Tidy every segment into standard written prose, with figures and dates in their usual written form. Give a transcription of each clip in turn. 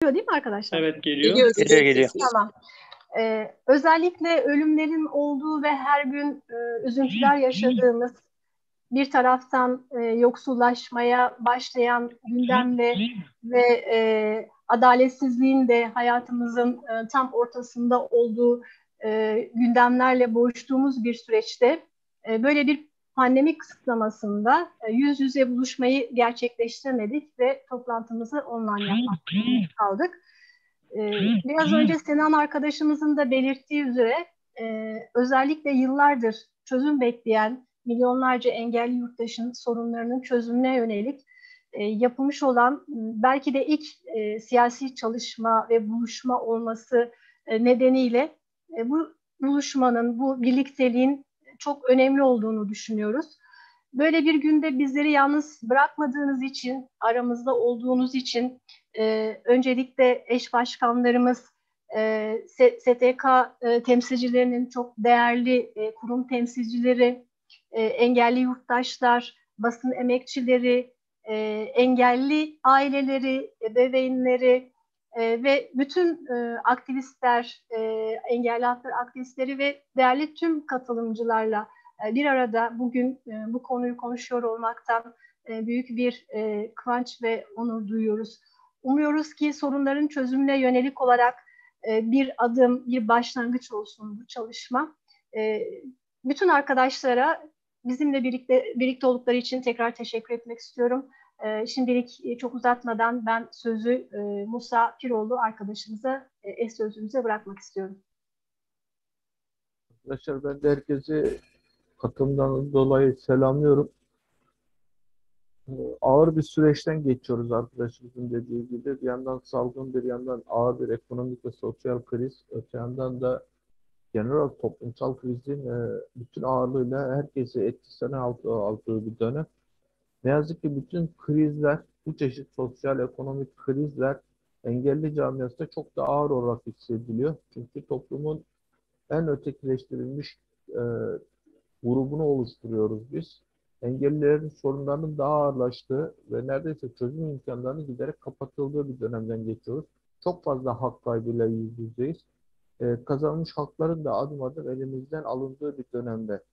Değil mi arkadaşlar? Evet, geliyor. Geliyor. Tamam. Özellikle ölümlerin olduğu ve her gün üzüntüler yaşadığımız, bir taraftan yoksullaşmaya başlayan gündemle ve adaletsizliğin de hayatımızın tam ortasında olduğu gündemlerle boğuştuğumuz bir süreçte böyle bir pandemi kısıtlamasında yüz yüze buluşmayı gerçekleştiremedik ve toplantımızı online yapmak kaldık. Biraz önce Sinan arkadaşımızın da belirttiği üzere özellikle yıllardır çözüm bekleyen milyonlarca engelli yurttaşın sorunlarının çözümüne yönelik yapılmış olan belki de ilk siyasi çalışma ve buluşma olması nedeniyle bu buluşmanın, bu birlikteliğin çok önemli olduğunu düşünüyoruz. Böyle bir günde bizleri yalnız bırakmadığınız için, aramızda olduğunuz için öncelikle eş başkanlarımız, STK temsilcilerinin çok değerli kurum temsilcileri, engelli yurttaşlar, basın emekçileri, engelli aileleri, ebeveynleri ve bütün aktivistler, engelli hakları aktivistleri ve değerli tüm katılımcılarla bir arada bugün bu konuyu konuşuyor olmaktan büyük bir kıvanç ve onur duyuyoruz. Umuyoruz ki sorunların çözümüne yönelik olarak bir adım, bir başlangıç olsun bu çalışma. Bütün arkadaşlara bizimle birlikte oldukları için tekrar teşekkür etmek istiyorum. Şimdilik çok uzatmadan ben sözü Musa Piroğlu arkadaşımıza, eş sözümüze bırakmak istiyorum. Arkadaşlar ben de herkese katılımdan dolayı selamlıyorum. Ağır bir süreçten geçiyoruz arkadaşımızın dediği gibi. Bir yandan salgın, bir yandan ağır bir ekonomik ve sosyal kriz. Öte yandan da genel olarak toplumsal krizin bütün ağırlığıyla herkesi etkisine aldığı bir dönem. Ne yazık ki bütün krizler, bu çeşit sosyal ekonomik krizler engelli camiasında çok da ağır olarak hissediliyor. Çünkü toplumun en ötekileştirilmiş grubunu oluşturuyoruz biz. Engellilerin sorunlarının daha ağırlaştığı ve neredeyse çözüm imkanlarının giderek kapatıldığı bir dönemden geçiyoruz. Çok fazla hak kaybıyla yüz yüzeyiz. Kazanmış hakların da adım adım elimizden alındığı bir dönemde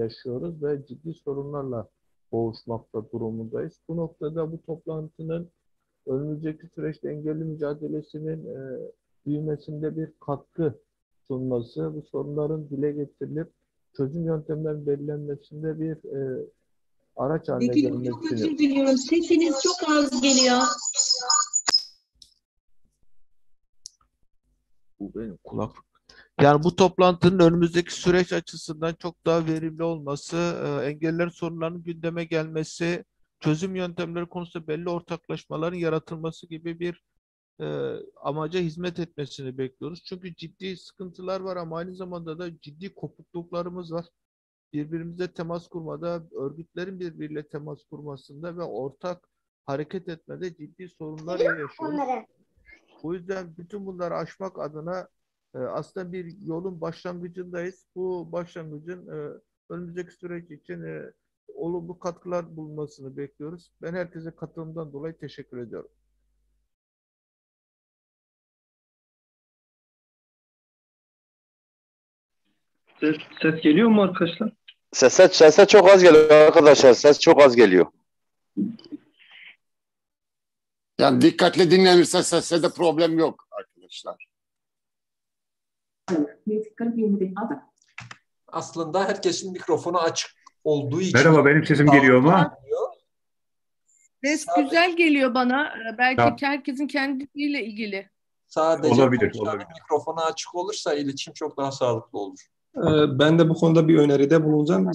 yaşıyoruz ve ciddi sorunlarla boğuşmakta durumundayız. Bu noktada bu toplantının önümüzdeki süreçte engelli mücadelesinin büyümesinde bir katkı sunması, bu sorunların dile getirilip çözüm yöntemlerinin belirlenmesinde bir araç haline Peki, gelmesini. çok özür diliyorum. Sesiniz çok az geliyor. Bu benim kulaklık. Yani bu toplantının önümüzdeki süreç açısından çok daha verimli olması, engelliler sorunlarının gündeme gelmesi, çözüm yöntemleri konusunda belli ortaklaşmaların yaratılması gibi bir amaca hizmet etmesini bekliyoruz. Çünkü ciddi sıkıntılar var ama aynı zamanda da ciddi kopukluklarımız var. Birbirimizle temas kurmada, örgütlerin birbiriyle temas kurmasında ve ortak hareket etmede ciddi sorunlar yaşıyoruz. Bu yüzden bütün bunları aşmak adına aslında bir yolun başlangıcındayız. Bu başlangıcın önümüzdeki süreç için olumlu katkılar bulunmasını bekliyoruz. Ben herkese katılımdan dolayı teşekkür ediyorum. Ses geliyor mu arkadaşlar? Ses çok az geliyor arkadaşlar. Ses çok az geliyor. Yani dikkatli dinlenirse seste de problem yok arkadaşlar. Aslında herkesin mikrofonu açık olduğu için. Merhaba, benim sesim geliyor mu? Ses güzel geliyor bana. Belki herkesin kendisiyle ilgili. Sadece olabilir. mikrofonu açık olursa iletişim çok daha sağlıklı olur. Ben de bu konuda bir öneride bulunacağım.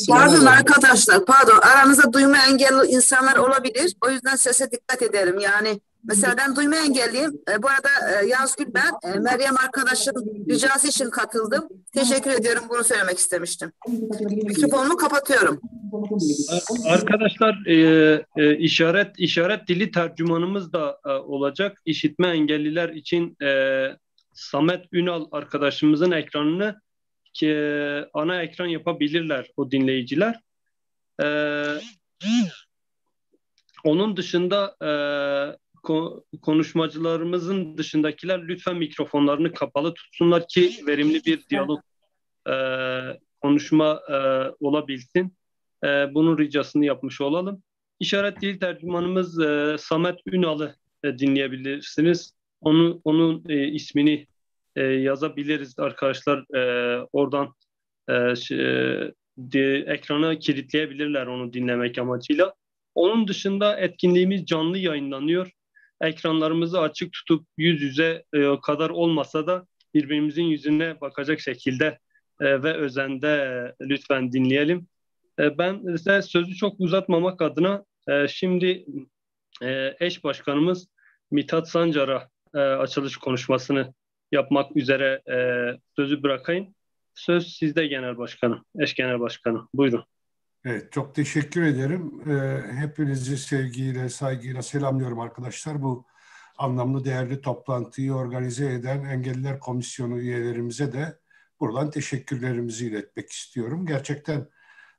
Pardon arkadaşlar, pardon. Aranızda duyma engelli insanlar olabilir. O yüzden sese dikkat edelim. Yani mesela ben duyma engelliyim. Bu arada Yazgül ben. Meryem arkadaşım ricası için katıldım. Teşekkür ediyorum. Bunu söylemek istemiştim. Mikrofonumu kapatıyorum. Arkadaşlar işaret dili tercümanımız da olacak. İşitme engelliler için Samet Ünal arkadaşımızın ekranını ana ekran yapabilirler o dinleyiciler. Onun dışında konuşmacılarımızın dışındakiler lütfen mikrofonlarını kapalı tutsunlar ki verimli bir diyalog konuşma olabilsin. Bunun ricasını yapmış olalım. İşaret dil tercümanımız Samet Ünal'ı dinleyebilirsiniz. Onun ismini yazabiliriz arkadaşlar. Oradan ekrana kilitleyebilirler onu dinlemek amacıyla. Onun dışında etkinliğimiz canlı yayınlanıyor. Ekranlarımızı açık tutup yüz yüze kadar olmasa da birbirimizin yüzüne bakacak şekilde ve özende lütfen dinleyelim. Ben size sözü çok uzatmamak adına şimdi eş başkanımız Mithat Sancar'a açılış konuşmasını yapmak üzere sözü bırakayım. Söz sizde genel başkanım, eş genel başkanım. Buyurun. Evet, çok teşekkür ederim. Hepinizi sevgiyle, saygıyla selamlıyorum arkadaşlar. Bu anlamlı, değerli toplantıyı organize eden Engelliler Komisyonu üyelerimize de buradan teşekkürlerimizi iletmek istiyorum. Gerçekten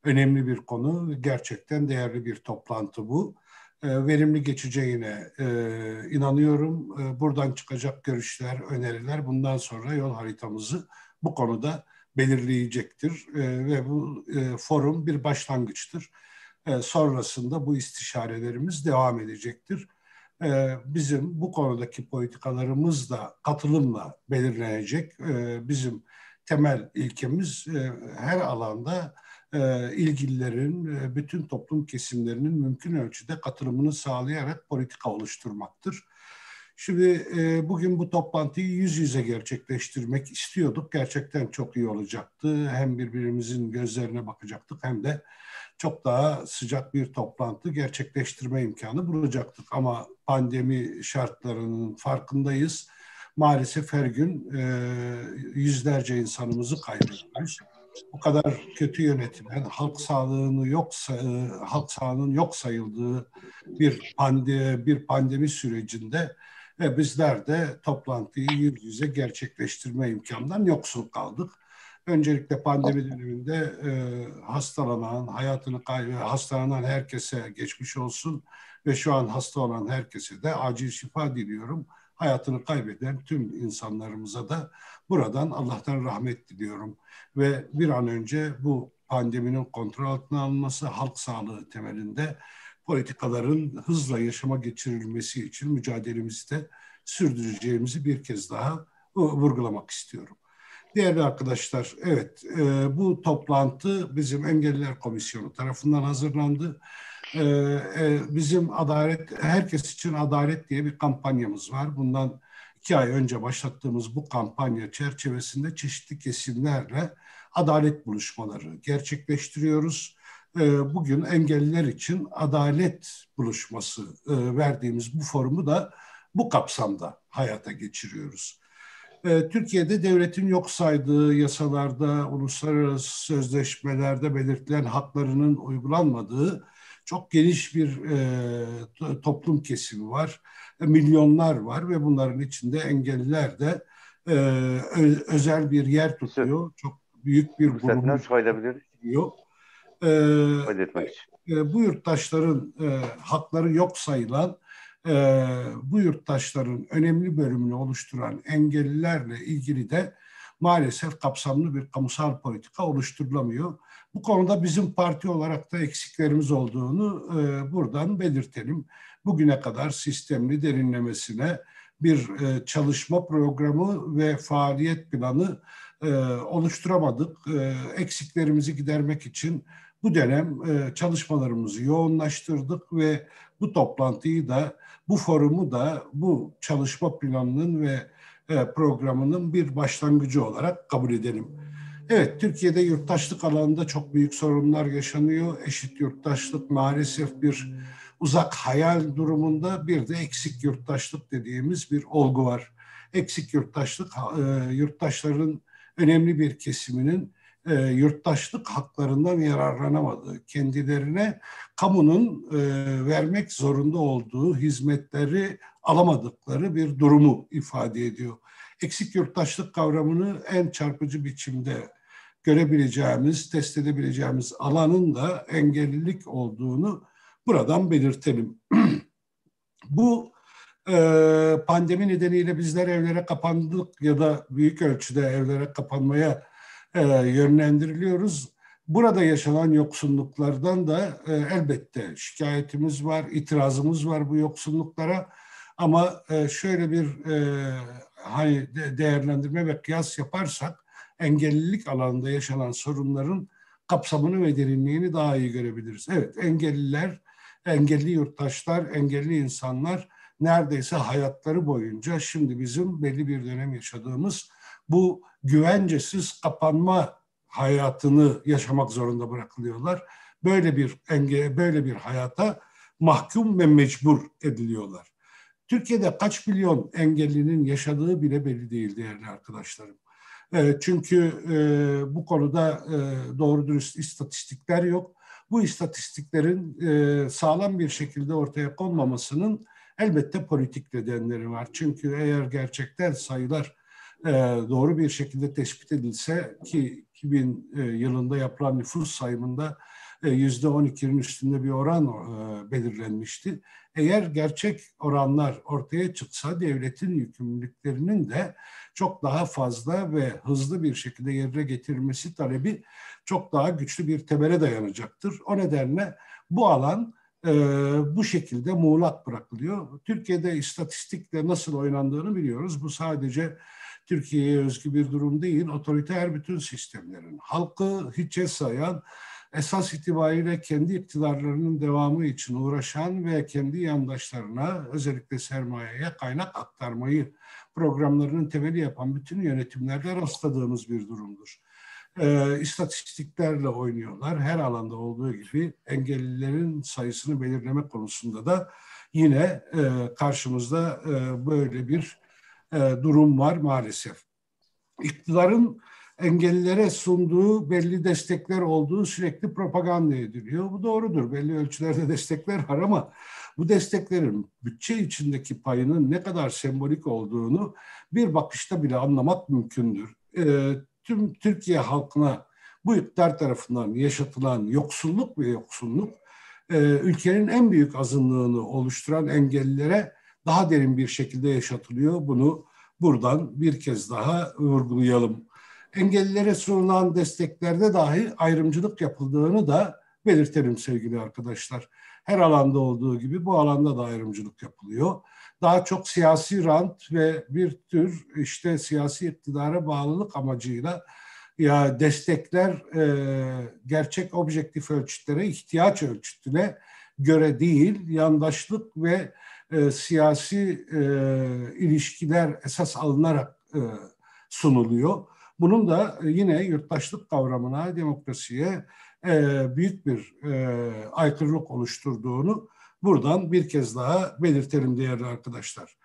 önemli bir konu, gerçekten değerli bir toplantı bu. Verimli geçeceğine inanıyorum. Buradan çıkacak görüşler, öneriler bundan sonra yol haritamızı bu konuda belirleyecektir ve bu forum bir başlangıçtır. Sonrasında bu istişarelerimiz devam edecektir. Bizim bu konudaki politikalarımız da katılımla belirlenecek. Bizim temel ilkemiz her alanda ilgililerin, bütün toplum kesimlerinin mümkün ölçüde katılımını sağlayarak politika oluşturmaktır. Şimdi bugün bu toplantıyı yüz yüze gerçekleştirmek istiyorduk. Gerçekten çok iyi olacaktı. Hem birbirimizin gözlerine bakacaktık hem de çok daha sıcak bir toplantı gerçekleştirme imkanı bulacaktık. Ama pandemi şartlarının farkındayız. Maalesef her gün yüzlerce insanımızı kaybediyoruz. Bu kadar kötü yönetilen, halk sağlığının yok sayıldığı bir pandemi sürecinde bizler de toplantıyı yüz yüze gerçekleştirme imkanından yoksul kaldık. Öncelikle pandemi döneminde hastalanan herkese geçmiş olsun ve şu an hasta olan herkese de acil şifa diliyorum. Hayatını kaybeden tüm insanlarımıza da buradan Allah'tan rahmet diliyorum. Ve bir an önce bu pandeminin kontrol altına alınması, halk sağlığı temelinde politikaların hızla yaşama geçirilmesi için mücadelemizi de sürdüreceğimizi bir kez daha vurgulamak istiyorum. Değerli arkadaşlar, evet bu toplantı bizim Engelliler Komisyonu tarafından hazırlandı. Bizim herkes için adalet diye bir kampanyamız var. Bundan 2 ay önce başlattığımız bu kampanya çerçevesinde çeşitli kesimlerle adalet buluşmaları gerçekleştiriyoruz. Bugün engelliler için adalet buluşması verdiğimiz bu forumu da bu kapsamda hayata geçiriyoruz. Türkiye'de devletin yok saydığı yasalarda, uluslararası sözleşmelerde belirtilen haklarının uygulanmadığı çok geniş bir toplum kesimi var. Milyonlar var ve bunların içinde engelliler de özel bir yer tutuyor. Çok büyük bir grubu tutuyor. Bu yurttaşların hakları yok sayılan, bu yurttaşların önemli bölümünü oluşturan engellilerle ilgili de maalesef kapsamlı bir kamusal politika oluşturulamıyor. Bu konuda bizim parti olarak da eksiklerimiz olduğunu buradan belirtelim. Bugüne kadar sistemli derinlemesine bir çalışma programı ve faaliyet planı oluşturamadık. Eksiklerimizi gidermek için bu dönem çalışmalarımızı yoğunlaştırdık ve bu toplantıyı da, bu forumu da bu çalışma planının ve programının bir başlangıcı olarak kabul edelim. Evet, Türkiye'de yurttaşlık alanında çok büyük sorunlar yaşanıyor. Eşit yurttaşlık maalesef bir uzak hayal durumunda, bir de eksik yurttaşlık dediğimiz bir olgu var. Eksik yurttaşlık, yurttaşların önemli bir kesiminin yurttaşlık haklarından yararlanamadığı, kendilerine kamunun vermek zorunda olduğu hizmetleri alamadıkları bir durumu ifade ediyor. Eksik yurttaşlık kavramını en çarpıcı biçimde görebileceğimiz, test edebileceğimiz alanın da engellilik olduğunu buradan belirtelim. Bu Pandemi nedeniyle bizler evlere kapandık ya da büyük ölçüde evlere kapanmaya yönlendiriliyoruz. Burada yaşanan yoksulluklardan da elbette şikayetimiz var, itirazımız var bu yoksulluklara. Ama şöyle bir hani değerlendirme ve kıyas yaparsak engellilik alanında yaşanan sorunların kapsamını ve derinliğini daha iyi görebiliriz. Evet, engelliler, engelli yurttaşlar, engelli insanlar neredeyse hayatları boyunca şimdi bizim belli bir dönem yaşadığımız bu güvencesiz kapanma hayatını yaşamak zorunda bırakılıyorlar. Böyle bir hayata mahkum ve mecbur ediliyorlar. Türkiye'de kaç milyon engellinin yaşadığı bile belli değil değerli arkadaşlarım. Çünkü bu konuda doğru dürüst istatistikler yok. Bu istatistiklerin sağlam bir şekilde ortaya konmamasının elbette politik nedenleri var. Çünkü eğer gerçekten sayılar doğru bir şekilde tespit edilse ki 2000 yılında yapılan nüfus sayımında %12'nin üstünde bir oran belirlenmişti. Eğer gerçek oranlar ortaya çıksa devletin yükümlülüklerinin de çok daha fazla ve hızlı bir şekilde yerine getirilmesi talebi çok daha güçlü bir temele dayanacaktır. O nedenle bu alan bu şekilde muğlak bırakılıyor. Türkiye'de istatistikle nasıl oynandığını biliyoruz. Bu sadece Türkiye'ye özgü bir durum değil. Otoriter bütün sistemlerin halkı hiçe sayan, esas itibariyle kendi iktidarlarının devamı için uğraşan ve kendi yandaşlarına özellikle sermayeye kaynak aktarmayı programlarının temeli yapan bütün yönetimlerde rastladığımız bir durumdur. İstatistiklerle oynuyorlar. Her alanda olduğu gibi engellilerin sayısını belirleme konusunda da yine karşımızda böyle bir durum var maalesef. İktidarın engellilere sunduğu belli destekler olduğu sürekli propaganda ediliyor. Bu doğrudur. Belli ölçülerde destekler var ama bu desteklerin bütçe içindeki payının ne kadar sembolik olduğunu bir bakışta bile anlamak mümkündür. Tüm Türkiye halkına bu iktidar tarafından yaşatılan yoksulluk ve yoksunluk ülkenin en büyük azınlığını oluşturan engellilere daha derin bir şekilde yaşatılıyor. Bunu buradan bir kez daha vurgulayalım. Engellilere sunulan desteklerde dahi ayrımcılık yapıldığını da belirtelim sevgili arkadaşlar. Her alanda olduğu gibi bu alanda da ayrımcılık yapılıyor. Daha çok siyasi rant ve bir tür işte siyasi iktidara bağlılık amacıyla ya destekler gerçek objektif ölçütlere, ihtiyaç ölçütüne göre değil, yandaşlık ve siyasi ilişkiler esas alınarak sunuluyor. Bunun da yine yurttaşlık kavramına, demokrasiye büyük bir aykırılık oluşturduğunu buradan bir kez daha belirtelim değerli arkadaşlar.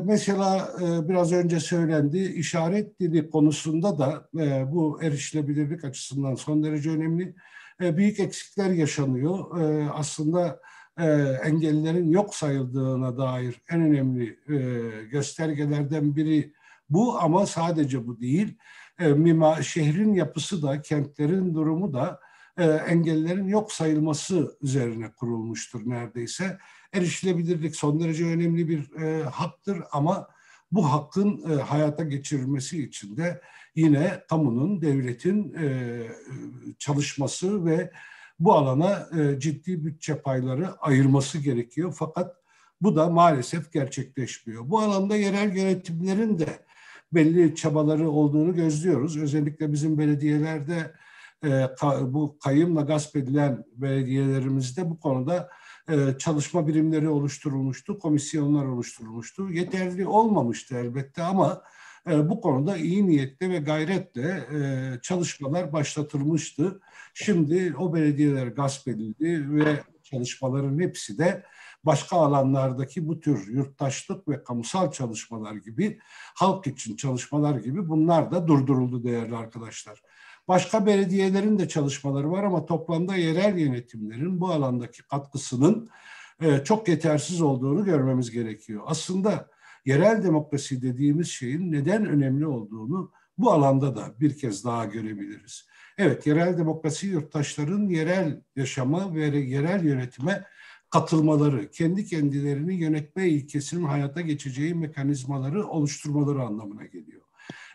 Mesela biraz önce söylendi, işaret dili konusunda da bu erişilebilirlik açısından son derece önemli. Büyük eksikler yaşanıyor. Aslında engellilerin yok sayıldığına dair en önemli göstergelerden biri bu ama sadece bu değil. Şehrin yapısı da, kentlerin durumu da engellilerin yok sayılması üzerine kurulmuştur neredeyse. Erişilebilirlik son derece önemli bir haktır ama bu hakkın hayata geçirilmesi için de yine kamunun, devletin çalışması ve bu alana ciddi bütçe payları ayırması gerekiyor. Fakat bu da maalesef gerçekleşmiyor. Bu alanda yerel yönetimlerin de belli çabaları olduğunu gözlüyoruz. Özellikle bizim belediyelerde bu kayımla gasp edilen belediyelerimizde bu konuda çalışma birimleri oluşturulmuştu, komisyonlar oluşturulmuştu. Yeterli olmamıştı elbette ama bu konuda iyi niyetle ve gayretle çalışmalar başlatılmıştı. Şimdi o belediyeler gasp edildi ve çalışmaların hepsi de başka alanlardaki bu tür yurttaşlık ve kamusal çalışmalar gibi, halk için çalışmalar gibi bunlar da durduruldu değerli arkadaşlar. Başka belediyelerin de çalışmaları var ama toplamda yerel yönetimlerin bu alandaki katkısının çok yetersiz olduğunu görmemiz gerekiyor. Aslında yerel demokrasi dediğimiz şeyin neden önemli olduğunu bu alanda da bir kez daha görebiliriz. Evet, yerel demokrasi yurttaşların yerel yaşama ve yerel yönetime katılmaları, kendi kendilerini yönetme ilkesinin hayata geçeceği mekanizmaları oluşturmaları anlamına geliyor.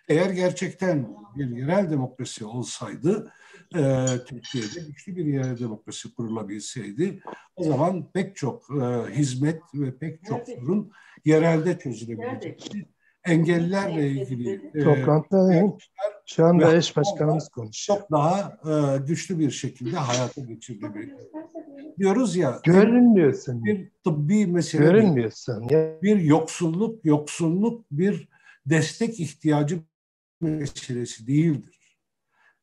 Eğer gerçekten bir yerel demokrasi olsaydı, Türkiye'de güçlü bir yerel demokrasi kurulabilseydi, o zaman pek çok hizmet ve pek çok sorun yerelde çözülebilecekti. Engellilerle ilgili toplantıdayım. Şu anda eş başkanımız konuşuyor. Çok daha güçlü bir şekilde hayata geçirilebilir. Diyoruz ya, Görünmüyorsun. bir tıbbi mesele, Görünmüyorsun. bir yoksulluk bir destek ihtiyacı meselesi değildir.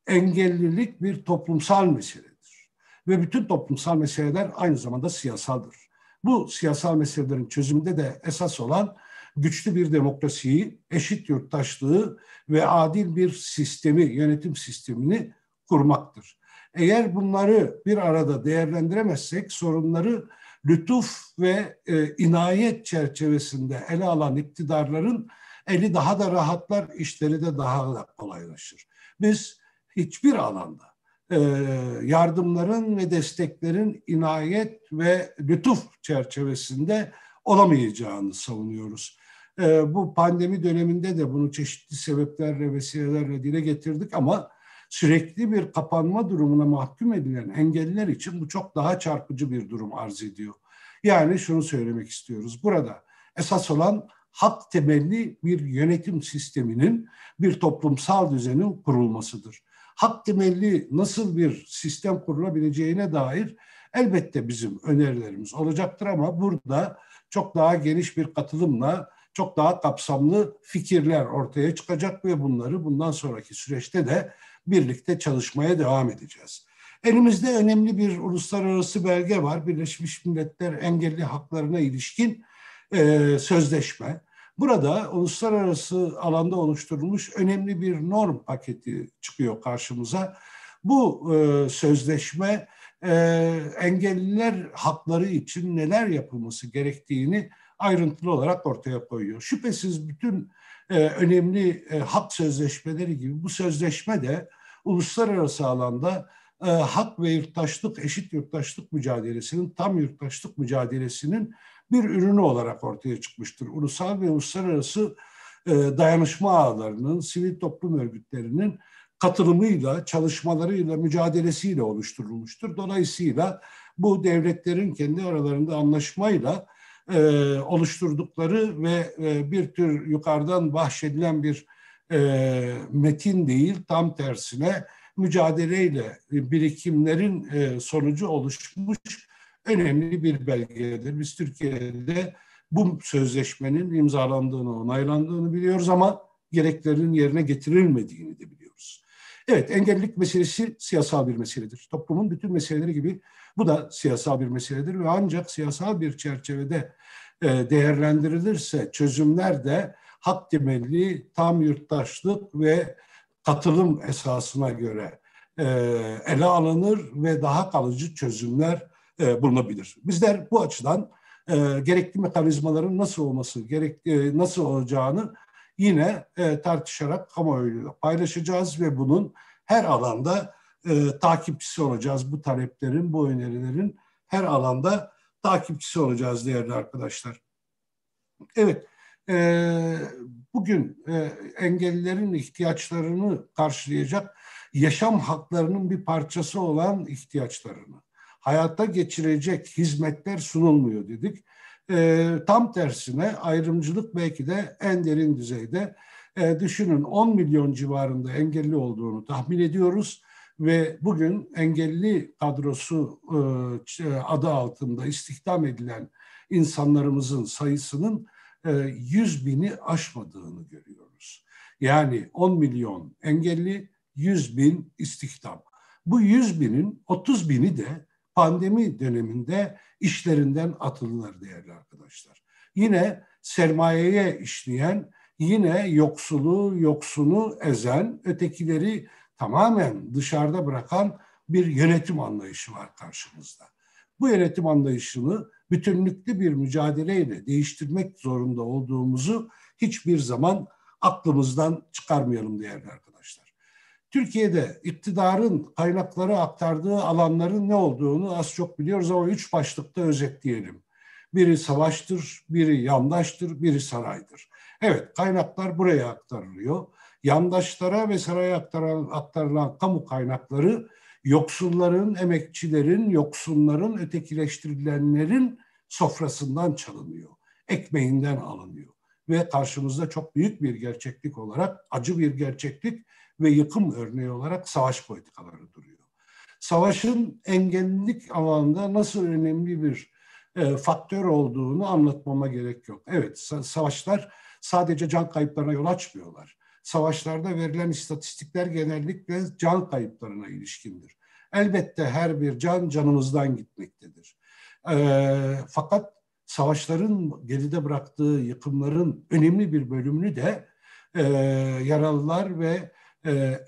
Engellilik bir toplumsal meseledir. Ve bütün toplumsal meseleler aynı zamanda siyasaldır. Bu siyasal meselelerin çözümünde de esas olan güçlü bir demokrasiyi, eşit yurttaşlığı ve adil bir sistemi, yönetim sistemini kurmaktır. Eğer bunları bir arada değerlendiremezsek sorunları lütuf ve inayet çerçevesinde ele alan iktidarların eli daha da rahatlar, işleri de daha da kolaylaşır. Biz hiçbir alanda yardımların ve desteklerin inayet ve lütuf çerçevesinde olamayacağını savunuyoruz. Bu pandemi döneminde de bunu çeşitli sebeplerle, vesilelerle dile getirdik ama sürekli bir kapanma durumuna mahkum edilen engelliler için bu çok daha çarpıcı bir durum arz ediyor. Yani şunu söylemek istiyoruz. Burada esas olan hak temelli bir yönetim sisteminin, bir toplumsal düzenin kurulmasıdır. Hak temelli nasıl bir sistem kurulabileceğine dair elbette bizim önerilerimiz olacaktır ama burada çok daha geniş bir katılımla çok daha kapsamlı fikirler ortaya çıkacak ve bunları bundan sonraki süreçte de birlikte çalışmaya devam edeceğiz. Elimizde önemli bir uluslararası belge var. Birleşmiş Milletler Engelli Haklarına ilişkin sözleşme. Burada uluslararası alanda oluşturulmuş önemli bir norm paketi çıkıyor karşımıza. Bu sözleşme engelliler hakları için neler yapılması gerektiğini ayrıntılı olarak ortaya koyuyor. Şüphesiz bütün önemli hak sözleşmeleri gibi bu sözleşme de uluslararası alanda hak ve yurttaşlık, eşit yurttaşlık mücadelesinin, tam yurttaşlık mücadelesinin bir ürünü olarak ortaya çıkmıştır. Ulusal ve uluslararası dayanışma ağlarının, sivil toplum örgütlerinin katılımıyla, çalışmalarıyla, mücadelesiyle oluşturulmuştur. Dolayısıyla bu devletlerin kendi aralarında anlaşmayla oluşturdukları ve bir tür yukarıdan bahşedilen bir metin değil, tam tersine mücadeleyle birikimlerin sonucu oluşmuş önemli bir belgedir. Biz Türkiye'de bu sözleşmenin imzalandığını, onaylandığını biliyoruz ama gereklerinin yerine getirilmediğini de biliyoruz. Evet, engellilik meselesi siyasal bir meseledir. Toplumun bütün meseleleri gibi bu da siyasal bir meseledir ve ancak siyasal bir çerçevede değerlendirilirse çözümler de hak temelli, tam yurttaşlık ve katılım esasına göre ele alınır ve daha kalıcı çözümler bulunabilir. Bizler bu açıdan gerekli mekanizmaların nasıl olacağını yine tartışarak kamuoyuyla paylaşacağız ve bunun her alanda takipçisi olacağız. Bu taleplerin, bu önerilerin her alanda takipçisi olacağız değerli arkadaşlar. Evet, bugün engellilerin ihtiyaçlarını karşılayacak, yaşam haklarının bir parçası olan ihtiyaçlarını hayata geçirecek hizmetler sunulmuyor dedik. Tam tersine ayrımcılık belki de en derin düzeyde. Düşünün 10 milyon civarında engelli olduğunu tahmin ediyoruz ve bugün engelli kadrosu adı altında istihdam edilen insanlarımızın sayısının 100 bini aşmadığını görüyoruz. Yani 10 milyon engelli, 100 bin istihdam. Bu 100 binin 30 bini de pandemi döneminde işlerinden atıldılar değerli arkadaşlar. Yine sermayeye işleyen, yine yoksunu ezen, ötekileri tamamen dışarıda bırakan bir yönetim anlayışı var karşımızda. Bu yönetim anlayışını bütünlüklü bir mücadeleyle değiştirmek zorunda olduğumuzu hiçbir zaman aklımızdan çıkarmayalım değerli arkadaşlar. Türkiye'de iktidarın kaynakları aktardığı alanların ne olduğunu az çok biliyoruz ama 3 başlıkta özetleyelim. Biri savaştır, biri yandaştır, biri saraydır. Evet, kaynaklar buraya aktarılıyor. Yandaşlara ve saraya aktarılan kamu kaynakları yoksulların, emekçilerin, yoksulların, ötekileştirilenlerin sofrasından çalınıyor. Ekmeğinden alınıyor. Ve karşımızda çok büyük bir gerçeklik olarak, acı bir gerçeklik ve yıkım örneği olarak savaş politikaları duruyor. Savaşın engellilik alanında nasıl önemli bir faktör olduğunu anlatmama gerek yok. Evet, savaşlar sadece can kayıplarına yol açmıyorlar. Savaşlarda verilen istatistikler genellikle can kayıplarına ilişkindir. Elbette her bir can canımızdan gitmektedir. Fakat savaşların geride bıraktığı yıkımların önemli bir bölümünü de yaralılar ve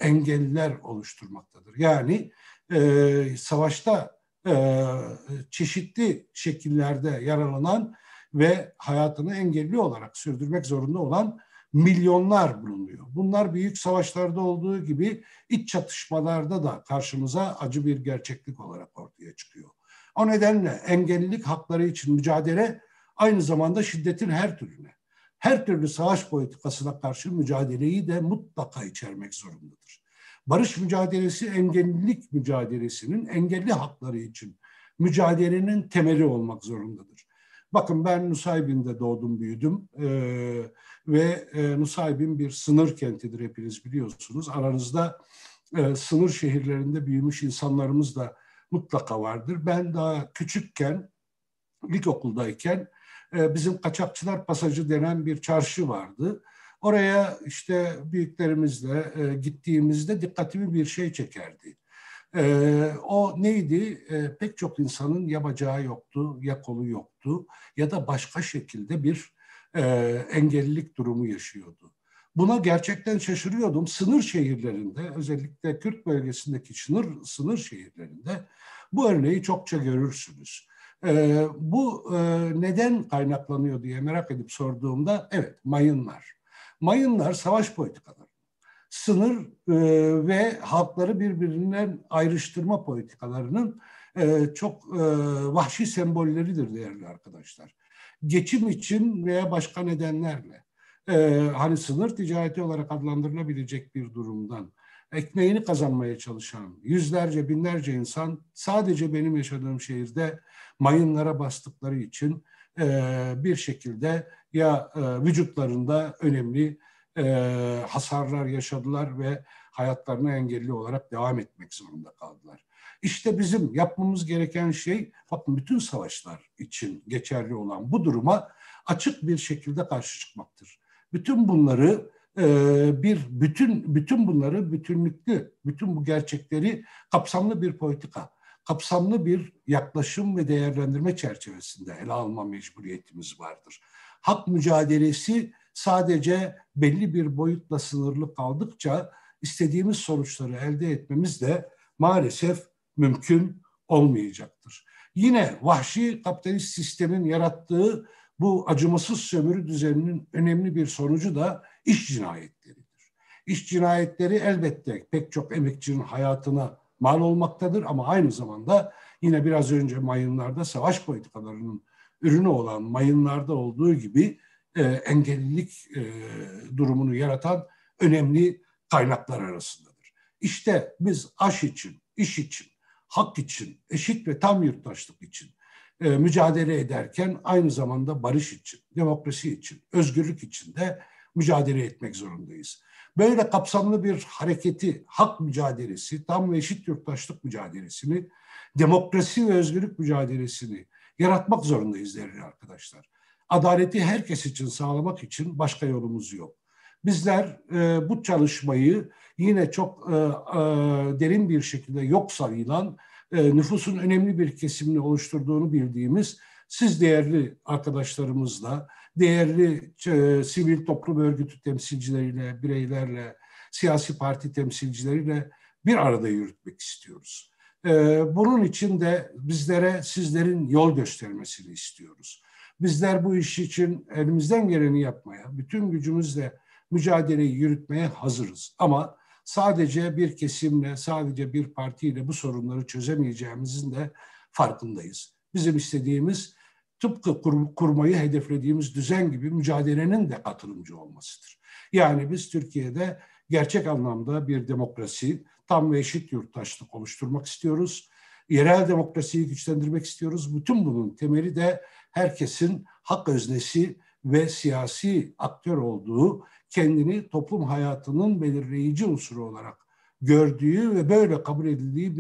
engelliler oluşturmaktadır. Yani savaşta çeşitli şekillerde yaralanan ve hayatını engelli olarak sürdürmek zorunda olan milyonlar bulunuyor. Bunlar büyük savaşlarda olduğu gibi iç çatışmalarda da karşımıza acı bir gerçeklik olarak ortaya çıkıyor. O nedenle engellilik hakları için mücadele aynı zamanda şiddetin her türlü savaş politikasına karşı mücadeleyi de mutlaka içermek zorundadır. Barış mücadelesi engellilik mücadelesinin, engelli hakları için mücadelenin temeli olmak zorundadır. Bakın ben Nusaybin'de doğdum, büyüdüm ve Nusaybin bir sınır kentidir, hepiniz biliyorsunuz. Aranızda sınır şehirlerinde büyümüş insanlarımız da mutlaka vardır. Ben daha küçükken, ilkokuldayken bizim Kaçakçılar Pasajı denen bir çarşı vardı. Oraya işte büyüklerimizle gittiğimizde dikkatimi bir şey çekerdi. O neydi? Pek çok insanın ya bacağı yoktu, ya kolu yoktu ya da başka şekilde bir engellilik durumu yaşıyordu. Buna gerçekten şaşırıyordum. Sınır şehirlerinde, özellikle Kürt bölgesindeki sınır şehirlerinde bu örneği çokça görürsünüz. Bu neden kaynaklanıyor diye merak edip sorduğumda, evet, mayınlar. Mayınlar savaş politikaları. Sınır ve halkları birbirinden ayrıştırma politikalarının çok vahşi sembolleridir değerli arkadaşlar. Geçim için veya başka nedenlerle hani sınır ticareti olarak adlandırılabilecek bir durumdan ekmeğini kazanmaya çalışan yüzlerce, binlerce insan sadece benim yaşadığım şehirde mayınlara bastıkları için bir şekilde ya vücutlarında önemli hasarlar yaşadılar ve hayatlarına engelli olarak devam etmek zorunda kaldılar. İşte bizim yapmamız gereken şey, bakın bütün savaşlar için geçerli olan bu duruma açık bir şekilde karşı çıkmaktır. Bütün bunları bütün bunları bütünlüklü, bütün bu gerçekleri kapsamlı bir politika, kapsamlı bir yaklaşım ve değerlendirme çerçevesinde ele alma mecburiyetimiz vardır. Hak mücadelesi sadece belli bir boyutla sınırlı kaldıkça istediğimiz sonuçları elde etmemiz de maalesef mümkün olmayacaktır. Yine vahşi kapitalist sistemin yarattığı bu acımasız sömürü düzeninin önemli bir sonucu da iş cinayetleridir. İş cinayetleri elbette pek çok emekçinin hayatına mal olmaktadır ama aynı zamanda yine biraz önce mayınlarda savaş politikalarının ürünü olan mayınlarda olduğu gibi engellilik durumunu yaratan önemli kaynaklar arasındadır. İşte biz aş için, iş için, hak için, eşit ve tam yurttaşlık için mücadele ederken aynı zamanda barış için, demokrasi için, özgürlük için de mücadele etmek zorundayız. Böyle kapsamlı bir hareketi, hak mücadelesi, tam ve eşit yurttaşlık mücadelesini, demokrasi ve özgürlük mücadelesini yaratmak zorundayız değerli arkadaşlar. Adaleti herkes için sağlamak için başka yolumuz yok. Bizler bu çalışmayı yine çok derin bir şekilde yok sayılan, nüfusun önemli bir kesimini oluşturduğunu bildiğimiz siz değerli arkadaşlarımızla, değerli sivil toplum örgütü temsilcileriyle, bireylerle, siyasi parti temsilcileriyle bir arada yürütmek istiyoruz. Bunun için de bizlere sizlerin yol göstermesini istiyoruz. Bizler bu iş için elimizden geleni yapmaya, bütün gücümüzle mücadeleyi yürütmeye hazırız. Ama sadece bir kesimle, sadece bir partiyle bu sorunları çözemeyeceğimizin de farkındayız. Bizim istediğimiz tıpkı kurmayı hedeflediğimiz düzen gibi mücadelenin de katılımcı olmasıdır. Yani biz Türkiye'de gerçek anlamda bir demokrasi, tam ve eşit yurttaşlık oluşturmak istiyoruz. Yerel demokrasiyi güçlendirmek istiyoruz. Bütün bunun temeli de herkesin hak öznesi ve siyasi aktör olduğu, kendini toplum hayatının belirleyici unsuru olarak gördüğü ve böyle kabul edildiği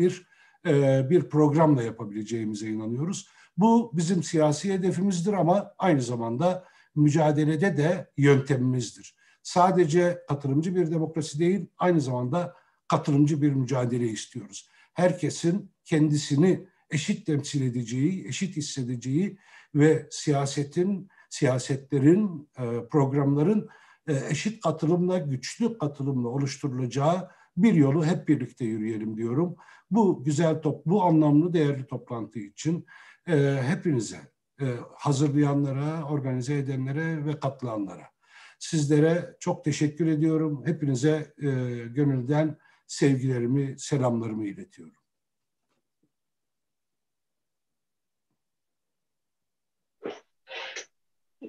bir programla yapabileceğimize inanıyoruz. Bu bizim siyasi hedefimizdir ama aynı zamanda mücadelede de yöntemimizdir. Sadece katılımcı bir demokrasi değil, aynı zamanda katılımcı bir mücadele istiyoruz. Herkesin kendisini eşit temsil edeceği, eşit hissedeceği ve siyasetlerin, programların eşit katılımla, güçlü katılımla oluşturulacağı bir yolu hep birlikte yürüyelim diyorum. Bu güzel, bu anlamlı, değerli toplantı için hepinize, hazırlayanlara, organize edenlere ve katılanlara, sizlere çok teşekkür ediyorum. Hepinize gönülden sevgilerimi, selamlarımı iletiyorum.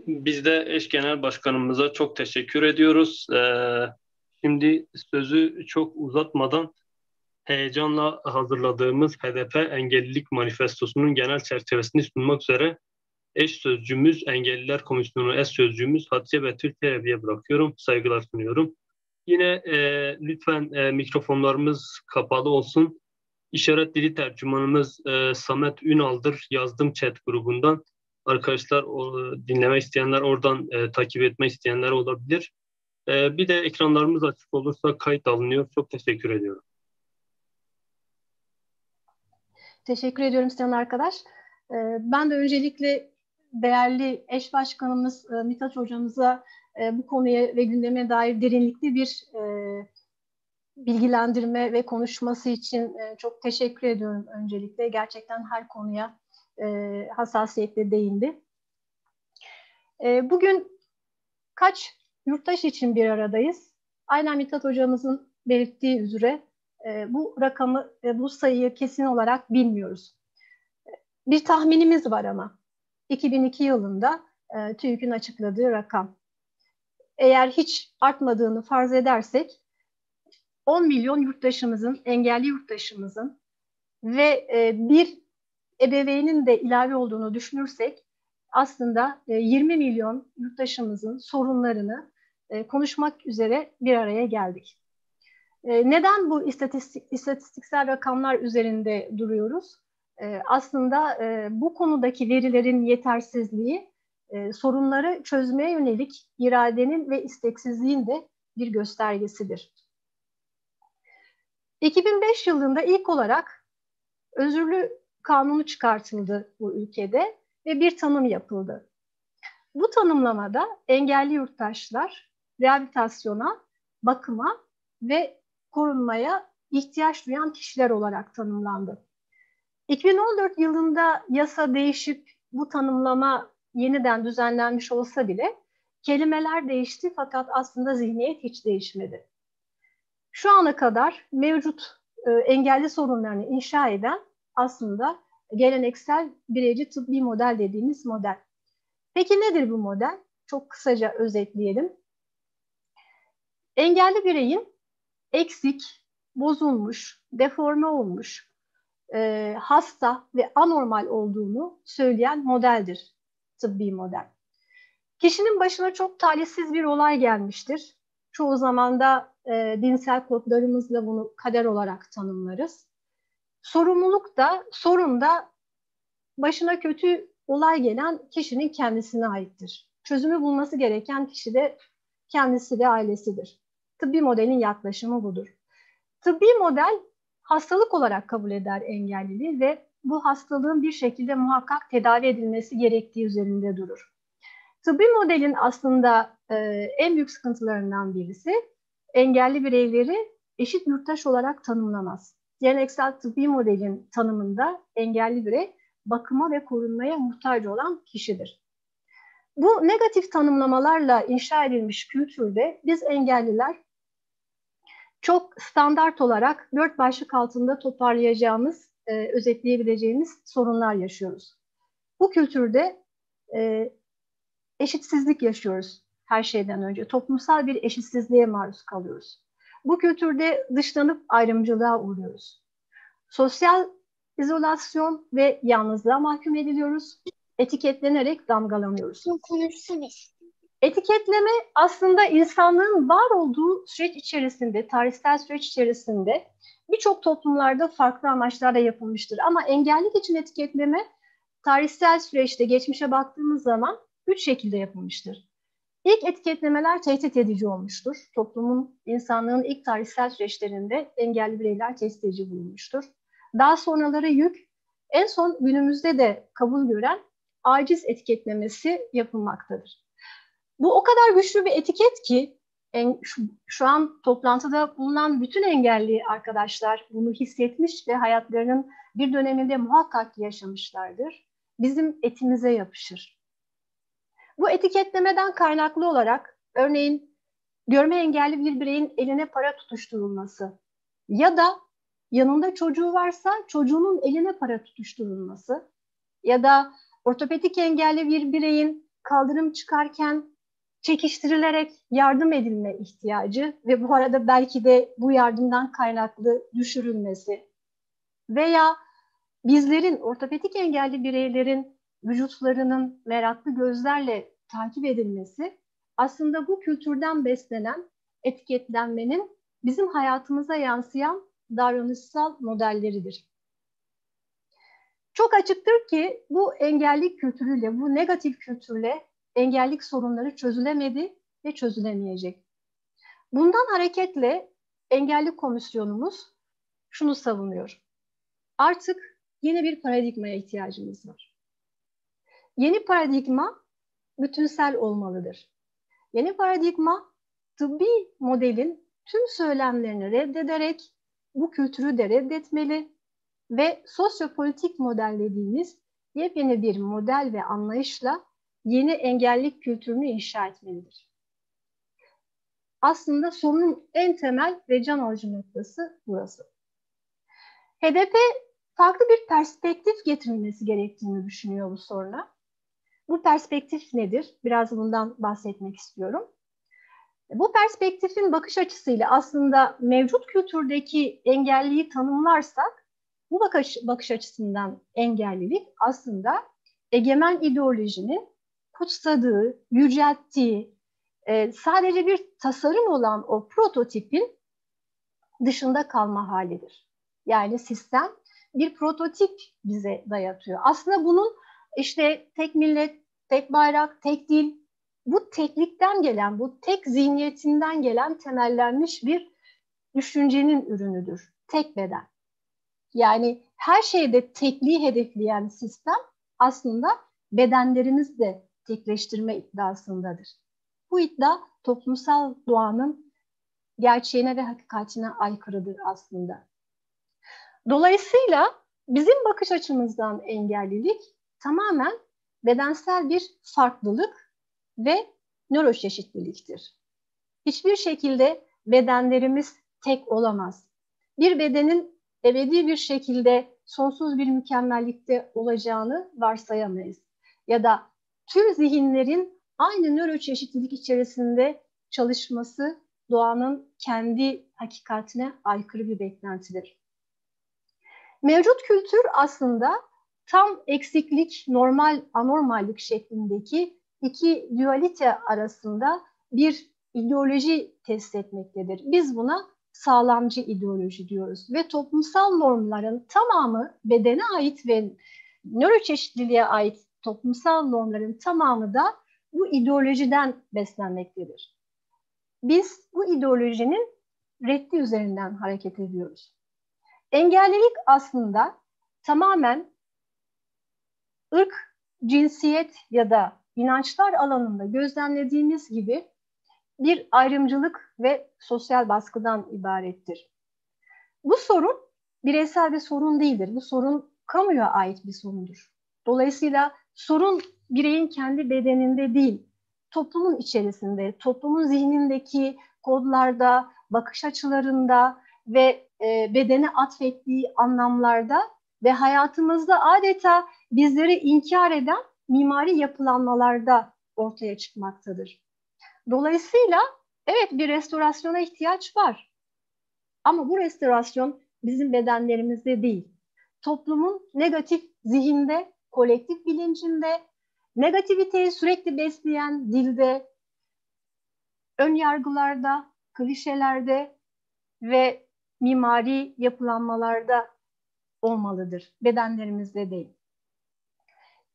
Biz de eş genel başkanımıza çok teşekkür ediyoruz. Şimdi sözü çok uzatmadan heyecanla hazırladığımız HDP Engellilik Manifestosu'nun genel çerçevesini sunmak üzere eş sözcümüz, Engelliler Komisyonu eş sözcüğümüz Hatice Betül Telebi'ye bırakıyorum. Saygılar sunuyorum. Yine lütfen mikrofonlarımız kapalı olsun. İşaret dili tercümanımız Samet Ünal'dır. Yazdım chat grubundan. Arkadaşlar dinlemek isteyenler, oradan takip etmek isteyenler olabilir. Bir de ekranlarımız açık olursa kayıt alınıyor. Çok teşekkür ediyorum. Teşekkür ediyorum Sinan arkadaş. Ben de öncelikle değerli eş başkanımız Mithat hocamıza bu konuya ve gündeme dair derinlikli bir bilgilendirme ve konuşması için çok teşekkür ediyorum öncelikle. Gerçekten her konuya hassasiyetle değindi. Bugün kaç yurttaş için bir aradayız? Aynen Mithat hocamızın belirttiği üzere bu rakamı, bu sayıyı kesin olarak bilmiyoruz. Bir tahminimiz var ama 2002 yılında TÜİK'in açıkladığı rakam. Eğer hiç artmadığını farz edersek 10 milyon yurttaşımızın, engelli yurttaşımızın ve bir ebeveynin de ilave olduğunu düşünürsek aslında 20 milyon yurttaşımızın sorunlarını konuşmak üzere bir araya geldik. Neden bu istatistiksel rakamlar üzerinde duruyoruz? Aslında bu konudaki verilerin yetersizliği sorunları çözmeye yönelik iradenin ve isteksizliğin de bir göstergesidir. 2005 yılında ilk olarak özürlü kanunu çıkartıldı bu ülkede ve bir tanım yapıldı. Bu tanımlamada engelli yurttaşlar rehabilitasyona, bakıma ve korunmaya ihtiyaç duyan kişiler olarak tanımlandı. 2014 yılında yasa değişip bu tanımlama yeniden düzenlenmiş olsa bile kelimeler değişti fakat aslında zihniyet hiç değişmedi. Şu ana kadar mevcut engelli sorunlarını inşa eden aslında geleneksel bireyci tıbbi model dediğimiz model. Peki nedir bu model? Çok kısaca özetleyelim. Engelli bireyin eksik, bozulmuş, deforme olmuş, hasta ve anormal olduğunu söyleyen modeldir tıbbi model. Kişinin başına çok talihsiz bir olay gelmiştir. Çoğu zaman da dinsel kodlarımızla bunu kader olarak tanımlarız. Sorun da başına kötü olay gelen kişinin kendisine aittir. Çözümü bulması gereken kişi de kendisi de ailesidir. Tıbbi modelin yaklaşımı budur. Tıbbi model hastalık olarak kabul eder engelliliği ve bu hastalığın bir şekilde muhakkak tedavi edilmesi gerektiği üzerinde durur. Tıbbi modelin aslında en büyük sıkıntılarından birisi engelli bireyleri eşit yurttaş olarak tanımlamaz. Geleneksel tıbbi modelin tanımında engelli birey bakıma ve korunmaya muhtaç olan kişidir. Bu negatif tanımlamalarla inşa edilmiş kültürde biz engelliler çok standart olarak 4 başlık altında toparlayacağımız, özetleyebileceğimiz sorunlar yaşıyoruz. Bu kültürde eşitsizlik yaşıyoruz her şeyden önce. Toplumsal bir eşitsizliğe maruz kalıyoruz. Bu kültürde dışlanıp ayrımcılığa uğruyoruz. Sosyal izolasyon ve yalnızlığa mahkum ediliyoruz. Etiketlenerek damgalanıyoruz. Etiketleme aslında insanlığın var olduğu süreç içerisinde, tarihsel süreç içerisinde birçok toplumlarda farklı amaçlarla yapılmıştır. Ama engellilik için etiketleme tarihsel süreçte geçmişe baktığımız zaman 3 şekilde yapılmıştır. İlk etiketlemeler tehdit edici olmuştur. Toplumun, insanlığın ilk tarihsel süreçlerinde engelli bireyler tehdit edici bulunmuştur. Daha sonraları yük, en son günümüzde de kabul gören aciz etiketlemesi yapılmaktadır. Bu o kadar güçlü bir etiket ki şu an toplantıda bulunan bütün engelli arkadaşlar bunu hissetmiş ve hayatlarının bir döneminde muhakkak yaşamışlardır. Bizim etimize yapışır. Bu etiketlemeden kaynaklı olarak örneğin görme engelli bir bireyin eline para tutuşturulması ya da yanında çocuğu varsa çocuğunun eline para tutuşturulması ya da ortopedik engelli bir bireyin kaldırım çıkarken çekiştirilerek yardım edilme ihtiyacı ve bu arada belki de bu yardımdan kaynaklı düşürülmesi veya bizlerin, ortopedik engelli bireylerin vücutlarının meraklı gözlerle takip edilmesi aslında bu kültürden beslenen etiketlenmenin bizim hayatımıza yansıyan davranışsal modelleridir. Çok açıktır ki bu engellilik kültürüyle, bu negatif kültürle engellilik sorunları çözülemedi ve çözülemeyecek. Bundan hareketle engelli komisyonumuz şunu savunuyor. Artık yeni bir paradigmaya ihtiyacımız var. Yeni paradigma bütünsel olmalıdır. Yeni paradigma tıbbi modelin tüm söylemlerini reddederek bu kültürü de reddetmeli ve sosyopolitik model dediğimiz yepyeni bir model ve anlayışla yeni engellilik kültürünü inşa etmelidir. Aslında sorunun en temel ve can alıcı noktası burası. HDP farklı bir perspektif getirilmesi gerektiğini düşünüyor bu soruna. Bu perspektif nedir? Biraz bundan bahsetmek istiyorum. Bu perspektifin bakış açısıyla aslında mevcut kültürdeki engelliyi tanımlarsak, bu bakış açısından engellilik aslında egemen ideolojinin kutsadığı, yücelttiği, sadece bir tasarım olan o prototipin dışında kalma halidir. Yani sistem bir prototip bize dayatıyor. Aslında bunun işte tek millet, tek bayrak, tek dil, bu teklikten gelen, bu tek zihniyetinden gelen temellenmiş bir düşüncenin ürünüdür. Tek beden. Yani her şeyde tekliği hedefleyen sistem aslında bedenlerimizi de tekleştirme iddiasındadır. Bu iddia toplumsal doğanın gerçeğine ve hakikatine aykırıdır aslında. Dolayısıyla bizim bakış açımızdan engellilik tamamen bedensel bir farklılık ve nöroçeşitliliktir. Hiçbir şekilde bedenlerimiz tek olamaz. Bir bedenin ebedi bir şekilde sonsuz bir mükemmellikte olacağını varsayamayız. Ya da tüm zihinlerin aynı nöroçeşitlilik içerisinde çalışması doğanın kendi hakikatine aykırı bir beklentidir. Mevcut kültür aslında tam eksiklik, normal, anormallik şeklindeki iki dualite arasında bir ideoloji test etmektedir. Biz buna sağlamcı ideoloji diyoruz ve toplumsal normların tamamı bedene ait ve nöroçeşitliliğe ait toplumsal normların tamamı da bu ideolojiden beslenmektedir. Biz bu ideolojinin reddi üzerinden hareket ediyoruz. Engellilik aslında tamamen ırk, cinsiyet ya da inançlar alanında gözlemlediğimiz gibi bir ayrımcılık ve sosyal baskıdan ibarettir. Bu sorun bireysel bir sorun değildir. Bu sorun kamuya ait bir sorundur. Dolayısıyla sorun bireyin kendi bedeninde değil, toplumun içerisinde, toplumun zihnindeki kodlarda, bakış açılarında ve bedene atfettiği anlamlarda ve hayatımızda adeta bizleri inkar eden mimari yapılanmalarda ortaya çıkmaktadır. Dolayısıyla evet, bir restorasyona ihtiyaç var. Ama bu restorasyon bizim bedenlerimizde değil. Toplumun negatif zihinde, kolektif bilincinde, negativiteyi sürekli besleyen dilde, ön yargılarda, klişelerde ve mimari yapılanmalarda olmalıdır. Bedenlerimizde değil.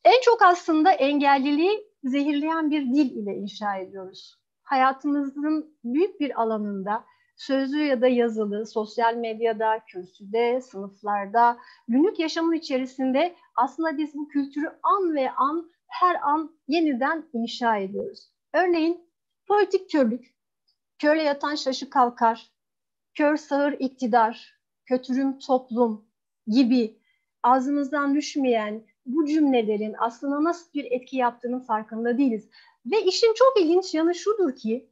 En çok aslında engelliliği zehirleyen bir dil ile inşa ediyoruz. Hayatımızın büyük bir alanında sözlü ya da yazılı, sosyal medyada, kürsüde, sınıflarda, günlük yaşamın içerisinde aslında biz bu kültürü an ve an, her an yeniden inşa ediyoruz. Örneğin politik körlük, körle yatan şaşı kalkar, kör sağır iktidar, kötürüm toplum gibi ağzımızdan düşmeyen bu cümlelerin aslında nasıl bir etki yaptığının farkında değiliz. Ve işin çok ilginç yanı şudur ki,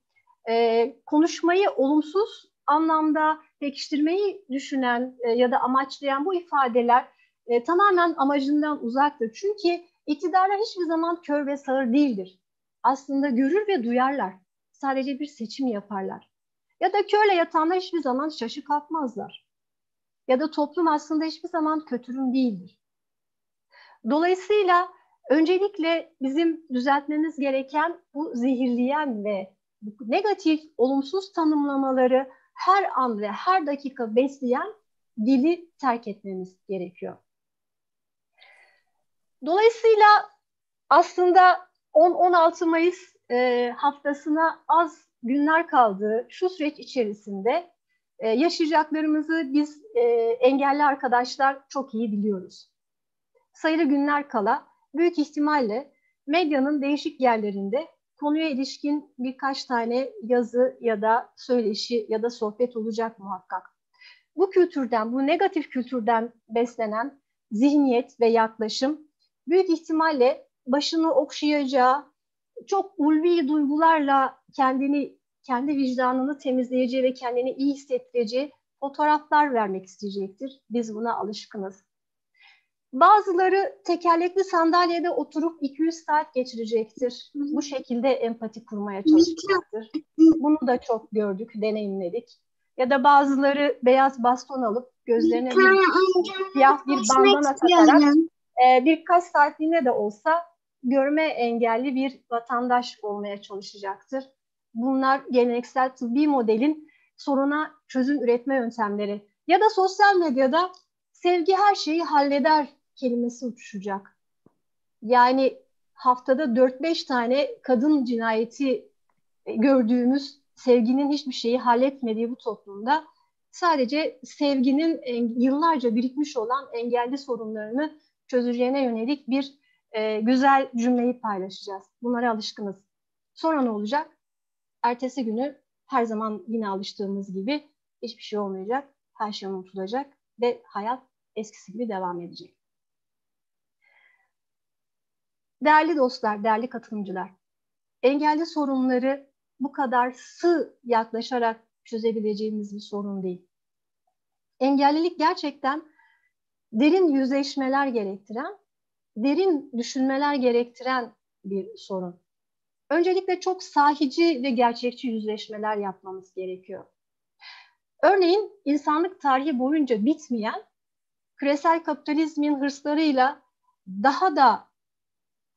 konuşmayı olumsuz anlamda pekiştirmeyi düşünen ya da amaçlayan bu ifadeler tamamen amacından uzaktır. Çünkü iktidarlar hiçbir zaman kör ve sağır değildir. Aslında görür ve duyarlar. Sadece bir seçim yaparlar. Ya da körle yatanlar hiçbir zaman şaşı kalkmazlar. Ya da toplum aslında hiçbir zaman kötürüm değildir. Dolayısıyla öncelikle bizim düzeltmemiz gereken bu zehirleyen ve negatif, olumsuz tanımlamaları her an ve her dakika besleyen dili terk etmemiz gerekiyor. Dolayısıyla aslında 10-16 Mayıs haftasına az günler kaldığı şu süreç içerisinde yaşayacaklarımızı biz engelli arkadaşlar çok iyi biliyoruz. Sayılı günler kala büyük ihtimalle medyanın değişik yerlerinde konuya ilişkin birkaç tane yazı ya da söyleşi ya da sohbet olacak muhakkak. Bu kültürden, bu negatif kültürden beslenen zihniyet ve yaklaşım büyük ihtimalle başını okşayacağı, çok ulvi duygularla kendi vicdanını temizleyeceği ve kendini iyi hissettireceği fotoğraflar vermek isteyecektir. Biz buna alışkınız. Bazıları tekerlekli sandalyede oturup 200 saat geçirecektir. Bu şekilde empati kurmaya çalışacaktır. Bunu da çok gördük, deneyimledik. Ya da bazıları beyaz baston alıp gözlerine siyah bir bandana takarak birkaç saatliğine de olsa görme engelli bir vatandaş olmaya çalışacaktır. Bunlar geleneksel tıbbi modelin soruna çözüm üretme yöntemleri. Ya da sosyal medyada sevgi her şeyi halleder kelimesi uçuşacak. Yani haftada 4-5 tane kadın cinayeti gördüğümüz, sevginin hiçbir şeyi halletmediği bu toplumda sadece sevginin yıllarca birikmiş olan engelli sorunlarını çözeceğine yönelik bir güzel cümleyi paylaşacağız. Bunlara alışkınız. Sonra ne olacak? Ertesi günü her zaman yine alıştığımız gibi hiçbir şey olmayacak, her şey unutulacak ve hayat eskisi gibi devam edecek. Değerli dostlar, değerli katılımcılar, engelli sorunları bu kadar sığ yaklaşarak çözebileceğimiz bir sorun değil. Engellilik gerçekten derin yüzleşmeler gerektiren, derin düşünmeler gerektiren bir sorun. Öncelikle çok sahici ve gerçekçi yüzleşmeler yapmamız gerekiyor. Örneğin insanlık tarihi boyunca bitmeyen, küresel kapitalizmin hırslarıyla daha da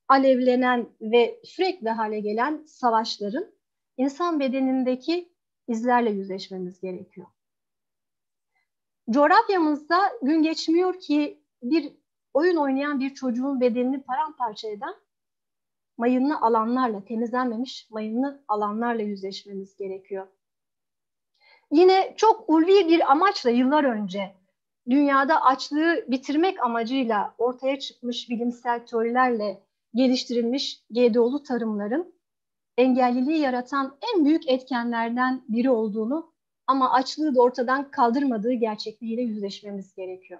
alevlenen ve sürekli hale gelen savaşların insan bedenindeki izlerle yüzleşmemiz gerekiyor. Coğrafyamızda gün geçmiyor ki bir oyun oynayan bir çocuğun bedenini paramparça eden mayınlı alanlarla, temizlenmemiş mayınlı alanlarla yüzleşmemiz gerekiyor. Yine çok ulvi bir amaçla yıllar önce dünyada açlığı bitirmek amacıyla ortaya çıkmış bilimsel teorilerle geliştirilmiş GDO'lu tarımların engelliliği yaratan en büyük etkenlerden biri olduğunu ama açlığı da ortadan kaldırmadığı gerçekliğiyle yüzleşmemiz gerekiyor.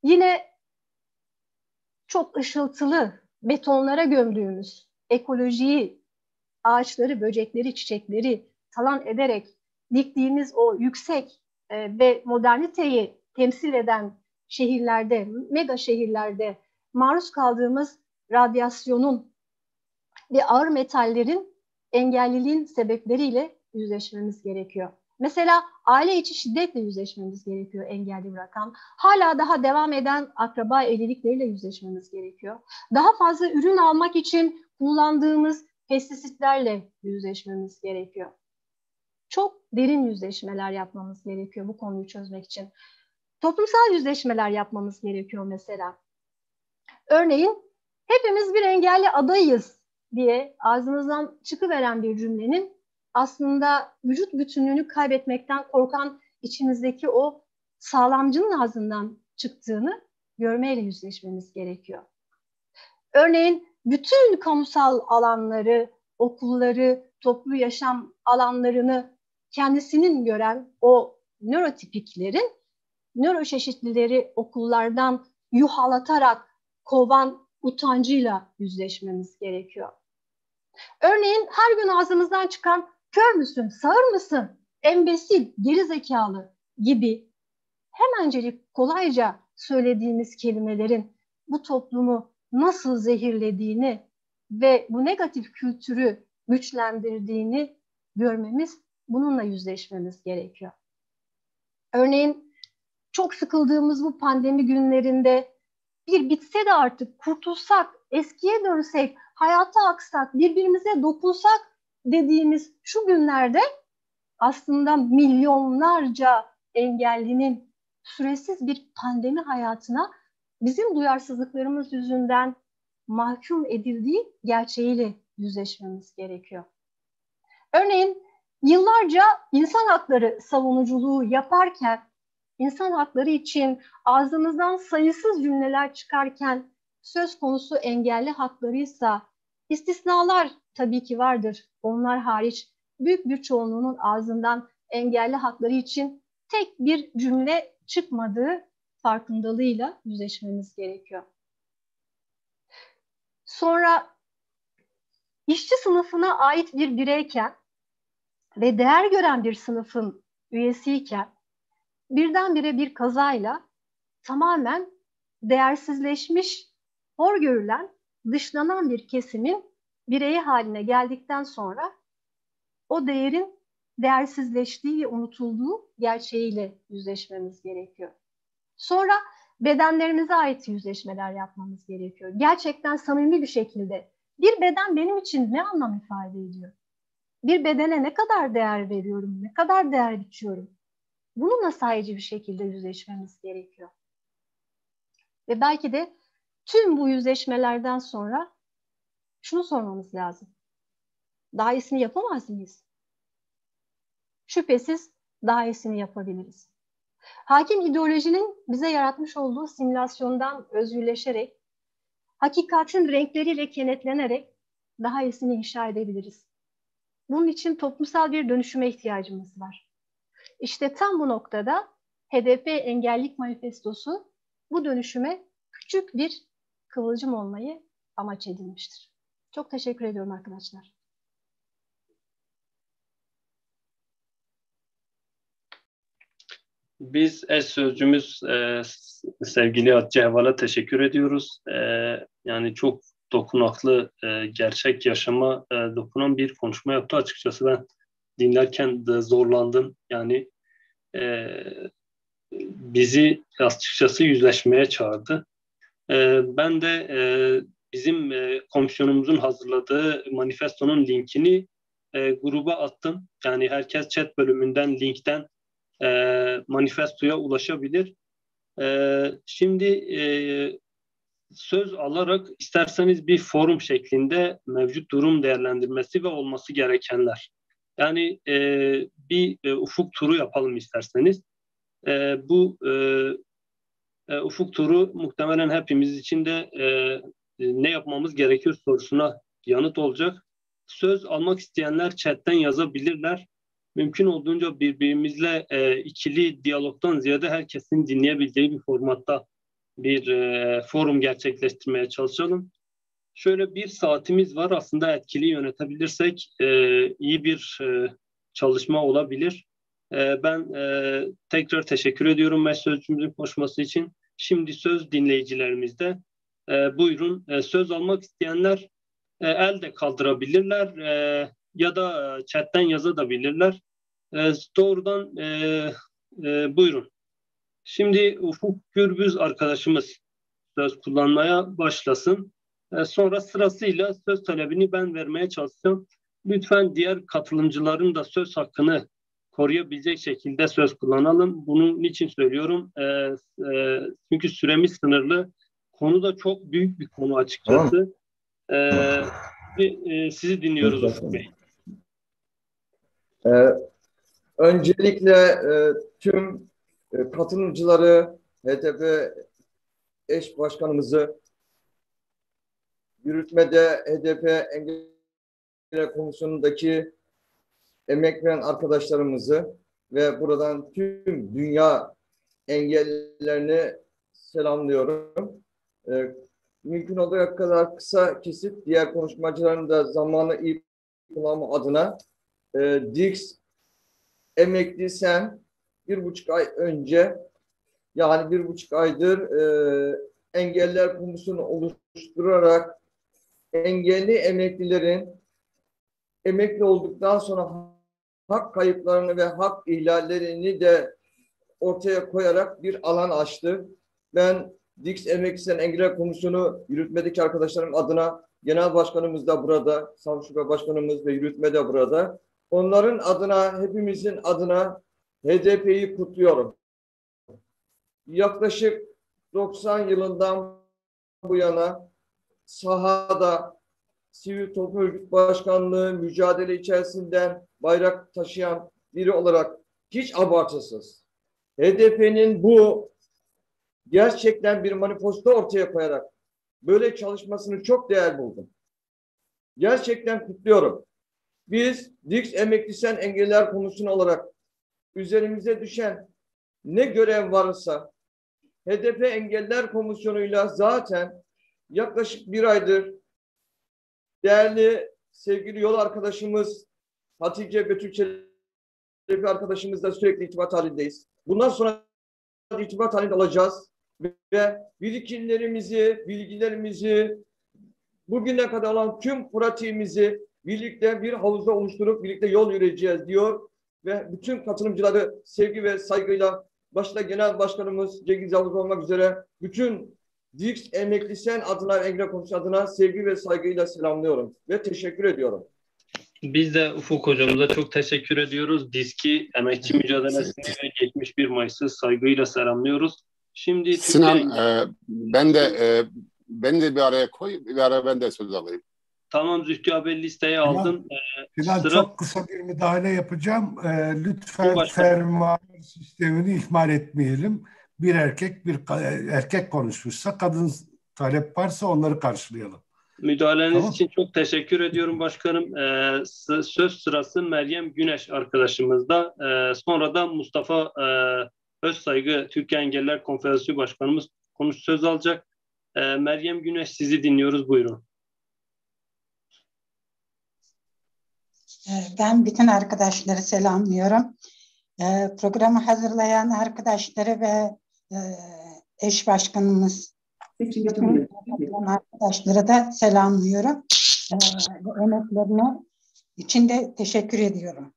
Yine çok ışıltılı betonlara gömdüğümüz ekolojiyi, ağaçları, böcekleri, çiçekleri talan ederek diktiğimiz o yüksek ve moderniteyi temsil eden şehirlerde, mega şehirlerde maruz kaldığımız radyasyonun ve ağır metallerin engelliliğin sebepleriyle yüzleşmemiz gerekiyor. Mesela aile içi şiddetle yüzleşmemiz gerekiyor engelli bırakan. Hala daha devam eden akraba evlilikleriyle yüzleşmemiz gerekiyor. Daha fazla ürün almak için kullandığımız pestisitlerle yüzleşmemiz gerekiyor. Çok derin yüzleşmeler yapmamız gerekiyor bu konuyu çözmek için. Toplumsal yüzleşmeler yapmamız gerekiyor mesela. Örneğin hepimiz bir engelli adayız diye ağzımızdan çıkıveren bir cümlenin aslında vücut bütünlüğünü kaybetmekten korkan içimizdeki o sağlamcının ağzından çıktığını görmeyle yüzleşmemiz gerekiyor. Örneğin bütün kamusal alanları, okulları, toplu yaşam alanlarını kendisinin gören o nörotipiklerin nöroçeşitlileri okullardan yuhalatarak kovan utancıyla yüzleşmemiz gerekiyor. Örneğin her gün ağzımızdan çıkan kör müsün, sağır mısın, embesil, gerizekalı gibi hemencecik kolayca söylediğimiz kelimelerin bu toplumu nasıl zehirlediğini ve bu negatif kültürü güçlendirdiğini görmemiz, bununla yüzleşmemiz gerekiyor. Örneğin çok sıkıldığımız bu pandemi günlerinde bir bitse de artık kurtulsak, eskiye dönsek, hayata aksak, birbirimize dokunsak dediğimiz şu günlerde aslında milyonlarca engellinin süresiz bir pandemi hayatına bizim duyarsızlıklarımız yüzünden mahkum edildiği gerçeğiyle yüzleşmemiz gerekiyor. Örneğin yıllarca insan hakları savunuculuğu yaparken, insan hakları için ağzımızdan sayısız cümleler çıkarken söz konusu engelli haklarıysa istisnalar tabii ki vardır. Onlar hariç büyük bir çoğunluğunun ağzından engelli hakları için tek bir cümle çıkmadığı farkındalığıyla yüzleşmemiz gerekiyor. Sonra işçi sınıfına ait bir bireyken ve değer gören bir sınıfın üyesiyken birdenbire bir kazayla tamamen değersizleşmiş, hor görülen, dışlanan bir kesimin bireyi haline geldikten sonra o değerin değersizleştiği ve unutulduğu gerçeğiyle yüzleşmemiz gerekiyor. Sonra bedenlerimize ait yüzleşmeler yapmamız gerekiyor. Gerçekten samimi bir şekilde bir beden benim için ne anlam ifade ediyor? Bir bedene ne kadar değer veriyorum, ne kadar değer biçiyorum? Bununla sahici bir şekilde yüzleşmemiz gerekiyor. Ve belki de tüm bu yüzleşmelerden sonra şunu sormamız lazım. Daha iyisini yapamaz mıyız? Şüphesiz daha iyisini yapabiliriz. Hakim ideolojinin bize yaratmış olduğu simülasyondan özgürleşerek, hakikatin renkleriyle kenetlenerek daha iyisini inşa edebiliriz. Bunun için toplumsal bir dönüşüme ihtiyacımız var. İşte tam bu noktada HDP Engellilik Manifestosu bu dönüşüme küçük bir kıvılcım olmayı amaç edinmiştir. Çok teşekkür ediyorum arkadaşlar. Biz eş sözcümüz sevgili Hatice Heval'a teşekkür ediyoruz. Yani çok dokunaklı, gerçek yaşama dokunan bir konuşma yaptı. Açıkçası ben dinlerken de zorlandım. Yani bizi açıkçası yüzleşmeye çağırdı. Ben de bizim komisyonumuzun hazırladığı manifestonun linkini gruba attım. Yani herkes chat bölümünden, linkten manifestoya ulaşabilir. Şimdi söz alarak isterseniz bir forum şeklinde mevcut durum değerlendirmesi ve olması gerekenler. Yani bir ufuk turu yapalım isterseniz. Bu ufuk turu muhtemelen hepimiz için de ne yapmamız gerekiyor sorusuna yanıt olacak. Söz almak isteyenler chatten yazabilirler. Mümkün olduğunca birbirimizle ikili diyalogtan ziyade herkesin dinleyebileceği bir formatta bir forum gerçekleştirmeye çalışalım. Şöyle bir saatimiz var. Aslında etkili yönetebilirsek iyi bir çalışma olabilir. Ben tekrar teşekkür ediyorum sözcümüzün konuşması için. Şimdi söz dinleyicilerimizde. Buyurun söz almak isteyenler el de kaldırabilirler ya da chatten yazabilirler. Doğrudan buyurun. Şimdi Ufuk Gürbüz arkadaşımız söz kullanmaya başlasın. Sonra sırasıyla söz talebini ben vermeye çalışacağım. Lütfen diğer katılımcıların da söz hakkını koruyabilecek şekilde söz kullanalım. Bunu niçin söylüyorum? Çünkü süremiz sınırlı. Konu da çok büyük bir konu açıkçası. Sizi dinliyoruz Ufuk Bey. Öncelikle tüm katılımcıları, HDP eş başkanımızı, yürütmede HDP Engeller Komisyonu'ndaki emek veren arkadaşlarımızı ve buradan tüm dünya engellilerini selamlıyorum. Mümkün olduğu kadar kısa kesip diğer konuşmacıların da zamanı iyi kullanma adına Dix emekli sen 1,5 ay önce, yani 1,5 aydır engeller komisyonu oluşturarak engelli emeklilerin emekli olduktan sonra hak kayıplarını ve hak ihlallerini de ortaya koyarak bir alan açtı. Ben Dix Emekli Engeller Komisyonu yürütmedeki arkadaşlarım adına, Genel Başkanımız da burada, Sağlık Şube Başkanımız ve yürütme de burada. Onların adına, hepimizin adına HDP'yi kutluyorum. Yaklaşık 90 yılından bu yana sahada sivil toplum örgüt başkanlığı mücadele içerisinden bayrak taşıyan biri olarak hiç abartısız HDP'nin bu gerçekten bir manifesto ortaya koyarak böyle çalışmasını çok değerli buldum. Gerçekten kutluyorum. Biz Dix Emekli Engeller Komisyonu olarak üzerimize düşen ne görev varsa HDP Engeller Komisyonu'yla zaten yaklaşık bir aydır değerli sevgili yol arkadaşımız Hatice Betül Çelebi arkadaşımızla sürekli irtibat halindeyiz. Bundan sonra irtibat halinde olacağız ve birikimlerimizi, bilgilerimizi, bugüne kadar olan tüm pratiğimizi birlikte bir havuzda oluşturup birlikte yol yürüyeceğiz diyor ve bütün katılımcıları sevgi ve saygıyla başta Genel Başkanımız Cengiz Yavuz olmak üzere bütün Dix Emekli Sen adına, Engeller Komisyonu adına sevgi ve saygıyla selamlıyorum ve teşekkür ediyorum. Biz de Ufuk hocamıza çok teşekkür ediyoruz. DİSK'i emekçi mücadelesini ve geçmiş 1 Mayıs'ı saygıyla selamlıyoruz. Şimdi Sinan, ben de bir araya koy, bir ara ben de söz alayım. Tamam Zühtü abi, listeyi aldım. Sinan, çok kısa bir müdahale yapacağım. Lütfen fermuar sistemini ihmal etmeyelim. Bir erkek konuşmuşsa, kadın talep varsa onları karşılayalım. Müdahaleniz için çok teşekkür ediyorum başkanım. Söz sırası Meryem Güneş arkadaşımızda. Sonra da Mustafa Özsaygı Türkiye Engeller Konfederasyonu Başkanımız söz alacak. Meryem Güneş, sizi dinliyoruz. Buyurun. Ben bütün arkadaşları selamlıyorum. Programı hazırlayan arkadaşları ve eş başkanımız bütün arkadaşları da selamlıyorum. Emeklerine için de teşekkür ediyorum.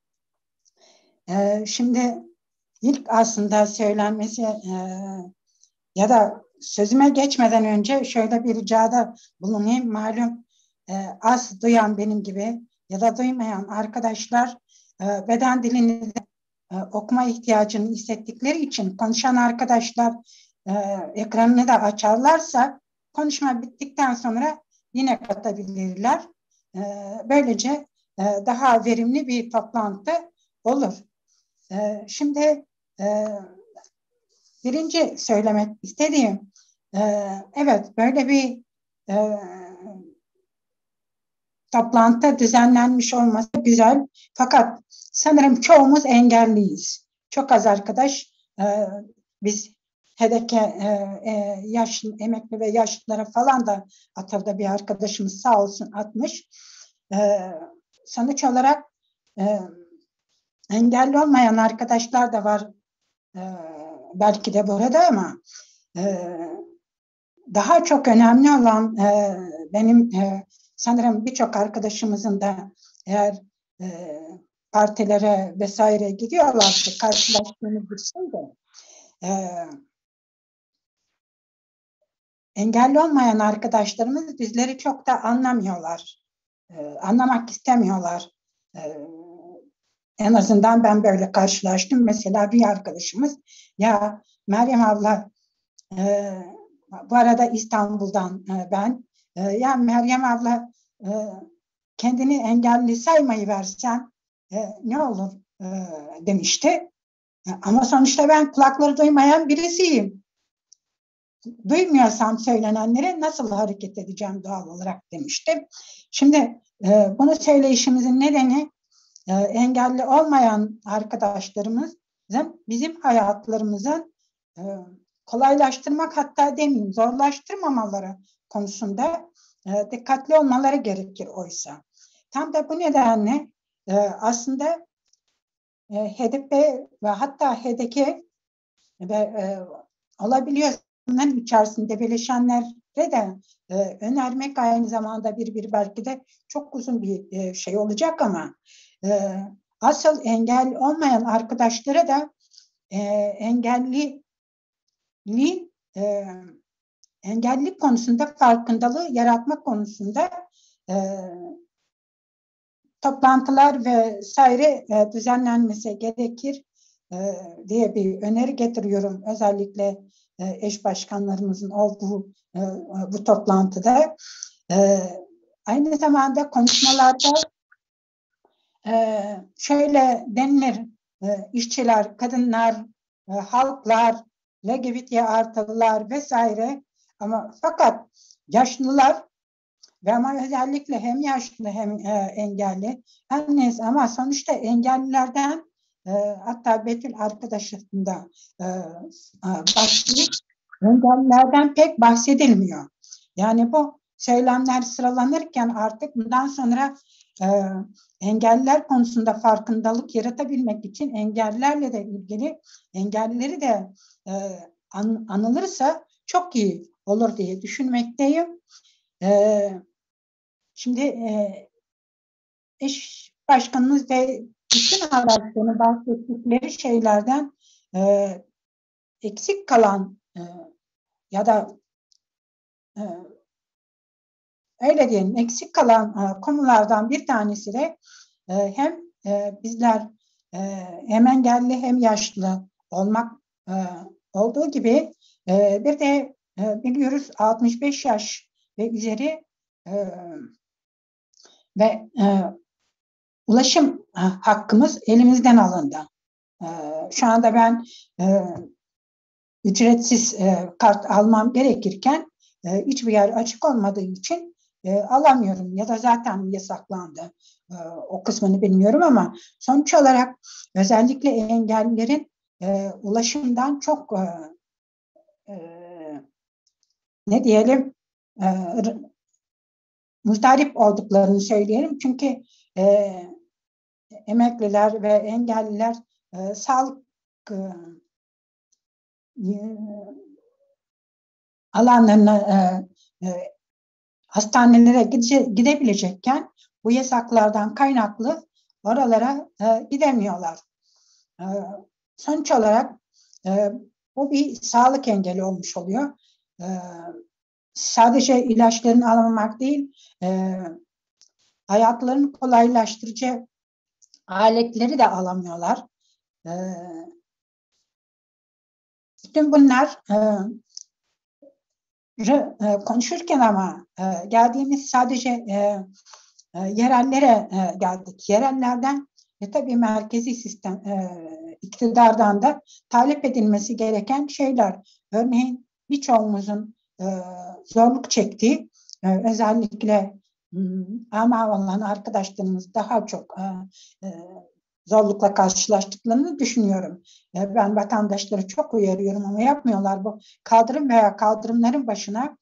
Şimdi ilk aslında söylenmesi ya da sözüme geçmeden önce şöyle bir ricada bulunayım. Malum az duyan benim gibi ya da duymayan arkadaşlar beden dilini okuma ihtiyacını hissettikleri için konuşan arkadaşlar ekranını da açarlarsa konuşma bittikten sonra yine katabilirler. Böylece daha verimli bir toplantı olur. Şimdi birinci söylemek istediğim, evet böyle bir toplantı düzenlenmiş olması güzel. Fakat sanırım çoğumuz engelliyiz. Çok az arkadaş biz HEDEK'e emekli ve yaşlılara falan da Atav'da bir arkadaşımız sağ olsun atmış. Sonuç olarak engelli olmayan arkadaşlar da var belki de burada ama daha çok önemli olan benim sanırım birçok arkadaşımızın da eğer partilere vesaire gidiyorlarsa karşılaştığımız bir şey de engelli olmayan arkadaşlarımız bizleri çok da anlamıyorlar. Anlamak istemiyorlar. En azından ben böyle karşılaştım. Mesela bir arkadaşımız, ya Meryem abla, bu arada İstanbul'dan ben, ya Meryem abla kendini engelli saymayı versen ne olur demişti. Ama sonuçta ben kulakları duymayan birisiyim. Duymuyorsam söylenenlere nasıl hareket edeceğim doğal olarak demişti. Şimdi bunu söyleyişimizin nedeni engelli olmayan arkadaşlarımızın bizim hayatlarımızın kolaylaştırmak, hatta demeyeyim zorlaştırmamaları konusunda dikkatli olmaları gerekir oysa. Tam da bu nedenle aslında HDP ve hatta HDP ve olabiliyor bunların içerisinde birleşenlere de önermek aynı zamanda bir belki de çok uzun bir şey olacak ama asıl engel olmayan arkadaşlara da engellilik konusunda farkındalığı yaratmak konusunda toplantılar vesaire düzenlenmesi gerekir diye bir öneri getiriyorum. Özellikle eş başkanlarımızın olduğu bu toplantıda. Aynı zamanda konuşmalarda şöyle denilir, işçiler, kadınlar, halklar, LGBT artılılar vesaire, ama fakat yaşlılar ve ama özellikle hem yaşlı hem engelli, neyse, ama sonuçta engellilerden hatta Betül arkadaşım da bahsediyor, engellilerden pek bahsedilmiyor. Yani bu söylemler sıralanırken artık bundan sonra engelliler konusunda farkındalık yaratabilmek için engellilerle de ilgili engellileri de anılırsa çok iyi olur diye düşünmekteyim. Şimdi eş başkanımız ve bütün araçlarını bahsettikleri şeylerden eksik kalan ya da öyle diyelim, eksik kalan konulardan bir tanesi de hem bizler hem engelli hem yaşlı olmak olduğu gibi bir de biliyoruz 65 yaş ve üzeri ve ulaşım hakkımız elimizden alındı. Şu anda ben ücretsiz kart almam gerekirken hiçbir yer açık olmadığı için alamıyorum ya da zaten yasaklandı. O kısmını bilmiyorum ama sonuç olarak özellikle engellilerin ulaşımdan çok ne diyelim muzdarip olduklarını söyleyelim. Çünkü emekliler ve engelliler sağlık alanlarına hastanelere gidebilecekken bu yasaklardan kaynaklı oralara gidemiyorlar. Sonuç olarak bu bir sağlık engeli olmuş oluyor. Sadece ilaçlarını alamamak değil, hayatlarını kolaylaştırıcı aletleri de alamıyorlar. Bütün bunlar konuşurken ama geldiğimiz sadece yerellere geldik. Yerellerden tabii merkezi sistem iktidardan da talep edilmesi gereken şeyler. Örneğin birçoğumuzun zorluk çektiği özellikle ama olan arkadaşlarımız daha çok zorlukla karşılaştıklarını düşünüyorum. Ben vatandaşları çok uyarıyorum ama yapmıyorlar. Bu kaldırım veya kaldırımların başına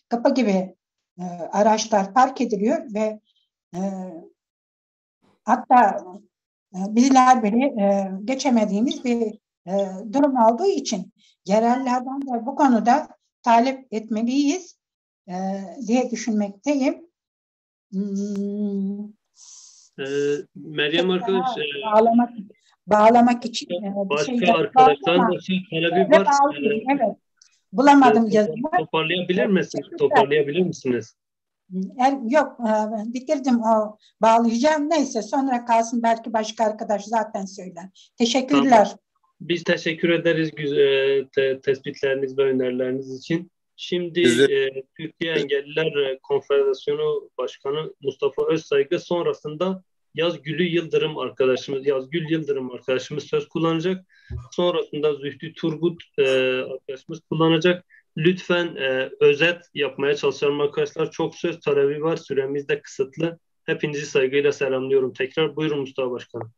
kapı gibi araçlar park ediliyor ve hatta bizler bile geçemediğimiz bir durum olduğu için yerellerden de bu konuda talep etmeliyiz diye düşünmekteyim. Meryem arkadaş, bağlamak için başka arkadaşların da talebi var. Evet, bulamadım yazımı. Toparlayabilir misiniz? Yok, bitirdim, o bağlayacağım. Neyse, sonra kalsın, belki başka arkadaş zaten söyler. Teşekkürler. Tamam. Biz teşekkür ederiz tespitleriniz ve önerileriniz için. Şimdi Türkiye Engelliler Konfederasyonu Başkanı Mustafa Özsaygı, sonrasında Yazgül Yıldırım arkadaşımız söz kullanacak. Sonrasında Zühtü Turgut arkadaşımız kullanacak. Lütfen özet yapmaya çalışalım arkadaşlar. Çok söz talebi var. Süremiz de kısıtlı. Hepinizi saygıyla selamlıyorum. Tekrar buyurun Mustafa Başkanım.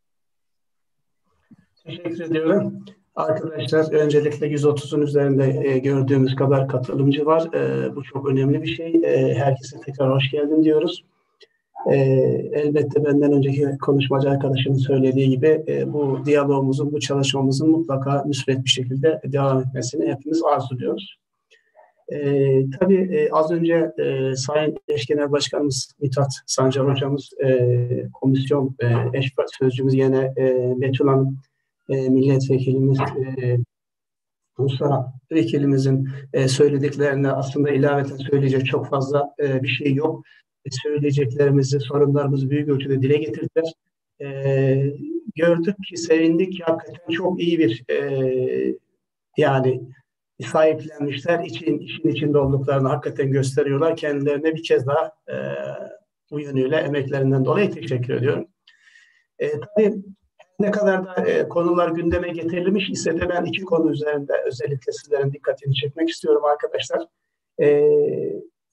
Teşekkür ediyorum. Arkadaşlar, öncelikle 130'un üzerinde gördüğümüz kadar katılımcı var. Bu çok önemli bir şey. Herkese tekrar hoş geldin diyoruz. Elbette benden önceki konuşmacı arkadaşımın söylediği gibi bu diyalogumuzun, bu çalışmamızın mutlaka müsbet bir şekilde devam etmesini hepimiz arzuluyoruz. Tabii az önce Sayın Eş Genel Başkanımız Mithat Sancar Hocamız, komisyon eş sözcümüz yine Betül Hanım, milletvekilimiz Musa vekilimizin söylediklerine aslında ilaveten söyleyecek çok fazla bir şey yok. Söyleyeceklerimizi, sorunlarımızı büyük ölçüde dile getirdiler. Gördük ki, sevindik ki hakikaten çok iyi bir yani sahiplenmişler, işin içinde olduklarını hakikaten gösteriyorlar. Kendilerine bir kez daha bu yönüyle emeklerinden dolayı teşekkür ediyorum. Tabii ne kadar da konular gündeme getirilmiş ise de ben iki konu üzerinde özellikle sizlerin dikkatini çekmek istiyorum arkadaşlar.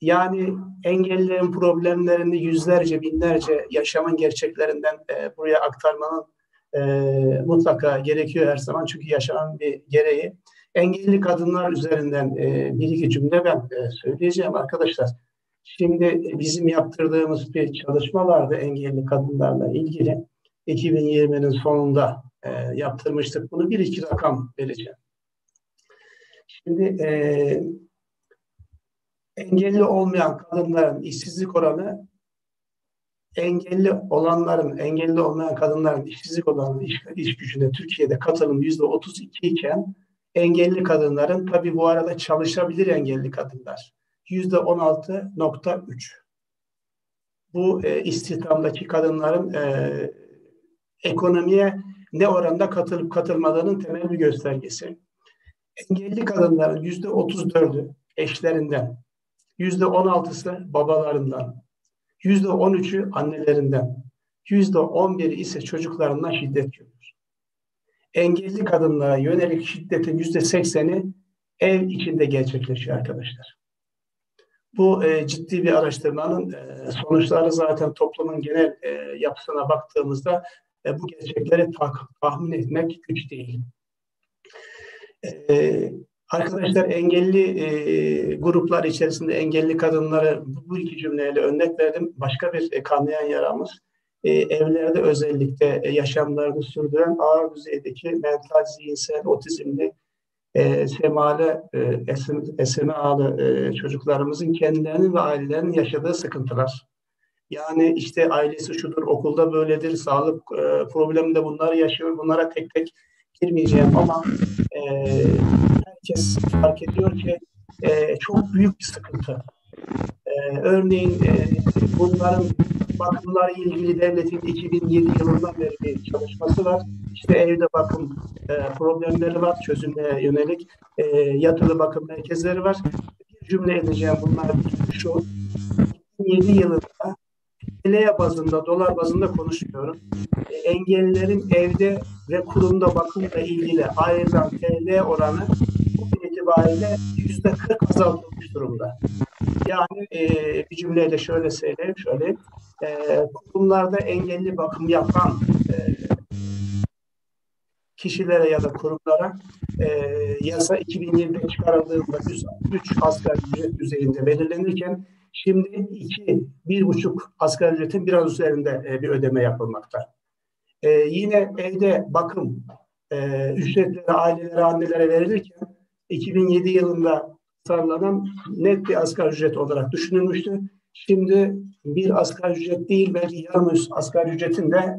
Yani engellilerin problemlerini yüzlerce, binlerce yaşamın gerçeklerinden buraya aktarmanın mutlaka gerekiyor her zaman. Çünkü yaşamın bir gereği. Engelli kadınlar üzerinden bir iki cümle ben söyleyeceğim arkadaşlar. Şimdi bizim yaptırdığımız bir çalışma vardı engelli kadınlarla ilgili. 2020'nin sonunda yaptırmıştık. Bunu bir iki rakam vereceğim. Şimdi engelli olmayan kadınların işsizlik oranı, engelli olmayan kadınların işsizlik oranı, iş gücüne Türkiye'de katılım %32 iken, engelli kadınların, tabii bu arada çalışabilir engelli kadınlar, %16.3. Bu istihdamdaki kadınların ekonomiye ne oranda katılıp katılmadığının temel bir göstergesi. Engelli kadınların %34'ü eşlerinden, %16'sı babalarından, %13'ü annelerinden, %11'i ise çocuklarından şiddet görüyor. Engelli kadınlara yönelik şiddetin %80'i ev içinde gerçekleşiyor arkadaşlar. Bu ciddi bir araştırmanın sonuçları zaten toplumun genel yapısına baktığımızda bu gerçekleri tahmin etmek güç değil. Arkadaşlar, engelli gruplar içerisinde engelli kadınları bu iki cümleyle örnek verdim. Başka bir kanayan yaramız, evlerde özellikle yaşamlarını sürdüren ağır düzeydeki mental, zihinsel, otizmli, SMA'lı çocuklarımızın kendilerinin ve ailelerinin yaşadığı sıkıntılar. Yani işte ailesi şudur, okulda böyledir, sağlık probleminde bunlar yaşıyor. Bunlara tek tek girmeyeceğim ama herkes fark ediyor ki çok büyük bir sıkıntı. Örneğin bunların bakımlarla ilgili devletin 2007 yılından beri bir çalışması var. İşte evde bakım problemleri var, çözümle yönelik yatılı bakım merkezleri var. Bir cümle edeceğim, bunlar şu: 2007 yılında TL bazında, dolar bazında konuşuyorum. Engellilerin evde ve kurumda bakımla ilgili ayrılan TL oranı bugün itibariyle %40 azaltılmış durumda. Yani bir cümleyle şöyle söyleyeyim. Kurumlarda engelli bakım yapan kişilere ya da kurumlara yasa 2020'de çıkarıldığında 3 asgari ücret düzeyinde belirlenirken şimdi 1,5 asgari ücretin biraz üzerinde bir ödeme yapılmakta. Yine evde bakım ücretleri ailelere, annelere verilirken 2007 yılında tasarlanan net bir asgari ücret olarak düşünülmüştü. Şimdi bir asgari ücret değil, belki yarım asgari ücretin de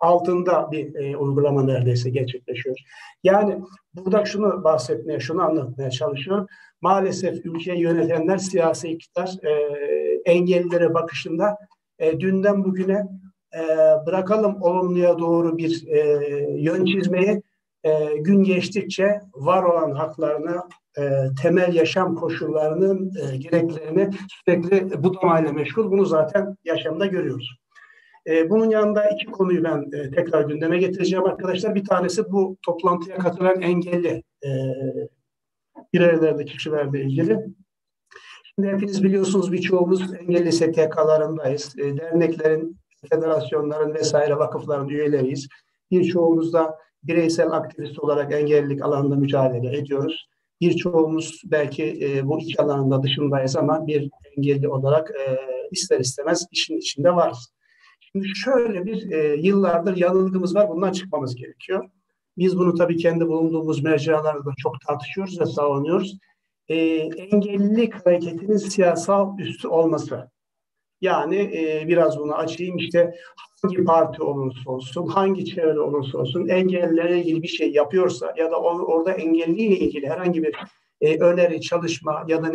altında bir uygulama neredeyse gerçekleşiyor. Yani burada şunu anlatmaya çalışıyorum. Maalesef ülkeyi yönetenler, siyasi iktidar engellilere bakışında dünden bugüne bırakalım olumluya doğru bir yön çizmeyi, gün geçtikçe var olan haklarını, temel yaşam koşullarının gereklerini sürekli budamayla meşgul. Bunu zaten yaşamda görüyoruz. Bunun yanında iki konuyu ben tekrar gündeme getireceğim arkadaşlar. Bir tanesi bu toplantıya katılan engelli bireylerde, kişilerle ilgili. Şimdi hepiniz biliyorsunuz, birçoğumuz engelli STK'larındayız. Derneklerin, federasyonların vesaire vakıfların üyeleriyiz. Birçoğumuz da bireysel aktivist olarak engellilik alanında mücadele ediyoruz. Birçoğumuz belki bu iki alanında dışındayız ama bir engelli olarak ister istemez işin içinde varız. Şimdi şöyle bir yıllardır yanılgımız var. Bundan çıkmamız gerekiyor. Biz bunu tabii kendi bulunduğumuz mecralarda çok tartışıyoruz ve savunuyoruz. Engellilik hareketinin siyasal üstü olması. Yani biraz bunu açayım. İşte hangi parti olursa olsun, hangi çevre olursa olsun engellilere ilgili bir şey yapıyorsa ya da orada engelliyle ilgili herhangi bir öneri, çalışma ya da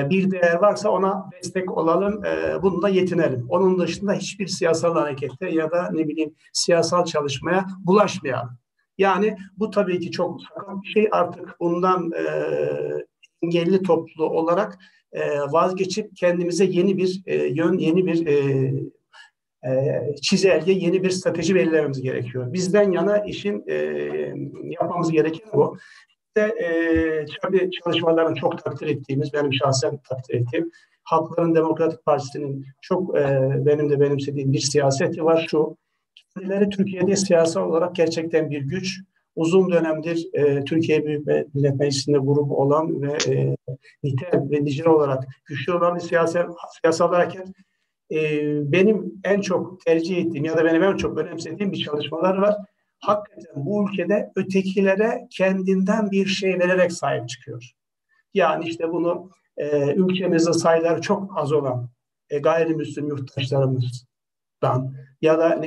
bir değer varsa ona destek olalım, bununla yetinelim. Onun dışında hiçbir siyasal harekette ya da siyasal çalışmaya bulaşmayalım. Yani bu tabii ki çok sakat bir şey. Artık bundan engelli topluluğu olarak vazgeçip kendimize yeni bir yön, yeni bir çizelge, yeni bir strateji belirlememiz gerekiyor. Bizden yana işin yapmamız gereken bu. Tabii çalışmalarını çok takdir ettiğimiz, benim şahsen takdir ettiğim Halkların Demokratik Partisi'nin çok benim de benimsediğim bir siyaseti var. Kendileri Türkiye'de siyasal olarak gerçekten bir güç. Uzun dönemdir Türkiye Büyük Millet Meclisi'nde grubu olan ve nitel ve nicel olarak güçlü olan bir siyasal hareket. Benim en çok tercih ettiğim ya da benim en çok önemsediğim bir çalışmalar var. Hakikaten bu ülkede ötekilere kendinden bir şey vererek sahip çıkıyor. Yani işte bunu ülkemizde sayıları çok az olan gayrimüslim yurttaşlarımızdan ya da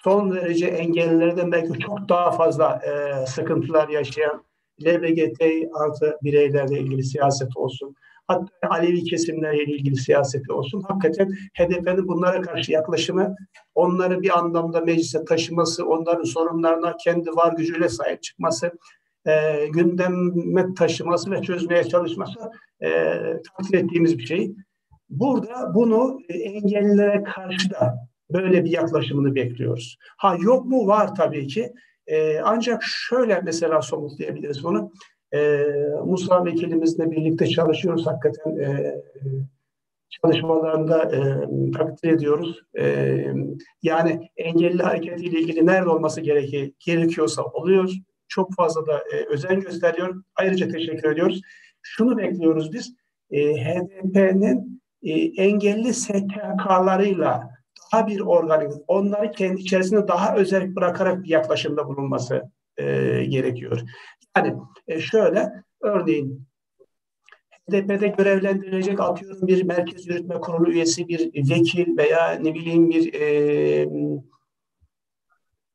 son derece engellilerden belki çok daha fazla sıkıntılar yaşayan LGBT artı bireylerle ilgili siyaset olsun. Hatta Alevi kesimlerle ilgili siyaseti olsun. Hakikaten HDP'nin bunlara karşı yaklaşımı, onları bir anlamda meclise taşıması, onların sorunlarına kendi var gücüyle sahip çıkması, gündeme taşıması ve çözmeye çalışması takdir ettiğimiz bir şey. Burada bunu engellilere karşı da böyle bir yaklaşımını bekliyoruz. Yok mu? Var tabii ki. Ancak şöyle mesela somutlayabiliriz bunu. Musa vekilimizle birlikte çalışıyoruz. Hakikaten çalışmalarında takdir ediyoruz. Yani engelli hareketiyle ilgili nerede olması gerekiyorsa oluyor. Çok fazla da özen gösteriyor. Ayrıca teşekkür ediyoruz. Şunu bekliyoruz biz. HDP'nin engelli STK'larıyla daha bir organik, onları kendi içerisinde daha özel bırakarak bir yaklaşımda bulunması gerekiyor. Yani şöyle, örneğin HDP'de görevlendirilecek bir merkez yürütme kurulu üyesi, bir vekil veya bir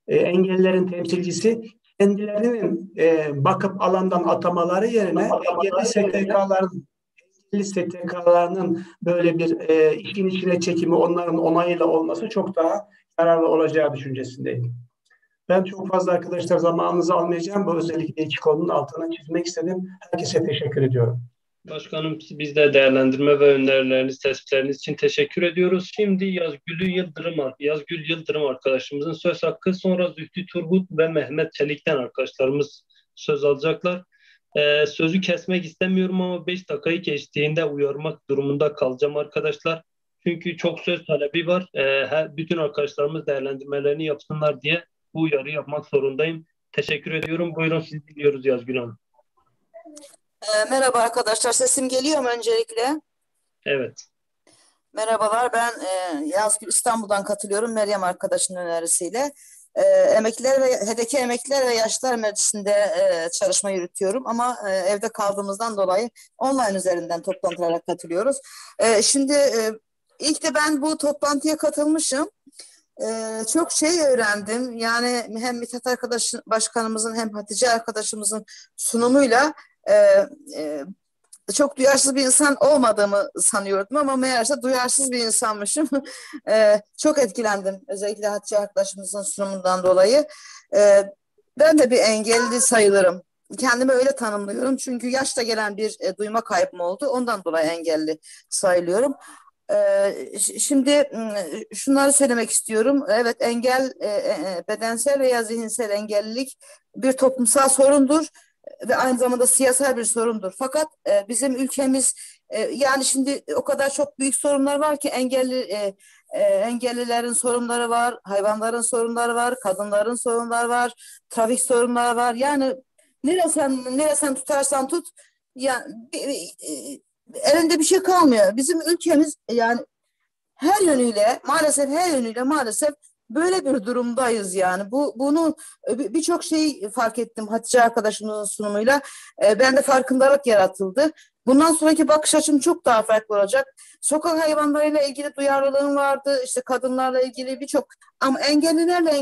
engellilerin temsilcisi kendilerinin bakıp alandan atamaları yerine engelli STK'larının böyle bir işin içine çekimi, onların onayıyla olması çok daha yararlı olacağı düşüncesindeyim. Ben çok fazla arkadaşlar zamanınızı almayacağım. Bu özellikle iki konunun altına çizmek istedim. Herkese teşekkür ediyorum. Başkanım, biz de değerlendirme ve önerileriniz, tespitleriniz için teşekkür ediyoruz. Şimdi Yazgül Yıldırım arkadaşımızın söz hakkı, sonra Zühtü Turgut ve Mehmet Çelik'ten arkadaşlarımız söz alacaklar. Sözü kesmek istemiyorum ama 5 dakikayı geçtiğinde uyarmak durumunda kalacağım arkadaşlar. Çünkü çok söz talebi var. Bütün arkadaşlarımız değerlendirmelerini yapsınlar diye bu uyarı yapmak zorundayım. Teşekkür ediyorum. Buyurun, sizi dinliyoruz Yazgül Hanım. Merhaba arkadaşlar, sesim geliyor mu öncelikle? Evet. Merhabalar, ben Yazgül İstanbul'dan katılıyorum Meryem arkadaşının önerisiyle. Emekliler ve HDK Emekliler ve Yaşlılar Meclisi'nde çalışma yürütüyorum ama evde kaldığımızdan dolayı online üzerinden toplantılara katılıyoruz. Şimdi ilk de ben bu toplantıya katılmışım. Çok şey öğrendim. Yani hem Mithat başkanımızın hem Hatice arkadaşımızın sunumuyla çok duyarsız bir insan olmadığımı sanıyordum ama meğerse duyarsız bir insanmışım. Çok etkilendim özellikle Hatice arkadaşımızın sunumundan dolayı. Ben de bir engelli sayılırım. Kendimi öyle tanımlıyorum çünkü yaşta gelen bir duyma kaybım oldu. Ondan dolayı engelli sayılıyorum. Şimdi şunları söylemek istiyorum. Evet, engel bedensel veya zihinsel engellilik bir toplumsal sorundur ve aynı zamanda siyasal bir sorundur. Fakat bizim ülkemiz yani şimdi o kadar çok büyük sorunlar var ki engellilerin sorunları var, hayvanların sorunları var, kadınların sorunları var, trafik sorunları var. Yani neresen tutarsan tut ya elinde bir şey kalmıyor. Bizim ülkemiz yani her yönüyle maalesef böyle bir durumdayız yani. Bunu birçok şey fark ettim Hatice arkadaşımızın sunumuyla. Ben de farkındalık yaratıldı. Bundan sonraki bakış açım çok daha farklı olacak. Sokak hayvanlarıyla ilgili duyarlılığım vardı. İşte kadınlarla ilgili birçok ama engellilerle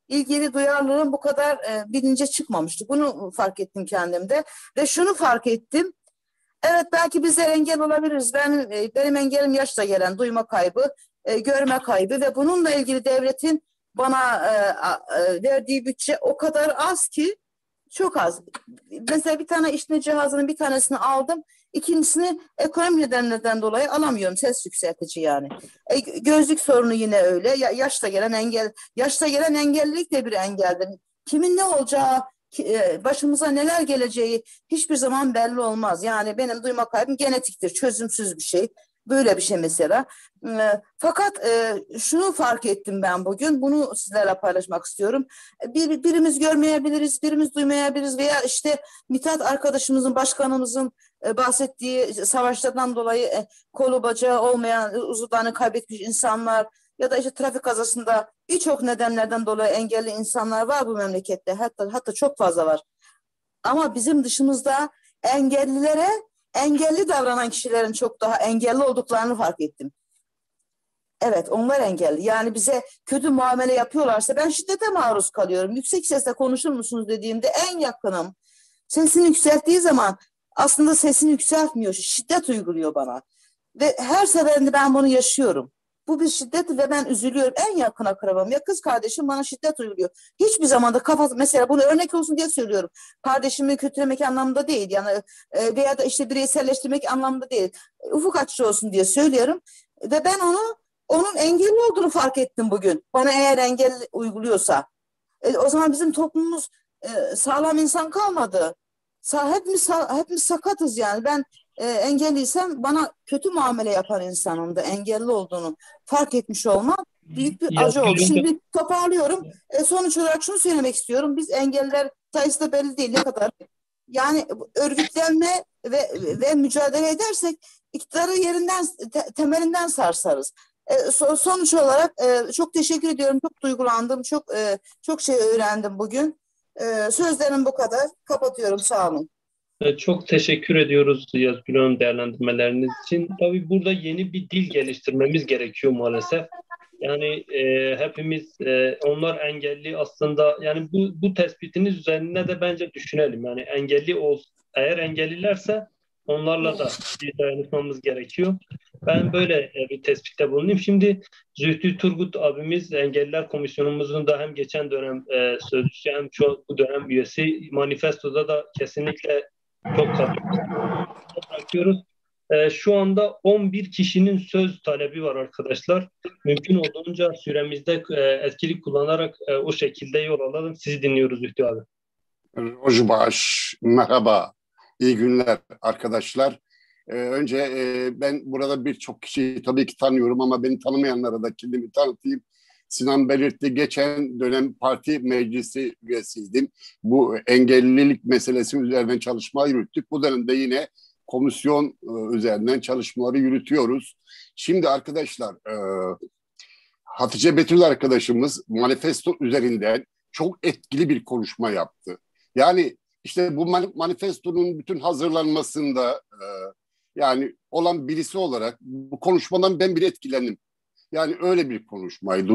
ilgili duyarlılığım bu kadar bilince çıkmamıştı. Bunu fark ettim kendimde ve şunu fark ettim. Evet, belki bizler engel olabiliriz. Benim engelim yaşta gelen duyma kaybı, görme kaybı ve bununla ilgili devletin bana verdiği bütçe o kadar az ki, çok az. Mesela bir tane işitme cihazının bir tanesini aldım. İkincisini ekonomi nedenlerden dolayı alamıyorum. Ses yükseltici yani. Gözlük sorunu yine öyle. Yaşta gelen engellilik de bir engeldir. Kimin ne olacağı, başımıza neler geleceği hiçbir zaman belli olmaz. Yani benim duyma kaybım genetiktir, çözümsüz bir şey. Böyle bir şey mesela. Fakat şunu fark ettim ben bugün. Bunu sizlerle paylaşmak istiyorum. Birimiz görmeyebiliriz, birimiz duymayabiliriz veya işte Mithat arkadaşımızın, başkanımızın bahsettiği savaşlardan dolayı kolu bacağı olmayan, uzuvlarını kaybetmiş insanlar ya da işte trafik kazasında birçok nedenlerden dolayı engelli insanlar var bu memlekette. Hatta çok fazla var. Ama bizim dışımızda engelli davranan kişilerin çok daha engelli olduklarını fark ettim. Evet, onlar engelli. Yani bize kötü muamele yapıyorlarsa ben şiddete maruz kalıyorum. Yüksek sesle konuşur musunuz dediğimde en yakınım. Sesini yükselttiği zaman aslında sesini yükseltmiyor. Şiddet uyguluyor bana. Ve her seferinde ben bunu yaşıyorum. Bu bir şiddet ve ben üzülüyorum. En yakın akrabam ya kız kardeşim bana şiddet uyguluyor. Hiçbir zaman da mesela bunu örnek olsun diye söylüyorum. Kardeşimi kötülemek anlamında değil. Yani veya da işte bireyselleştirmek anlamında değil. Ufuk açıcı olsun diye söylüyorum. Ve ben onun engelli olduğunu fark ettim bugün. Bana eğer engel uyguluyorsa. O zaman bizim toplumumuz sağlam insan kalmadı. Hepimiz sakatız yani. Ben engelliysem bana kötü muamele yapan insanın da engelli olduğunu fark etmiş olmam büyük bir acı oldu. Şimdi toparlıyorum. Sonuç olarak şunu söylemek istiyorum. Biz engelliler sayısı da belli değil ne kadar. Yani örgütlenme ve mücadele edersek iktidarı temelinden sarsarız. Sonuç olarak çok teşekkür ediyorum. Çok duygulandım. Çok şey öğrendim bugün. Sözlerim bu kadar. Kapatıyorum. Sağ olun. Çok teşekkür ediyoruz Yazgül Hanım değerlendirmeleriniz için. Tabii burada yeni bir dil geliştirmemiz gerekiyor maalesef. Yani hepimiz onlar engelli aslında yani bu tespitiniz üzerine de bence düşünelim. Yani eğer engellilerse onlarla da bir dayanışmamız gerekiyor. Ben böyle bir tespitte bulunayım. Şimdi Zühtü Turgut abimiz Engelliler Komisyonumuzun da hem geçen dönem sözcüsü hem bu dönem üyesi. Manifestoda da kesinlikle çok bırakıyoruz. Şu anda 11 kişinin söz talebi var arkadaşlar. Mümkün olduğunca süremizde etkili kullanarak o şekilde yol alalım. Sizi dinliyoruz Zühtü abi. Rojbaş, merhaba. İyi günler arkadaşlar. Önce ben burada birçok kişiyi tabii ki tanıyorum ama beni tanımayanlara da kendimi tanıtayım. Sinan belirtti, geçen dönem parti meclisi üyesiydim. Bu engellilik meselesi üzerinden çalışma yürüttük. Bu dönemde yine komisyon üzerinden çalışmaları yürütüyoruz. Şimdi arkadaşlar, Hatice Betül arkadaşımız manifesto üzerinden çok etkili bir konuşma yaptı. Yani işte bu manifestonun bütün hazırlanmasında yani olan birisi olarak bu konuşmadan ben bile etkilendim. Yani öyle bir konuşmaydı.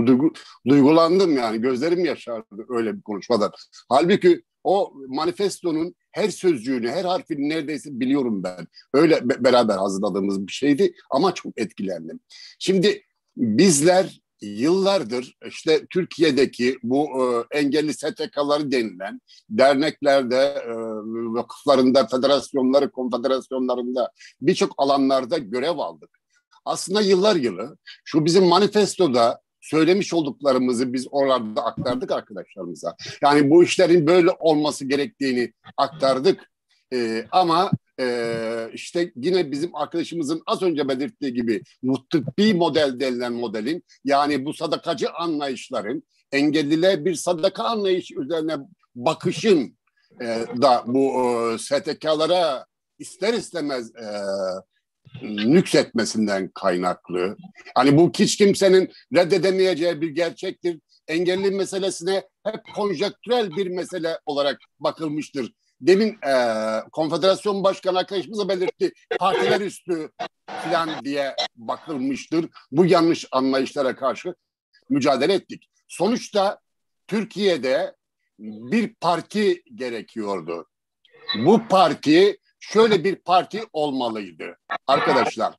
Duygulandım yani. Gözlerim yaşardı öyle bir konuşmadan. Halbuki o manifestonun her sözcüğünü, her harfini neredeyse biliyorum ben. Öyle beraber hazırladığımız bir şeydi ama çok etkilendim. Şimdi bizler yıllardır işte Türkiye'deki bu engelli STK'ları denilen derneklerde, vakıflarında, federasyonları, konfederasyonlarında birçok alanlarda görev aldık. Aslında yıllar yılı şu bizim manifestoda söylemiş olduklarımızı biz oralarda aktardık arkadaşlarımıza. Yani bu işlerin böyle olması gerektiğini aktardık. Ama işte yine bizim arkadaşımızın az önce belirttiği gibi tıbbi model denilen modelin, yani bu sadakacı anlayışların, engelliler bir sadaka anlayışı üzerine bakışın da bu STK'lara ister istemez nüksetmesinden kaynaklı. Hani bu hiç kimsenin reddedemeyeceği bir gerçektir. Engelli meselesine hep konjektürel bir mesele olarak bakılmıştır. Demin konfederasyon başkanı arkadaşımız belirtti. Partiler üstü falan diye bakılmıştır. Bu yanlış anlayışlara karşı mücadele ettik. Sonuçta Türkiye'de bir parti gerekiyordu. Bu parti şöyle bir parti olmalıydı arkadaşlar.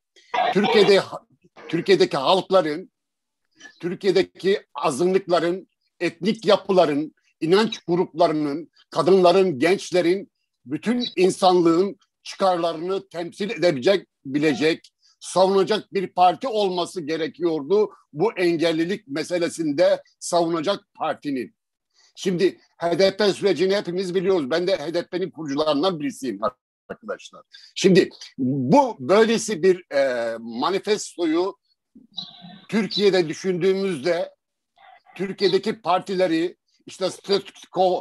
Türkiye'deki halkların, Türkiye'deki azınlıkların, etnik yapıların, inanç gruplarının, kadınların, gençlerin, bütün insanlığın çıkarlarını temsil edebilecek, savunacak bir parti olması gerekiyordu. Bu engellilik meselesinde savunacak partinin. Şimdi HDP sürecini hepimiz biliyoruz. Ben de HDP'nin kurucularından birisiyim arkadaşlar. Şimdi bu böylesi bir manifestoyu Türkiye'de düşündüğümüzde, Türkiye'deki partileri, işte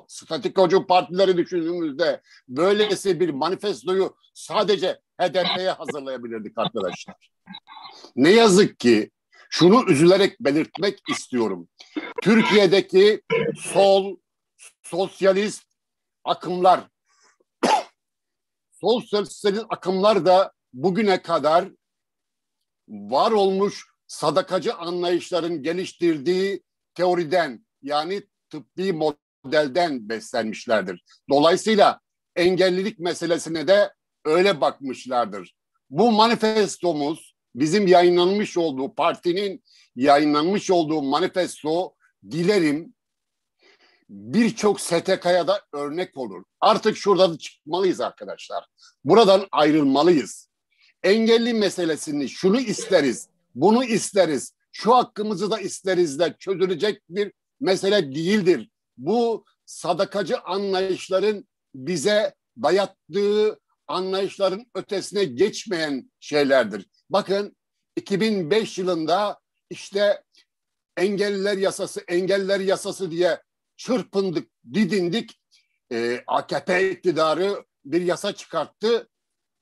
statikocu partileri düşündüğümüzde böylesi bir manifestoyu sadece HDP'ye hazırlayabilirdik arkadaşlar. Ne yazık ki şunu üzülerek belirtmek istiyorum. Türkiye'deki sosyalist akımlar, sosyalist akımlar da bugüne kadar var olmuş sadakacı anlayışların geliştirdiği teoriden, yani tıbbi modelden beslenmişlerdir. Dolayısıyla engellilik meselesine de öyle bakmışlardır. Bu manifestomuz, bizim yayınlanmış olduğu, partinin yayınlanmış olduğu manifesto, dilerim birçok STK'ya da örnek olur. Artık şuradan çıkmalıyız arkadaşlar. Buradan ayrılmalıyız. Engelli meselesini şunu isteriz, bunu isteriz, şu hakkımızı da isteriz de çözülecek bir mesele değildir. Bu sadakacı anlayışların bize dayattığı anlayışların ötesine geçmeyen şeylerdir. Bakın 2005 yılında işte engelliler yasası diye çırpındık, didindik. AKP iktidarı bir yasa çıkarttı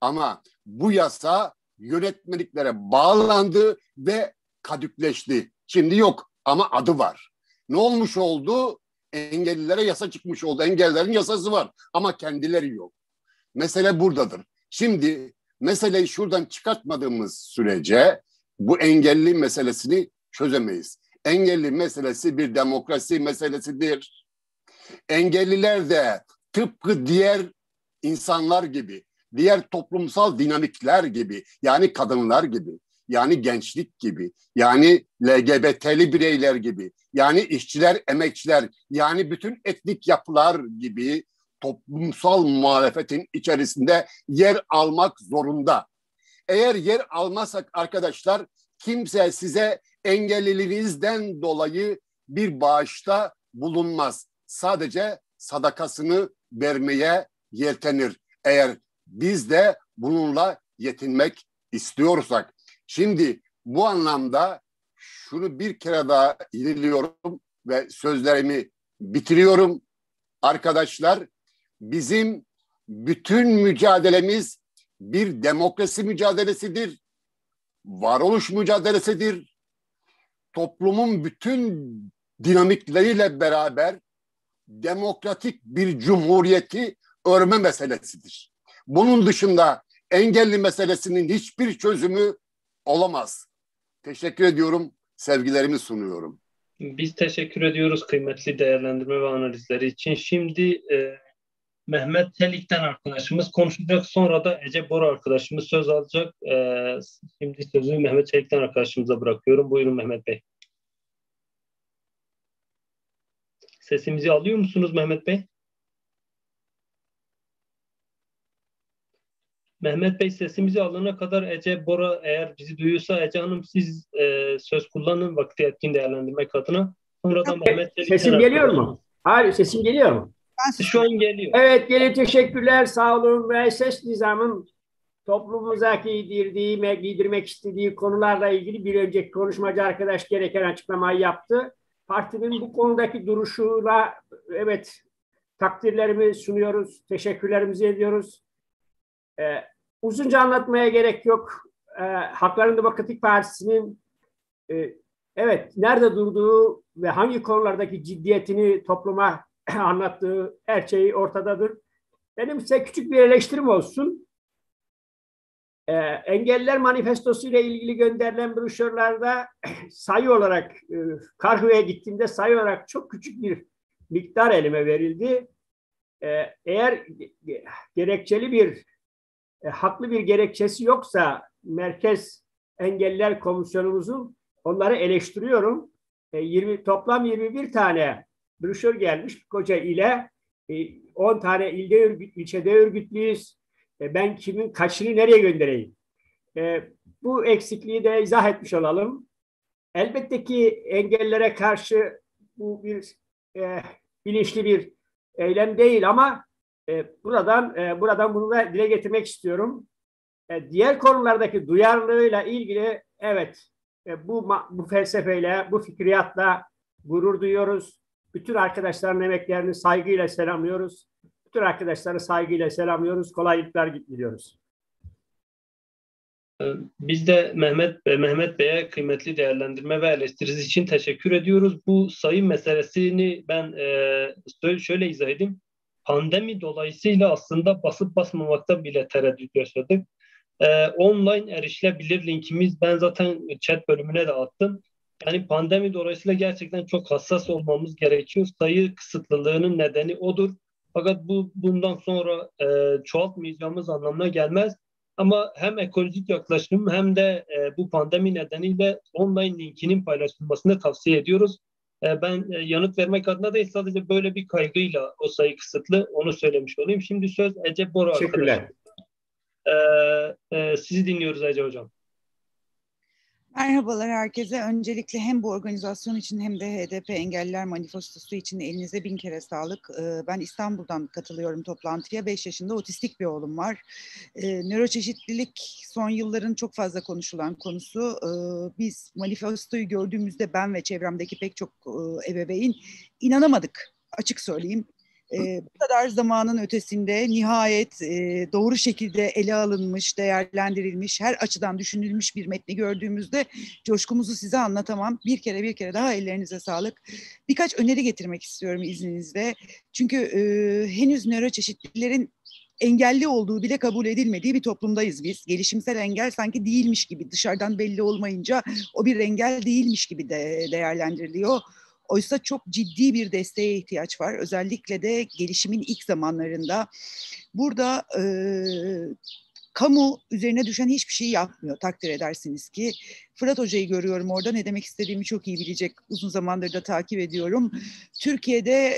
ama bu yasa yönetmeliklere bağlandı ve kadükleşti. Şimdi yok ama adı var. Ne olmuş oldu? Engellilere yasa çıkmış oldu. Engellilerin yasası var ama kendileri yok. Mesele buradadır. Şimdi meseleyi şuradan çıkartmadığımız sürece bu engelli meselesini çözemeyiz. Engelli meselesi bir demokrasi meselesidir. Engelliler de tıpkı diğer insanlar gibi, diğer toplumsal dinamikler gibi, yani kadınlar gibi, yani gençlik gibi, yani LGBT'li bireyler gibi, yani işçiler, emekçiler, yani bütün etnik yapılar gibi toplumsal muhalefetin içerisinde yer almak zorunda. Eğer yer almazsak arkadaşlar, kimse size engelliliğinizden dolayı bir bağışta bulunmaz. Sadece sadakasını vermeye yeltenir. Eğer biz de bununla yetinmek istiyorsak. Şimdi bu anlamda şunu bir kere daha yeniliyorum ve sözlerimi bitiriyorum. Arkadaşlar, bizim bütün mücadelemiz bir demokrasi mücadelesidir, varoluş mücadelesidir. Toplumun bütün dinamikleriyle beraber demokratik bir cumhuriyeti örme meselesidir. Bunun dışında engelli meselesinin hiçbir çözümü olamaz. Teşekkür ediyorum, sevgilerimi sunuyorum. Biz teşekkür ediyoruz kıymetli değerlendirme ve analizleri için. Şimdi Mehmet Telik'ten arkadaşımız konuşacak. Sonra da Ece Bora arkadaşımız söz alacak. Şimdi sözü Mehmet Telik'ten arkadaşımıza bırakıyorum. Buyurun Mehmet Bey. Sesimizi alıyor musunuz Mehmet Bey? Mehmet Bey, sesimizi alana kadar Ece Bora eğer bizi duyuyorsa, Ece Hanım siz söz kullanın vakti etkin değerlendirmek adına. Sonra da Mehmet Telik'ten sesim geliyor mu? Hayır, sesim geliyor mu? Şu an geliyor. Evet, geliyor. Teşekkürler. Sağ olun. Müesses nizamın toplumumuza giydirmek istediği konularla ilgili bir önceki konuşmacı arkadaş gereken açıklamayı yaptı. Partinin bu konudaki duruşuyla evet takdirlerimi sunuyoruz. Teşekkürlerimizi ediyoruz. Uzunca anlatmaya gerek yok. Hakların Demokratik Partisi'nin evet nerede durduğu ve hangi konulardaki ciddiyetini topluma anlattığı her şey ortadadır. Benim size küçük bir eleştirim olsun. Engelliler Manifestosu ile ilgili gönderilen broşürlerde sayı olarak Karhü'ye gittiğimde sayı olarak çok küçük bir miktar elime verildi. Eğer gerekçeli bir haklı bir gerekçesi yoksa Merkez Engelliler Komisyonumuzun onları eleştiriyorum. Toplam 21 tane broşür gelmiş Koca ile 10 tane ilçede örgütlüyüz. Ben kimin kaçını nereye göndereyim? Bu eksikliği de izah etmiş olalım. Elbette ki engellere karşı bu bir bilinçli bir eylem değil ama buradan bunu da dile getirmek istiyorum. Diğer konulardaki duyarlılığıyla ilgili evet bu felsefeyle, bu fikriyatla gurur duyuyoruz. Bütün arkadaşların emeklerini saygıyla selamlıyoruz. Bütün arkadaşları saygıyla selamlıyoruz. Kolaylıklar diliyoruz. Biz de Mehmet Bey'e kıymetli değerlendirme ve eleştirisi için teşekkür ediyoruz. Bu sayı meselesini ben şöyle izah edeyim. Pandemi dolayısıyla aslında basıp basmamakta bile tereddüt yaşadık. Online erişilebilir linkimiz ben zaten chat bölümüne de attım. Yani pandemi dolayısıyla gerçekten çok hassas olmamız gerekiyor. Sayı kısıtlılığının nedeni odur. Fakat bundan sonra çoğaltmayacağımız anlamına gelmez. Ama hem ekolojik yaklaşım hem de bu pandemi nedeniyle online linkinin paylaşılmasını tavsiye ediyoruz. Ben yanıt vermek adına değil sadece böyle bir kaygıyla o sayı kısıtlı onu söylemiş olayım. Şimdi söz Ece Bora arkadaşım. Sizi dinliyoruz Ece Hocam. Merhabalar herkese. Öncelikle hem bu organizasyon için hem de HDP Engelliler Manifestosu için elinize 1000 kere sağlık. Ben İstanbul'dan katılıyorum toplantıya. 5 yaşında otistik bir oğlum var. Nöroçeşitlilik son yılların çok fazla konuşulan konusu. Biz manifestoyu gördüğümüzde ben ve çevremdeki pek çok ebeveyn inanamadık, açık söyleyeyim. Bu kadar zamanın ötesinde nihayet doğru şekilde ele alınmış, değerlendirilmiş, her açıdan düşünülmüş bir metni gördüğümüzde coşkumuzu size anlatamam. Bir kere daha ellerinize sağlık. Birkaç öneri getirmek istiyorum izninizle. Çünkü henüz nöroçeşitlilerin engelli olduğu bile kabul edilmediği bir toplumdayız biz. Gelişimsel engel sanki değilmiş gibi, dışarıdan belli olmayınca o bir engel değilmiş gibi de değerlendiriliyor. Oysa çok ciddi bir desteğe ihtiyaç var. Özellikle de gelişimin ilk zamanlarında. Burada kamu üzerine düşen hiçbir şey yapmıyor takdir edersiniz ki. Fırat Hoca'yı görüyorum orada. Ne demek istediğimi çok iyi bilecek. Uzun zamandır da takip ediyorum. Türkiye'de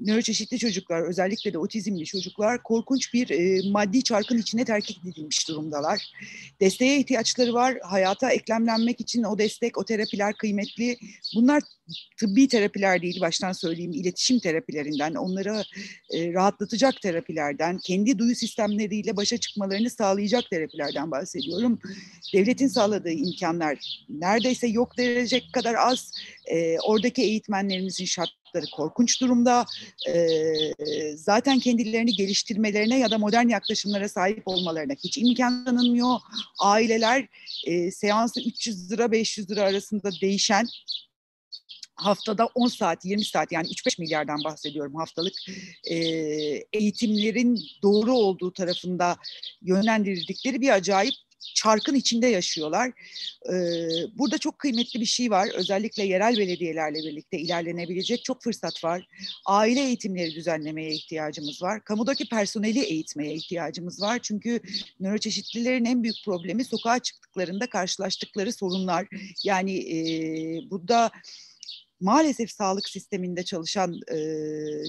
nöroçeşitli çocuklar, özellikle de otizmli çocuklar korkunç bir maddi çarkın içine terk edilmiş durumdalar. Desteğe ihtiyaçları var. Hayata eklemlenmek için o destek, o terapiler kıymetli. Bunlar tıbbi terapiler değil, baştan söyleyeyim, iletişim terapilerinden, onları rahatlatacak terapilerden, kendi duyu sistemleriyle başa çıkmalarını sağlayacak terapilerden bahsediyorum. Devletin sağladığı imkanlar neredeyse yok denecek kadar az. Oradaki eğitmenlerimizin şartları korkunç durumda. Zaten kendilerini geliştirmelerine ya da modern yaklaşımlara sahip olmalarına hiç imkan tanınmıyor. Aileler seansı 300 lira 500 lira arasında değişen, haftada 10 saat, 20 saat, yani 3-5 milyardan bahsediyorum haftalık, eğitimlerin doğru olduğu tarafında yönlendirildikleri bir acayip çarkın içinde yaşıyorlar. Burada çok kıymetli bir şey var. Özellikle yerel belediyelerle birlikte ilerlenebilecek çok fırsat var. Aile eğitimleri düzenlemeye ihtiyacımız var. Kamudaki personeli eğitmeye ihtiyacımız var. Çünkü nöroçeşitlilerin en büyük problemi sokağa çıktıklarında karşılaştıkları sorunlar. Yani burada maalesef sağlık sisteminde çalışan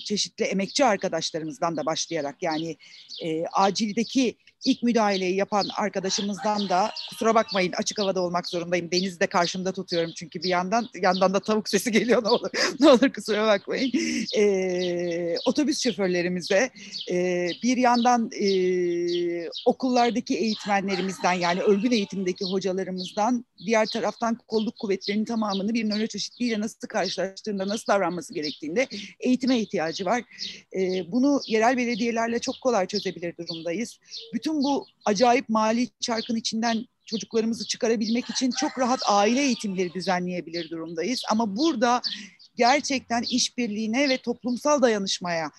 çeşitli emekçi arkadaşlarımızdan da başlayarak, yani acildeki ilk müdahaleyi yapan arkadaşımızdan da, kusura bakmayın açık havada olmak zorundayım. Deniz'i de karşımda tutuyorum çünkü bir yandan da tavuk sesi geliyor, ne olur kusura bakmayın. Otobüs şoförlerimize, bir yandan okullardaki eğitmenlerimizden, yani örgün eğitimdeki hocalarımızdan, diğer taraftan kolluk kuvvetlerinin tamamını bir nöroçeşitliyle nasıl karşılaştığında, nasıl davranması gerektiğinde eğitime ihtiyacı var. Bunu yerel belediyelerle çok kolay çözebilir durumdayız. Bütün bu acayip mali çarkın içinden çocuklarımızı çıkarabilmek için çok rahat aile eğitimleri düzenleyebilir durumdayız. Ama burada gerçekten işbirliğine ve toplumsal dayanışmaya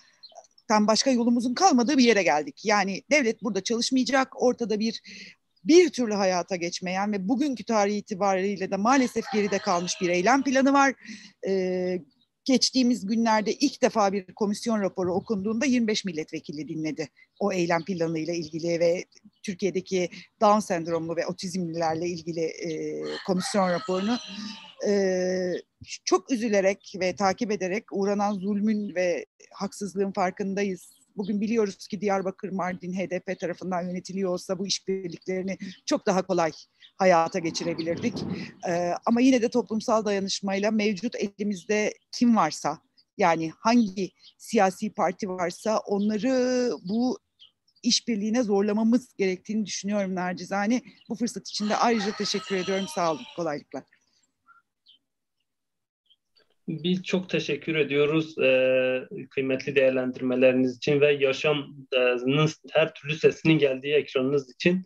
başka yolumuzun kalmadığı bir yere geldik. Yani devlet burada çalışmayacak, ortada bir türlü hayata geçmeyen ve bugünkü tarih itibariyle de maalesef geride kalmış bir eylem planı var. Geçtiğimiz günlerde ilk defa bir komisyon raporu okunduğunda 25 milletvekili dinledi o eylem planıyla ilgili ve Türkiye'deki Down sendromlu ve otizmlilerle ilgili komisyon raporunu. Çok üzülerek ve takip ederek uğranan zulmün ve haksızlığın farkındayız. Bugün biliyoruz ki Diyarbakır, Mardin HDP tarafından yönetiliyor olsa bu işbirliklerini çok daha kolay hayata geçirebilirdik. Ama yine de toplumsal dayanışmayla mevcut elimizde kim varsa, yani hangi siyasi parti varsa onları bu işbirliğine zorlamamız gerektiğini düşünüyorum nacizane. Bu fırsat için de ayrıca teşekkür ediyorum. Sağ olun, kolaylıklar. Biz çok teşekkür ediyoruz kıymetli değerlendirmeleriniz için ve yaşamın her türlü sesinin geldiği ekranınız için.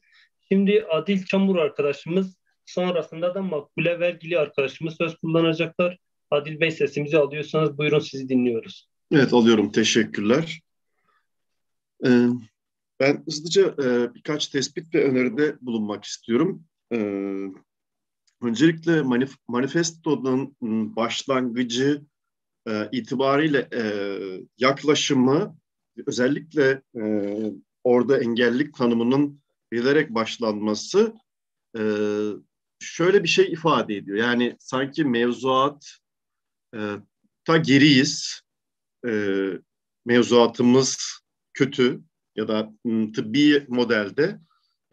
Şimdi Adil Çamur arkadaşımız, sonrasında da Makbule Vergili arkadaşımız söz kullanacaklar. Adil Bey, sesimizi alıyorsanız buyurun, sizi dinliyoruz. Evet, alıyorum. Teşekkürler. Ben hızlıca birkaç tespit ve öneride bulunmak istiyorum. Öncelikle manifestonun başlangıcı itibariyle yaklaşımı, özellikle orada engellilik tanımının verilerek başlanması şöyle bir şey ifade ediyor. Yani sanki mevzuatta geriyiz, mevzuatımız kötü ya da tıbbi modelde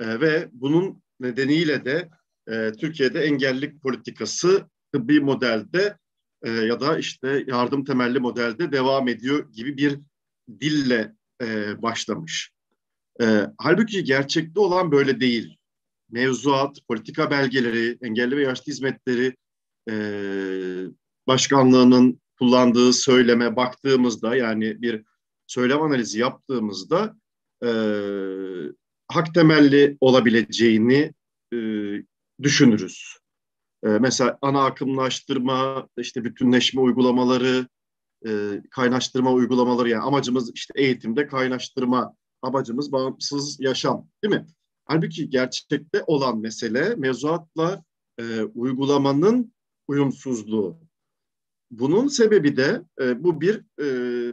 ve bunun nedeniyle de Türkiye'de engellilik politikası tıbbi modelde ya da işte yardım temelli modelde devam ediyor gibi bir dille başlamış. Halbuki gerçekte olan böyle değil. Mevzuat, politika belgeleri, engelli ve yaşlı hizmetleri başkanlığının kullandığı söyleme baktığımızda, yani bir söylem analizi yaptığımızda hak temelli olabileceğini düşünürüz. Mesela ana akımlaştırma, işte bütünleşme uygulamaları, kaynaştırma uygulamaları, yani amacımız işte eğitimde kaynaştırma, amacımız bağımsız yaşam, değil mi? Halbuki gerçekte olan mesele mevzuatla uygulamanın uyumsuzluğu. Bunun sebebi de bu bir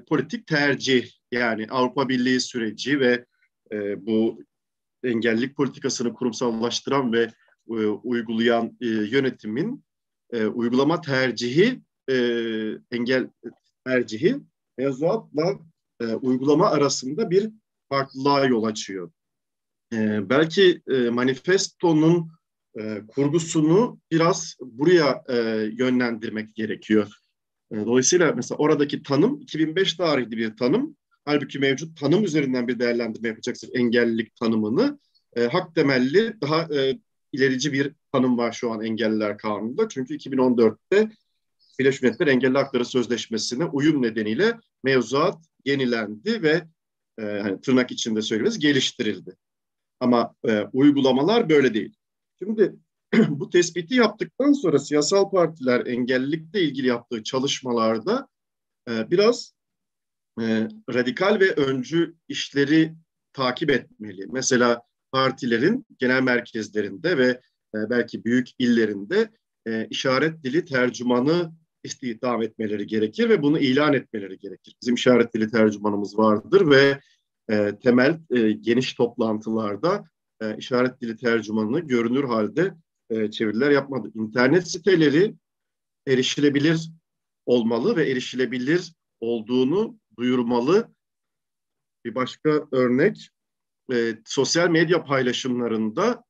politik tercih, yani Avrupa Birliği süreci ve bu engellilik politikasını kurumsallaştıran ve uygulayan yönetimin uygulama tercihi, engel tercihi mevzuatla uygulama arasında bir farklılığa yol açıyor. Belki manifestonun kurgusunu biraz buraya yönlendirmek gerekiyor. Dolayısıyla mesela oradaki tanım 2005 tarihli bir tanım. Halbuki mevcut tanım üzerinden bir değerlendirme yapacaksın engellilik tanımını. Hak temelli daha ilerici bir tanım var şu an Engelliler Kanunu'nda. Çünkü 2014'te Birleşmiş Milletler Engelli Hakları Sözleşmesi'ne uyum nedeniyle mevzuat yenilendi ve hani tırnak içinde söylüyoruz geliştirildi. Ama uygulamalar böyle değil. Şimdi bu tespiti yaptıktan sonra siyasal partiler engellilikle ilgili yaptığı çalışmalarda biraz radikal ve öncü işleri takip etmeli. Mesela partilerin genel merkezlerinde ve belki büyük illerinde işaret dili tercümanı istihdam etmeleri gerekir ve bunu ilan etmeleri gerekir. Bizim işaret dili tercümanımız vardır ve temel geniş toplantılarda işaret dili tercümanını görünür halde çeviriler yapmadı. İnternet siteleri erişilebilir olmalı ve erişilebilir olduğunu duyurmalı. Bir başka örnek, sosyal medya paylaşımlarında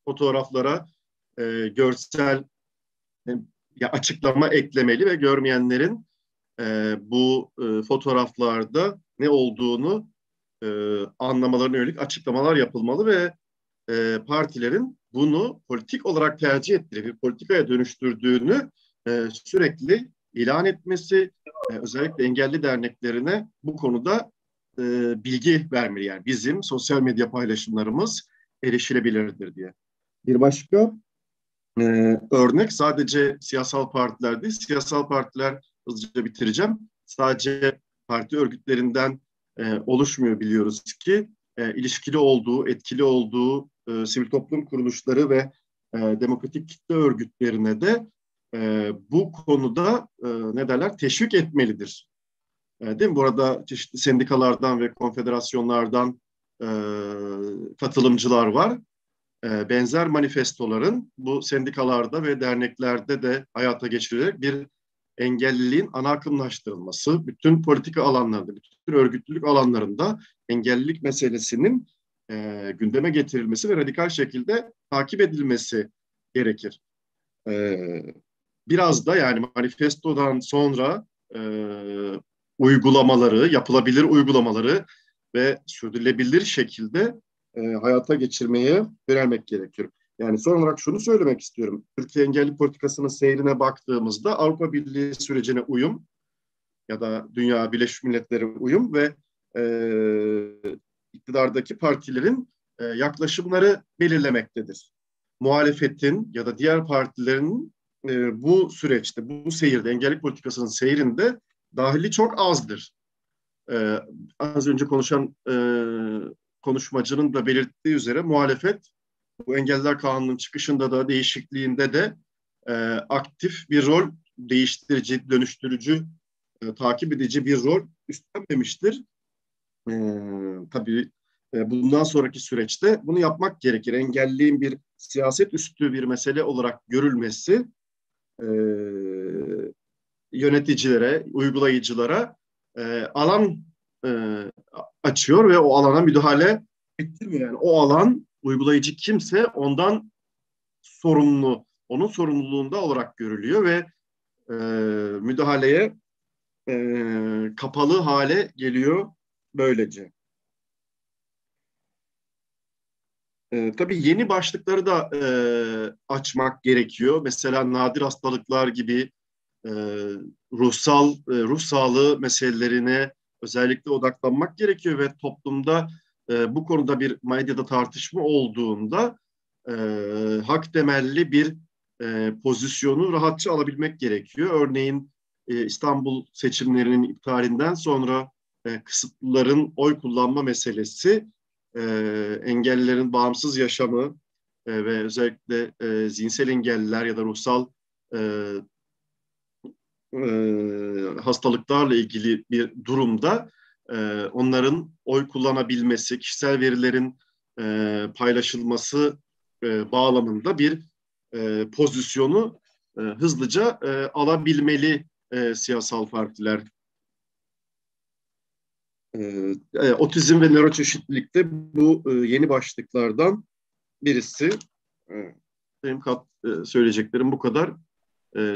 fotoğraflara görsel açıklama eklemeli ve görmeyenlerin bu fotoğraflarda ne olduğunu anlamalarına yönelik açıklamalar yapılmalı ve partilerin bunu politik olarak tercih ettiği, bir politikaya dönüştürdüğünü sürekli ilan etmesi, özellikle engelli derneklerine bu konuda bilgi vermeli. Yani bizim sosyal medya paylaşımlarımız erişilebilirdir diye. Bir başka örnek sadece siyasal partiler değil, siyasal partiler hızlıca bitireceğim. Sadece parti örgütlerinden oluşmuyor biliyoruz ki. İlişkili olduğu, etkili olduğu sivil toplum kuruluşları ve demokratik kitle örgütlerine de bu konuda ne derler teşvik etmelidir. Değil mi? Burada çeşitli sendikalardan ve konfederasyonlardan katılımcılar var. Benzer manifestoların bu sendikalarda ve derneklerde de hayata geçirilerek bir engelliliğin ana akımlaştırılması, bütün politika alanlarında, bütün örgütlülük alanlarında engellilik meselesinin gündeme getirilmesi ve radikal şekilde takip edilmesi gerekir. Biraz da yani manifestodan sonra uygulamaları, yapılabilir uygulamaları ve sürdürülebilir şekilde hayata geçirmeye yönelmek gerekiyor. Yani son olarak şunu söylemek istiyorum. Türkiye engelli politikasının seyrine baktığımızda Avrupa Birliği sürecine uyum ya da Dünya Birleşmiş Milletleri uyum ve iktidardaki partilerin yaklaşımları belirlemektedir. Muhalefetin ya da diğer partilerin bu süreçte, bu seyirde, engellilik politikasının seyrinde dahili çok azdır. Az önce konuşan konuşmacının da belirttiği üzere muhalefet bu Engelliler Kanunu'nun çıkışında da değişikliğinde de aktif bir rol, değiştirici, dönüştürücü, takip edici bir rol üstlenmemiştir. Tabii bundan sonraki süreçte bunu yapmak gerekir. Engelliliğin bir siyaset üstü bir mesele olarak görülmesi yöneticilere, uygulayıcılara alan açıyor ve o alana müdahale ettirmiyor. Yani o alan uygulayıcı kimse ondan sorumlu, onun sorumluluğunda olarak görülüyor ve müdahaleye kapalı hale geliyor böylece. Tabii yeni başlıkları da açmak gerekiyor. Mesela nadir hastalıklar gibi ruh sağlığı meselelerine özellikle odaklanmak gerekiyor ve toplumda bu konuda bir medyada tartışma olduğunda hak temelli bir pozisyonu rahatça alabilmek gerekiyor. Örneğin İstanbul seçimlerinin iptalinden sonra kısıtlıların oy kullanma meselesi, engellilerin bağımsız yaşamı ve özellikle zihinsel engelliler ya da ruhsal hastalıklarla ilgili bir durumda onların oy kullanabilmesi, kişisel verilerin paylaşılması bağlamında bir pozisyonu hızlıca alabilmeli siyasal partiler. Otizm ve nöroçeşitlilikte bu yeni başlıklardan birisi. Benim söyleyeceklerim bu kadar.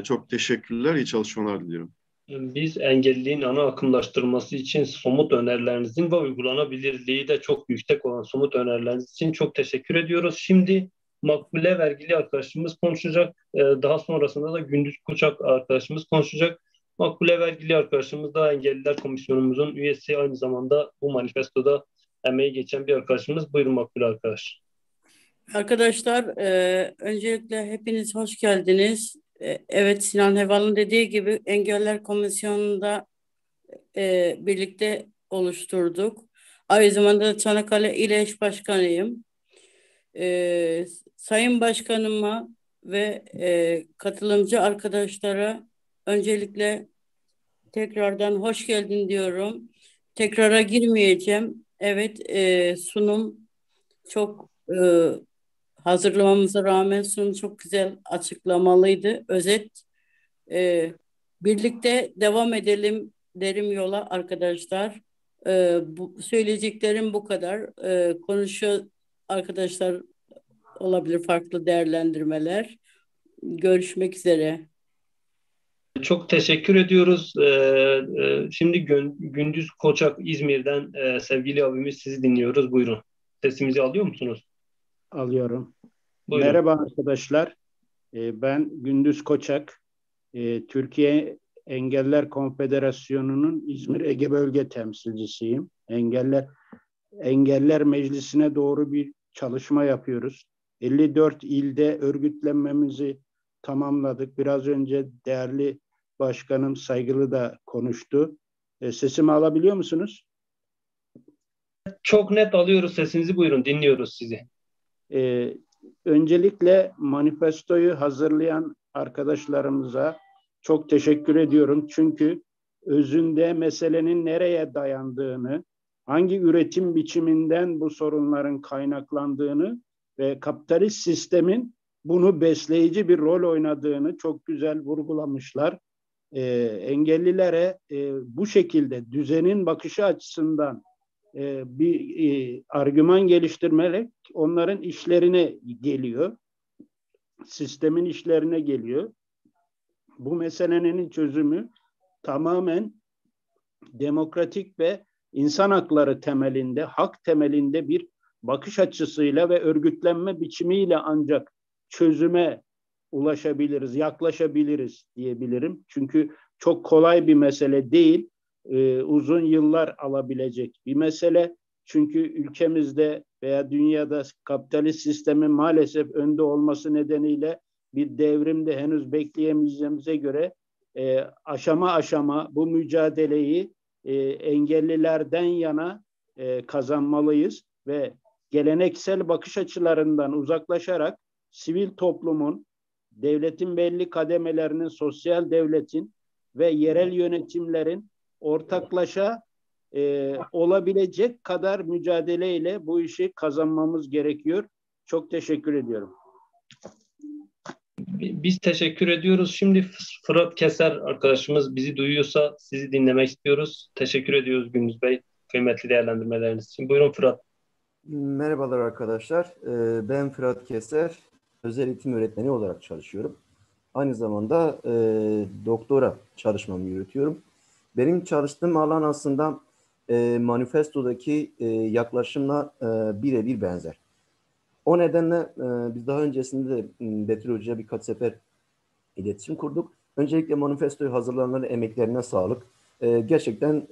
Çok teşekkürler, iyi çalışmalar diliyorum. Biz engelliliğin ana akımlaştırılması için somut önerilerinizin ve uygulanabilirliği de çok yüksek olan somut önerileriniz için çok teşekkür ediyoruz. Şimdi Makbule Vergili arkadaşımız konuşacak. Daha sonrasında da Gündüz Koçak arkadaşımız konuşacak. Makbule Vergili arkadaşımız da Engelliler Komisyonumuzun üyesi, aynı zamanda bu manifestoda emeği geçen bir arkadaşımız. Buyurun Makbule arkadaş. Arkadaşlar, öncelikle hepiniz hoş geldiniz. Evet, Sinan Heval'ın dediği gibi Engeller Komisyonu'nda birlikte oluşturduk. Aynı zamanda da Çanakkale İl Eş Başkanıyım. Sayın Başkanıma ve katılımcı arkadaşlara öncelikle tekrardan hoş geldin diyorum. Tekrara girmeyeceğim. Evet, sunum çok hazırlamamıza rağmen sunum çok güzel açıklamalıydı. Özet. Birlikte devam edelim derim yola arkadaşlar. Söyleyeceklerim bu kadar. Konuşuyor arkadaşlar, olabilir farklı değerlendirmeler. Görüşmek üzere. Çok teşekkür ediyoruz. Şimdi Gündüz Koçak İzmir'den sevgili abimiz, sizi dinliyoruz. Buyurun. Sesimizi alıyor musunuz? Alıyorum. Buyurun. Merhaba arkadaşlar. Ben Gündüz Koçak. Türkiye Engeller Konfederasyonu'nun İzmir Ege Bölge temsilcisiyim. Engeller Meclisi'ne doğru bir çalışma yapıyoruz. 54 ilde örgütlenmemizi tamamladık. Biraz önce değerli başkanım Saygılı da konuştu. Sesimi alabiliyor musunuz? Çok net alıyoruz sesinizi. Buyurun, dinliyoruz sizi. Öncelikle manifestoyu hazırlayan arkadaşlarımıza çok teşekkür ediyorum. Çünkü özünde meselenin nereye dayandığını, hangi üretim biçiminden bu sorunların kaynaklandığını ve kapitalist sistemin bunu besleyici bir rol oynadığını çok güzel vurgulamışlar. Engellilere bu şekilde düzenin bakışı açısından bir argüman geliştirmek onların işlerine geliyor. Sistemin işlerine geliyor. Bu meselenin çözümü tamamen demokratik ve insan hakları temelinde, hak temelinde bir bakış açısıyla ve örgütlenme biçimiyle ancak çözüme ulaşabiliriz, yaklaşabiliriz diyebilirim. Çünkü çok kolay bir mesele değil, uzun yıllar alabilecek bir mesele. Çünkü ülkemizde veya dünyada kapitalist sistemin maalesef önde olması nedeniyle bir devrimde henüz bekleyemeyeceğimize göre aşama aşama bu mücadeleyi engellilerden yana kazanmalıyız ve geleneksel bakış açılarından uzaklaşarak sivil toplumun, devletin belli kademelerinin, sosyal devletin ve yerel yönetimlerin ortaklaşa olabilecek kadar mücadeleyle bu işi kazanmamız gerekiyor. Çok teşekkür ediyorum. Biz teşekkür ediyoruz. Şimdi Fırat Keser arkadaşımız bizi duyuyorsa sizi dinlemek istiyoruz. Teşekkür ediyoruz Gündüz Bey, kıymetli değerlendirmeleriniz için. Buyurun Fırat. Merhabalar arkadaşlar. Ben Fırat Keser, özel eğitim öğretmeni olarak çalışıyorum. Aynı zamanda doktora çalışmamı yürütüyorum. Benim çalıştığım alan aslında manifestodaki yaklaşımla birebir benzer. O nedenle biz daha öncesinde de Betül Hoca'ya birkaç sefer iletişim kurduk. Öncelikle manifestoyu hazırlayanların emeklerine sağlık. Gerçekten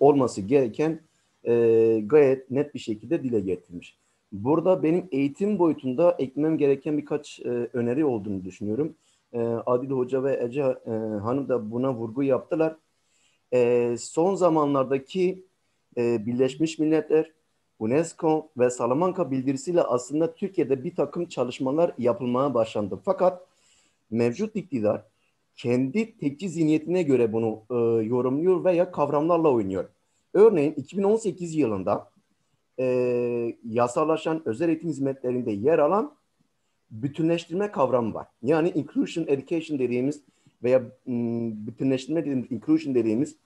olması gereken gayet net bir şekilde dile getirmiş. Burada benim eğitim boyutunda eklemem gereken birkaç öneri olduğunu düşünüyorum. Adil Hoca ve Ece Hanım da buna vurgu yaptılar. Son zamanlardaki Birleşmiş Milletler, UNESCO ve Salamanca bildirisiyle aslında Türkiye'de bir takım çalışmalar yapılmaya başlandı. Fakat mevcut iktidar kendi tekçi zihniyetine göre bunu yorumluyor veya kavramlarla oynuyor. Örneğin 2018 yılında yasallaşan özel eğitim hizmetlerinde yer alan bütünleştirme kavramı var. Yani inclusion education dediğimiz veya bütünleştirme dediğimiz, inclusion dediğimiz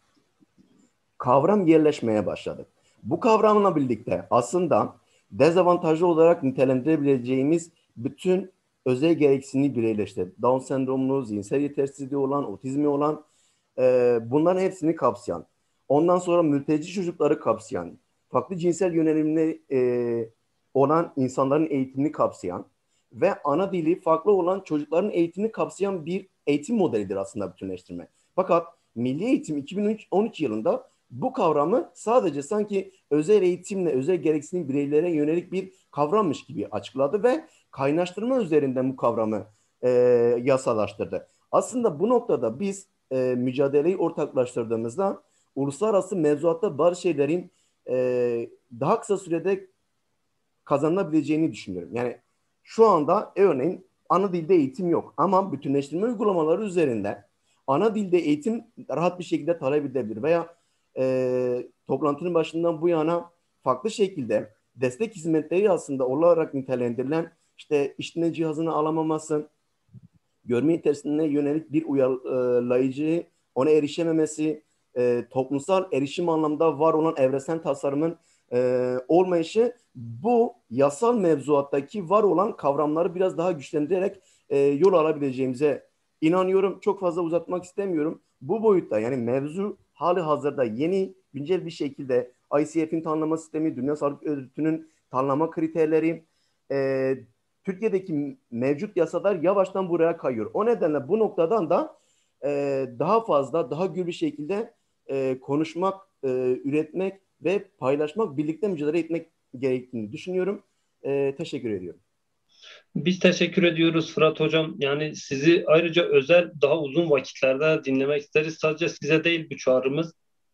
kavram yerleşmeye başladı. Bu kavramla birlikte aslında dezavantajlı olarak nitelendirebileceğimiz bütün özel gereksinimli bireyler, işte Down sendromlu, zihinsel yetersizliği olan, otizmi olan, bunların hepsini kapsayan, ondan sonra mülteci çocukları kapsayan, farklı cinsel yönelimli olan insanların eğitimini kapsayan ve ana dili farklı olan çocukların eğitimini kapsayan bir eğitim modelidir aslında bütünleştirme. Fakat Milli Eğitim 2013 yılında bu kavramı sadece sanki özel eğitimle özel gereksinim bireylere yönelik bir kavrammış gibi açıkladı ve kaynaştırma üzerinden bu kavramı yasalaştırdı. Aslında bu noktada biz mücadeleyi ortaklaştırdığımızda uluslararası mevzuatta bazı şeylerin daha kısa sürede kazanılabileceğini düşünüyorum. Yani şu anda örneğin ana dilde eğitim yok ama bütünleştirme uygulamaları üzerinde ana dilde eğitim rahat bir şekilde talep edilebilir veya toplantının başından bu yana farklı şekilde destek hizmetleri aslında olarak nitelendirilen işte işitme cihazını alamaması, görme yetersizliğine yönelik bir uyarlayıcı, ona erişememesi, toplumsal erişim anlamda var olan evresel tasarımın olmayışı bu yasal mevzuattaki var olan kavramları biraz daha güçlendirerek yol alabileceğimize inanıyorum. Çok fazla uzatmak istemiyorum. Bu boyutta yani mevzu hali hazırda yeni, güncel bir şekilde ICF'in tanımlama sistemi, Dünya Sağlık Örgütü'nün tanımlama kriterleri, Türkiye'deki mevcut yasalar yavaştan buraya kayıyor. O nedenle bu noktadan da daha fazla, daha gür bir şekilde konuşmak, üretmek ve paylaşmak, birlikte mücadele etmek gerektiğini düşünüyorum. Teşekkür ediyorum. Biz teşekkür ediyoruz Fırat Hocam. Yani sizi ayrıca özel daha uzun vakitlerde dinlemek isteriz. Sadece size değil bu çağrımız.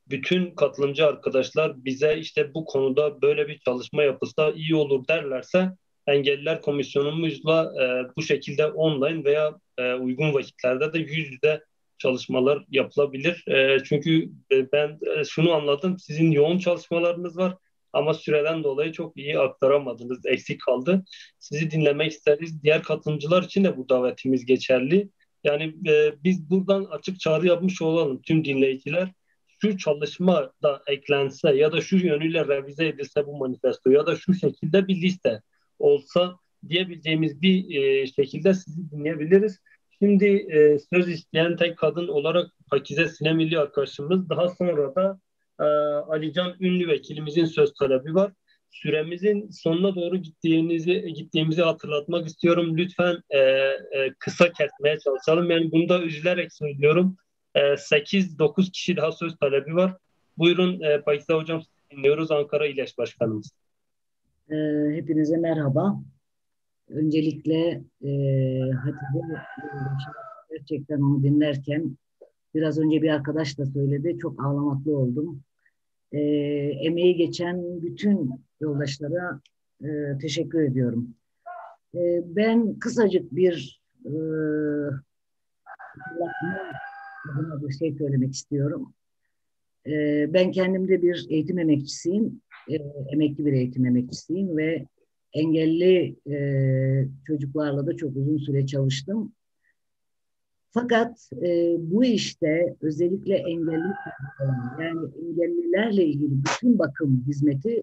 Bütün katılımcı arkadaşlar bize işte bu konuda böyle bir çalışma yapılsa iyi olur derlerse Engelliler Komisyonumuzla bu şekilde online veya uygun vakitlerde de yüz yüze çalışmalar yapılabilir. Çünkü ben şunu anladım. Sizin yoğun çalışmalarınız var ama süreden dolayı çok iyi aktaramadınız. Eksik kaldı. Sizi dinlemek isteriz. Diğer katılımcılar için de bu davetimiz geçerli. Yani biz buradan açık çağrı yapmış olalım tüm dinleyiciler. Şu çalışma da eklense ya da şu yönüyle revize edilse bu manifesto ya da şu şekilde bir liste olsa diyebileceğimiz bir şekilde sizi dinleyebiliriz. Şimdi söz isteyen tek kadın olarak Pakize Sinemilli arkadaşımız, daha sonra da Alican Ünlü vekilimizin söz talebi var. Süremizin sonuna doğru gittiğimizi hatırlatmak istiyorum. Lütfen kısa kesmeye çalışalım. Yani bunu da üzülerek söylüyorum. 8-9 kişi daha söz talebi var. Buyurun Pakize Hocam, dinliyoruz. Ankara İLEŞ Başkanımız. Hepinize merhaba. Öncelikle Hatice, gerçekten onu dinlerken biraz önce bir arkadaş da söyledi. Çok ağlamaklı oldum. Emeği geçen bütün yoldaşlara teşekkür ediyorum. Ben kısacık bir adına bir şey söylemek istiyorum. Ben kendimde bir eğitim emekçisiyim. Emekli bir eğitim emekçisiyim ve engelli çocuklarla da çok uzun süre çalıştım. Fakat bu işte özellikle engelli yani engellilerle ilgili bütün bakım hizmeti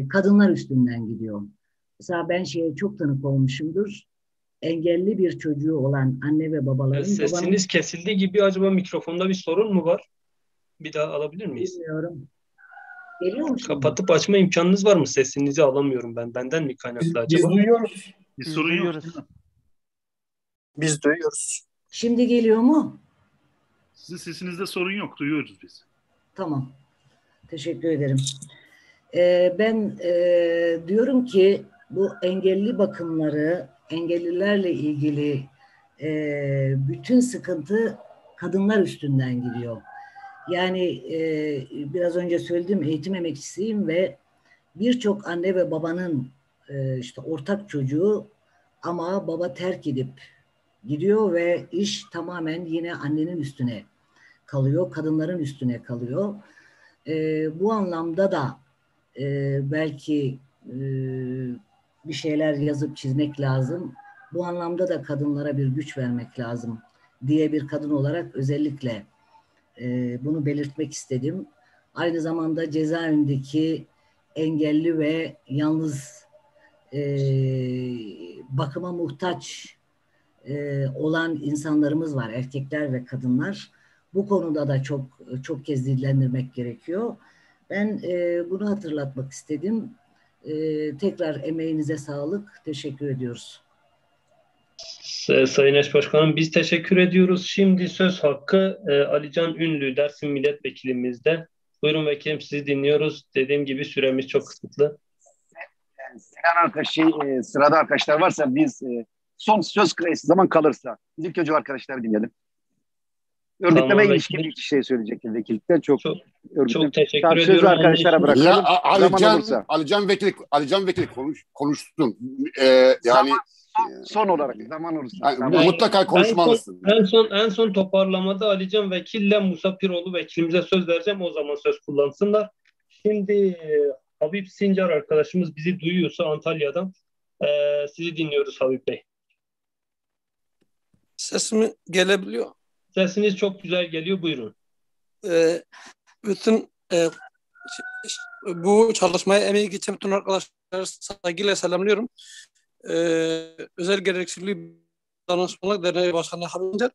kadınlar üstünden gidiyor. Mesela ben şeye çok tanık olmuşumdur. Engelli bir çocuğu olan anne ve babaların... Sesiniz kesildi gibi, acaba mikrofonda bir sorun mu var? Bir daha alabilir miyiz? Bilmiyorum. Geliyor mu? Kapatıp açma imkanınız var mı? Sesinizi alamıyorum ben. Benden mi kaynaklı acaba? Biz duyuyoruz. Bir sorun yok. Biz duyuyoruz. Şimdi geliyor mu? Sizin sesinizde sorun yok. Duyuyoruz biz. Tamam. Teşekkür ederim. Ben diyorum ki bu engelli bakımları, engellilerle ilgili bütün sıkıntı kadınlar üstünden gidiyor. Yani biraz önce söylediğim eğitim emekçisiyim ve birçok anne ve babanın işte ortak çocuğu ama baba terk edip gidiyor ve iş tamamen yine annenin üstüne kalıyor, kadınların üstüne kalıyor. Bu anlamda da belki bir şeyler yazıp çizmek lazım. Bu anlamda da kadınlara bir güç vermek lazım diye bir kadın olarak özellikle bunu belirtmek istedim. Aynı zamanda cezaevindeki engelli ve yalnız bakıma muhtaç olan insanlarımız var, erkekler ve kadınlar. Bu konuda da çok kez dillendirmek gerekiyor. Ben bunu hatırlatmak istedim. Tekrar emeğinize sağlık. Teşekkür ediyoruz. Sayın Eş Başkanım, biz teşekkür ediyoruz. Şimdi söz hakkı Alican Ünlü, Dersim Milletvekilimizde. Buyurun vekilim, sizi dinliyoruz. Dediğim gibi süremiz çok kısıtlı. Sırada arkadaşlar varsa biz son söz zaman kalırsa biz ilk önce arkadaşları dinleyelim. Örgütleme Tamam, ilişkin bir şey söyleyecektim vekillikten. Çok teşekkür ediyorum. Sözü arkadaşlara bırakalım. Ya Alican Vekil konuşsun. Yani son olarak zaman olursa. Mutlaka konuşmalısın. En son toparlamada Alican Vekille Musa Piroğlu vekilimize söz vereceğim. O zaman söz kullansınlar. Şimdi Habib Sincar arkadaşımız bizi duyuyorsa Antalya'dan sizi dinliyoruz Habib Bey. Sesim gelebiliyor. Sesiniz çok güzel geliyor. Buyurun. Bütün bu çalışmaya emeği geçen bütün arkadaşlar saygıyla selamlıyorum. Özel gereksinimli danışmanlık derneği başkanı Habib Sincar.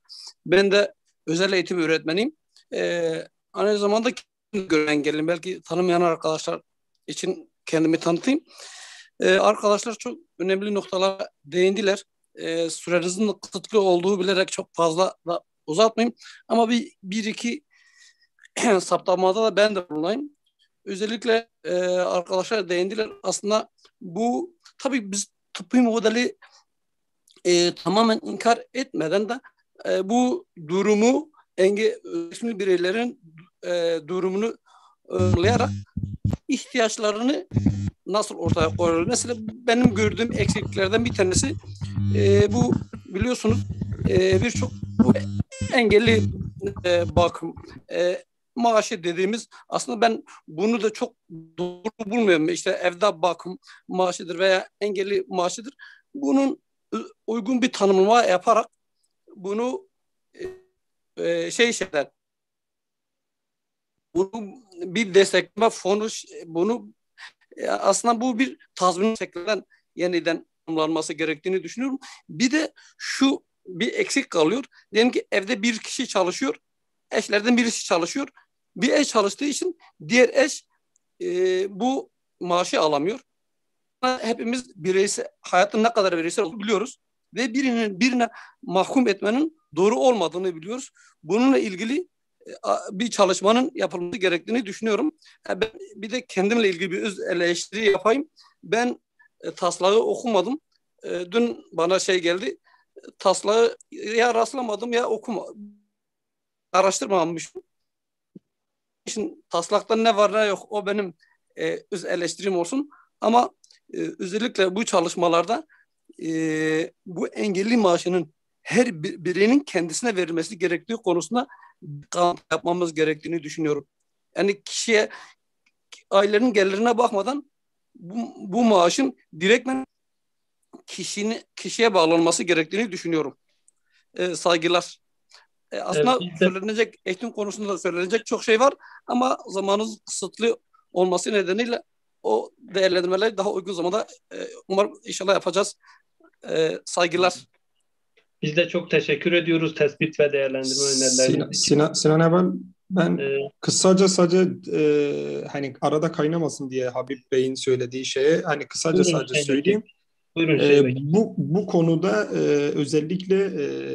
Ben de özel eğitim öğretmeniyim. Aynı zamanda gören engelliyim. Belki tanımayan arkadaşlar için kendimi tanıtayım. Arkadaşlar çok önemli noktalara değindiler. Sürenizin kısıtlı olduğu bilerek çok fazla da uzatmayayım. Ama bir iki saptamada da ben de bulunayım. Özellikle arkadaşlar değindiler. Aslında bu tabii biz tıbbi modeli tamamen inkar etmeden de bu durumu engelli bireylerin durumunu önleyarak ihtiyaçlarını nasıl ortaya koyuyor? Mesela benim gördüğüm eksikliklerden bir tanesi bu biliyorsunuz birçok engelli bakım maaşı dediğimiz aslında ben bunu da çok doğru bulmuyorum. İşte evde bakım maaşıdır veya engelli maaşıdır. Bunun uygun bir tanımlama yaparak bunu bunu bir destekleme fonu bunu aslında bu bir tazminat şeklinden yeniden tanımlanması gerektiğini düşünüyorum. Bir de şu bir eksik kalıyor. Diyelim ki evde bir kişi çalışıyor. Eşlerden birisi çalışıyor. Bir eş çalıştığı için diğer eş bu maaşı alamıyor. Hepimiz bireysel, hayatın ne kadar bireysel olduğunu biliyoruz. Ve birine mahkum etmenin doğru olmadığını biliyoruz. Bununla ilgili bir çalışmanın yapılması gerektiğini düşünüyorum. Ben bir de kendimle ilgili bir öz eleştiri yapayım. Ben taslağı okumadım. Dün bana geldi. Taslağı ya rastlamadım ya araştırmamışım. Şimdi taslakta ne var ne yok o benim öz eleştirim olsun. Ama özellikle bu çalışmalarda bu engelli maaşının her birinin kendisine verilmesi gerektiği konusunda kanıt yapmamız gerektiğini düşünüyorum. Yani ailenin gelirine bakmadan bu maaşın direktmen kişiye bağlanması gerektiğini düşünüyorum. Saygılar. Aslında söylenecek, eğitim konusunda söylenecek çok şey var ama zamanımız kısıtlı olması nedeniyle o değerlendirmeleri daha uygun zamanda umarım inşallah yapacağız. Saygılar. Biz de çok teşekkür ediyoruz tespit ve değerlendirme önerilerine. Sinan Ebal, ben kısaca hani arada kaynamasın diye Habib Bey'in söylediği şeye hani kısaca söyleyeyim. Bu konuda özellikle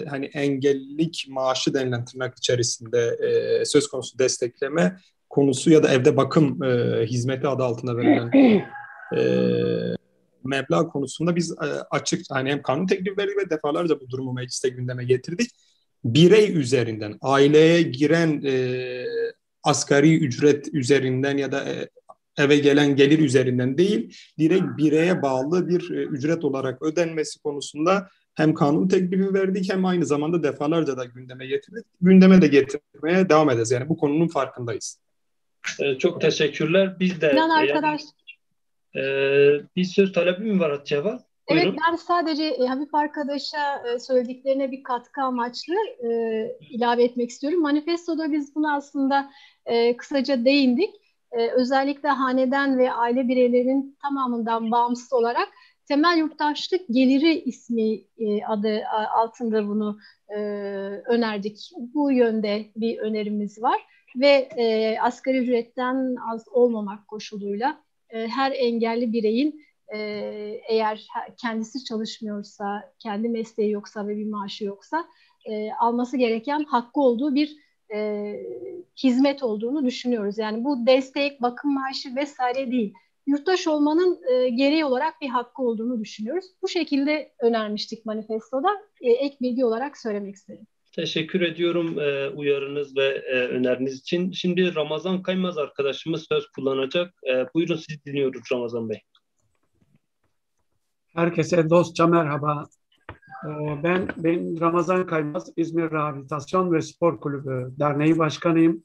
hani engellilik maaşı denilen tırnak içerisinde söz konusu destekleme konusu ya da evde bakım hizmeti adı altında verilen meblağ konusunda biz açık hani hem kanun teklifleri ve defalarca bu durumu mecliste gündeme getirdik. Birey üzerinden, aileye giren asgari ücret üzerinden ya da eve gelen gelir üzerinden değil, direkt bireye bağlı bir ücret olarak ödenmesi konusunda hem kanun teklifi verdik hem aynı zamanda defalarca da gündeme getirdik. Gündeme de getirmeye devam edeceğiz. Yani bu konunun farkındayız. Çok teşekkürler. Biz de Sinan arkadaş. Bir söz talebi mi var Hatice? Evet, Buyurun. ben sadece Habib arkadaşa söylediklerine bir katkı amaçlı ilave etmek istiyorum. Manifestoda biz bunu aslında kısaca değindik. Özellikle haneden ve aile bireylerinin tamamından bağımsız olarak temel yurttaşlık geliri ismi adı altında bunu önerdik. Bu yönde bir önerimiz var ve asgari ücretten az olmamak koşuluyla her engelli bireyin eğer kendisi çalışmıyorsa, kendi mesleği yoksa ve bir maaşı yoksa alması gereken hakkı olduğu bir hizmet olduğunu düşünüyoruz. Yani bu destek, bakım maaşı vesaire değil. Yurttaş olmanın gereği olarak bir hakkı olduğunu düşünüyoruz. Bu şekilde önermiştik manifestoda. Ek bilgi olarak söylemek istedim. Teşekkür ediyorum uyarınız ve öneriniz için. Şimdi Ramazan Kaymaz arkadaşımız söz kullanacak. Buyurun, sizi dinliyoruz Ramazan Bey. Herkese dostça merhaba. Ben Ramazan Kaymaz, İzmir Rehabilitasyon ve Spor Kulübü Derneği Başkanıyım.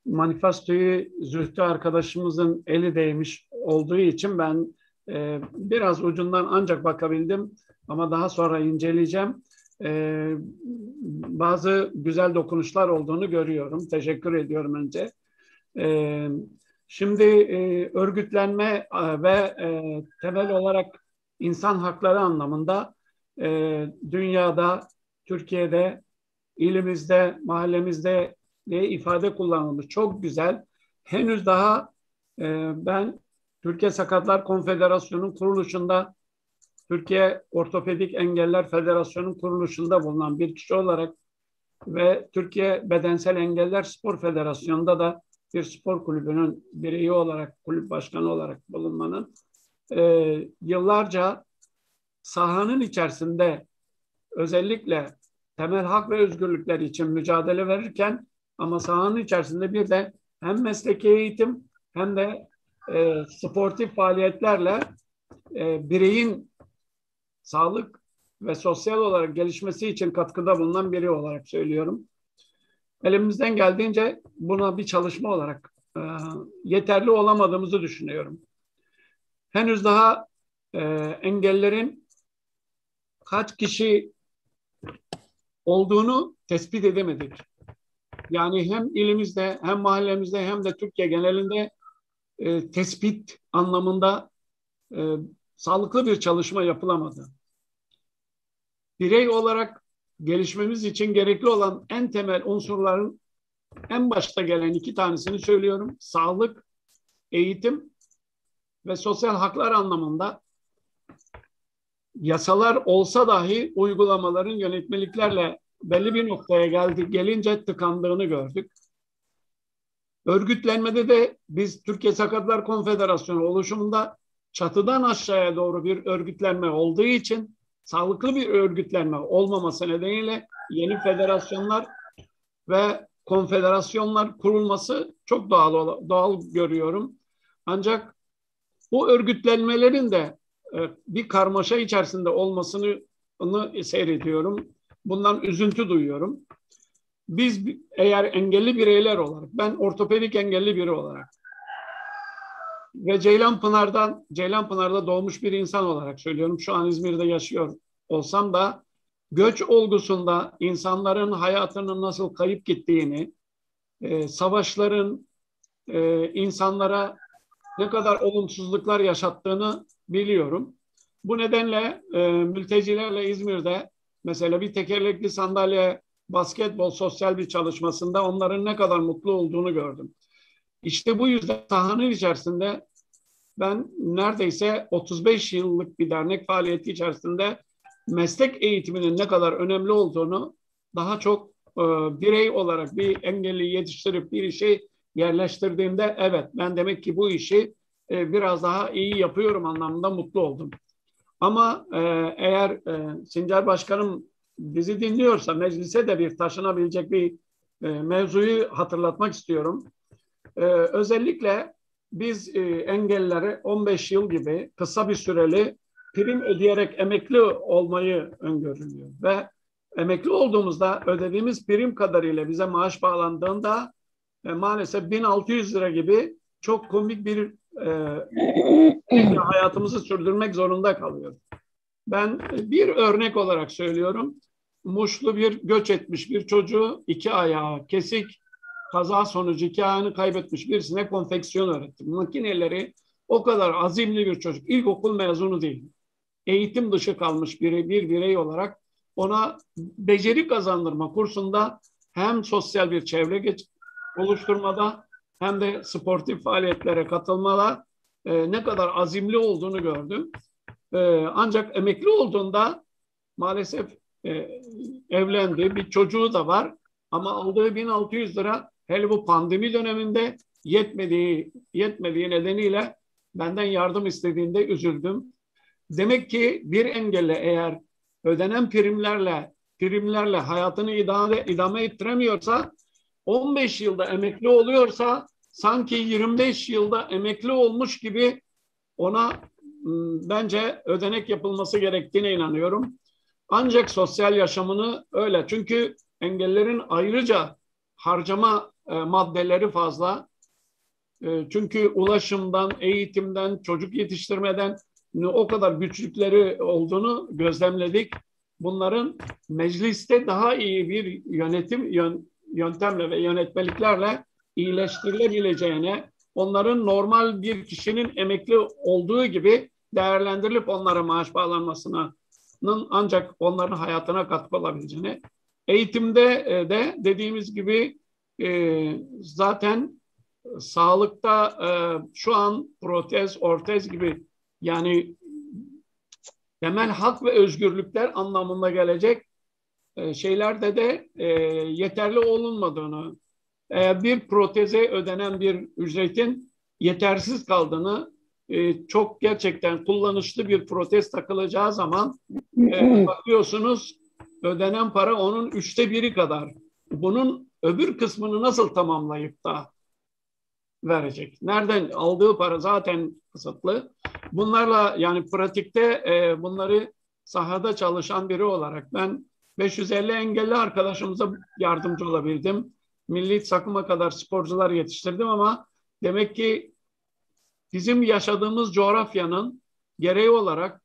Manifestoyu Zühtü arkadaşımızın eli değmiş olduğu için ben biraz ucundan ancak bakabildim ama daha sonra inceleyeceğim. Bazı güzel dokunuşlar olduğunu görüyorum. Teşekkür ediyorum önce. Şimdi örgütlenme ve temel olarak insan hakları anlamında dünyada, Türkiye'de, ilimizde, mahallemizde ifade kullanılmış. Çok güzel. Henüz daha ben Türkiye Sakatlar Konfederasyonu'nun kuruluşunda, Türkiye Ortopedik Engeller Federasyonu'nun kuruluşunda bulunan bir kişi olarak ve Türkiye Bedensel Engeller Spor Federasyonu'nda da bir spor kulübünün bireyi olarak, kulüp başkanı olarak bulunmanın yıllarca sahanın içerisinde özellikle temel hak ve özgürlükler için mücadele verirken ama sahanın içerisinde bir de hem mesleki eğitim hem de sportif faaliyetlerle bireyin sağlık ve sosyal olarak gelişmesi için katkıda bulunan biri olarak söylüyorum. Elimizden geldiğince buna bir çalışma olarak yeterli olamadığımızı düşünüyorum. Henüz daha engellerin kaç kişi olduğunu tespit edemedik. Yani hem ilimizde hem mahallemizde hem de Türkiye genelinde tespit anlamında sağlıklı bir çalışma yapılamadı. Birey olarak gelişmemiz için gerekli olan en temel unsurların en başta gelen 2 tanesini söylüyorum. Sağlık, eğitim ve sosyal haklar anlamında yasalar olsa dahi uygulamaların yönetmeliklerle belli bir noktaya gelince tıkandığını gördük. Örgütlenmede de biz Türkiye Sakatlar Konfederasyonu oluşumunda çatıdan aşağıya doğru bir örgütlenme olduğu için sağlıklı bir örgütlenme olmaması nedeniyle yeni federasyonlar ve konfederasyonlar kurulması çok doğal görüyorum. Ancak bu örgütlenmelerin de bir karmaşa içerisinde olmasını seyrediyorum. Bundan üzüntü duyuyorum. Biz eğer engelli bireyler olarak, ben ortopedik engelli biri olarak ve Ceylanpınar'da doğmuş bir insan olarak söylüyorum. Şu an İzmir'de yaşıyor olsam da göç olgusunda insanların hayatının nasıl kayıp gittiğini, savaşların insanlara ne kadar olumsuzluklar yaşattığını biliyorum. Bu nedenle mültecilerle İzmir'de mesela bir tekerlekli sandalye basketbol sosyal bir çalışmasında onların ne kadar mutlu olduğunu gördüm. İşte bu yüzden sahanın içerisinde ben neredeyse 35 yıllık bir dernek faaliyeti içerisinde meslek eğitiminin ne kadar önemli olduğunu daha çok birey olarak bir engelli yetiştirip bir işi yerleştirdiğimde evet ben demek ki bu işi biraz daha iyi yapıyorum anlamında mutlu oldum. Ama eğer Sincar Başkanım bizi dinliyorsa meclise de bir taşınabilecek bir mevzuyu hatırlatmak istiyorum. Özellikle biz engellilere 15 yıl gibi kısa bir süreli prim ödeyerek emekli olmayı öngörülüyor. Ve emekli olduğumuzda ödediğimiz prim kadarıyla bize maaş bağlandığında maalesef 1600 lira gibi çok komik bir hayatımızı sürdürmek zorunda kalıyoruz. Ben bir örnek olarak söylüyorum. Muşlu bir göç etmiş bir çocuğu, 2 ayağı kesik, kaza sonucu 2 ayağını kaybetmiş birisine konfeksiyon öğrettim. Makineleri o kadar azimli bir çocuk. İlkokul mezunu değil. Eğitim dışı kalmış bir birey olarak ona beceri kazandırma kursunda hem sosyal bir çevre oluşturmada hem de sportif faaliyetlere katılmada ne kadar azimli olduğunu gördüm. Ancak emekli olduğunda maalesef evlendi. Bir çocuğu da var. Ama aldığı 1600 lira hele bu pandemi döneminde yetmediği nedeniyle benden yardım istediğinde üzüldüm. Demek ki bir engelli eğer ödenen primlerle hayatını idame ettiremiyorsa, 15 yılda emekli oluyorsa sanki 25 yılda emekli olmuş gibi ona bence ödenek yapılması gerektiğine inanıyorum. Ancak sosyal yaşamını öyle. Çünkü engellerin ayrıca harcama maddeleri fazla. Çünkü ulaşımdan, eğitimden, çocuk yetiştirmeden o kadar güçlükleri olduğunu gözlemledik. Bunların mecliste daha iyi bir yöntemle ve yönetmeliklerle iyileştirilebileceğine, onların normal bir kişinin emekli olduğu gibi değerlendirilip onlara maaş bağlanmasının ancak onların hayatına katkı olabileceğine, eğitimde de dediğimiz gibi zaten sağlıkta şu an protez, ortez gibi yani temel hak ve özgürlükler anlamında gelecek şeylerde de yeterli olunmadığını, bir proteze ödenen bir ücretin yetersiz kaldığını, çok gerçekten kullanışlı bir protez takılacağı zaman bakıyorsunuz ödenen para onun 1/3 kadar. Bunun öbür kısmını nasıl tamamlayıp da verecek? Nereden aldığı para zaten kısıtlı. Bunlarla yani pratikte bunları sahada çalışan biri olarak ben 550 engelli arkadaşımıza yardımcı olabildim. Milli takıma kadar sporcular yetiştirdim ama demek ki bizim yaşadığımız coğrafyanın gereği olarak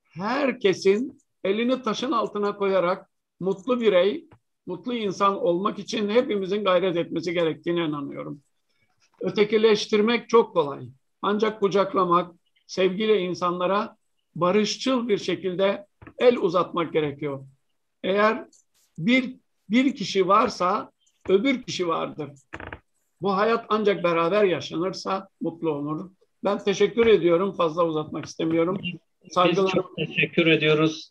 herkesin elini taşın altına koyarak mutlu birey, mutlu insan olmak için hepimizin gayret etmesi gerektiğine inanıyorum. Ötekileştirmek çok kolay. Ancak kucaklamak, sevgiyle insanlara barışçıl bir şekilde el uzatmak gerekiyor. Eğer bir kişi varsa öbür kişi vardır. Bu hayat ancak beraber yaşanırsa mutlu olur. Ben teşekkür ediyorum. Fazla uzatmak istemiyorum. Biz çok teşekkür ediyoruz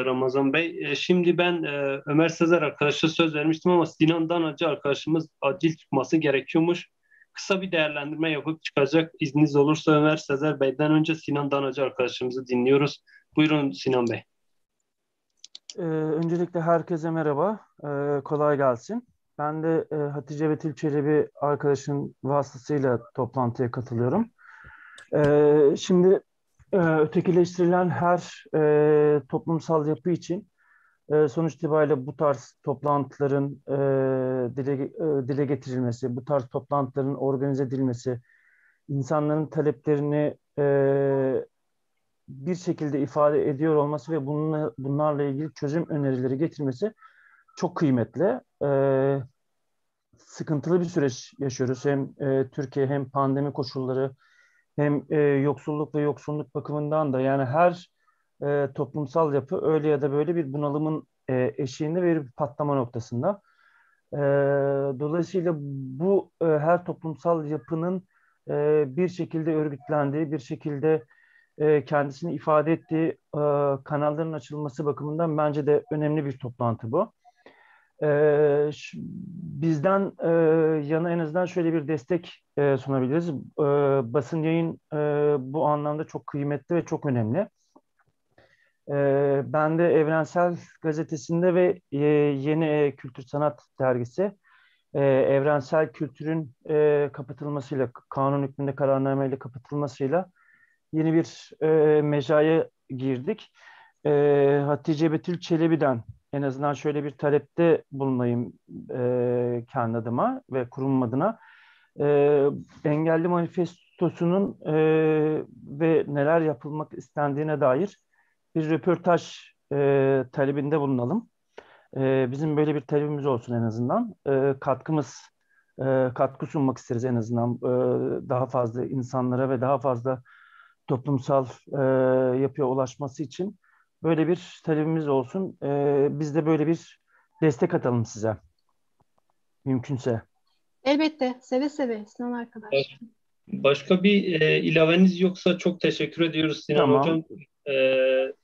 Ramazan Bey. Şimdi ben Ömer Sezer arkadaşa söz vermiştim ama Sinan Danacı arkadaşımız acil çıkması gerekiyormuş. Kısa bir değerlendirme yapıp çıkacak. İzniniz olursa Ömer Sezer Bey'den önce Sinan Danacı arkadaşımızı dinliyoruz. Buyurun Sinan Bey. Öncelikle herkese merhaba. Kolay gelsin. Ben de Hatice Betül Çelebi arkadaşın vasıtasıyla toplantıya katılıyorum. Şimdi ötekileştirilen her toplumsal yapı için sonuç itibariyle bu tarz toplantıların dile getirilmesi, bu tarz toplantıların organize edilmesi, insanların taleplerini bir şekilde ifade ediyor olması ve bunlarla ilgili çözüm önerileri getirmesi çok kıymetli. Sıkıntılı bir süreç yaşıyoruz. Hem Türkiye hem pandemi koşulları hem yoksulluk ve yoksunluk bakımından da yani her toplumsal yapı öyle ya da böyle bir bunalımın eşiğinde ve bir patlama noktasında. Dolayısıyla bu her toplumsal yapının bir şekilde örgütlendiği, bir şekilde kendisini ifade ettiği kanalların açılması bakımından bence de önemli bir toplantı bu. Bizden yana en azından şöyle bir destek sunabiliriz. Basın yayın bu anlamda çok kıymetli ve çok önemli. Ben de Evrensel Gazetesi'nde ve Yeni Kültür Sanat Dergisi evrensel kültürün kapatılmasıyla, kanun hükmünde kararnameyle kapatılmasıyla yeni bir mecraya girdik. Hatice Betül Çelebi'den en azından şöyle bir talepte bulunayım kendi adıma ve kurum adına. Engelli Manifestosu'nun ve neler yapılmak istendiğine dair bir röportaj talebinde bulunalım. Bizim böyle bir talebimiz olsun en azından. Katkı sunmak isteriz en azından daha fazla insanlara ve daha fazla toplumsal yapıya ulaşması için böyle bir talebimiz olsun. Biz de böyle bir destek atalım size. Mümkünse. Elbette. Seve seve Sinan arkadaş. Başka bir ilaveniz yoksa çok teşekkür ediyoruz Sinan Tamam. Hocam.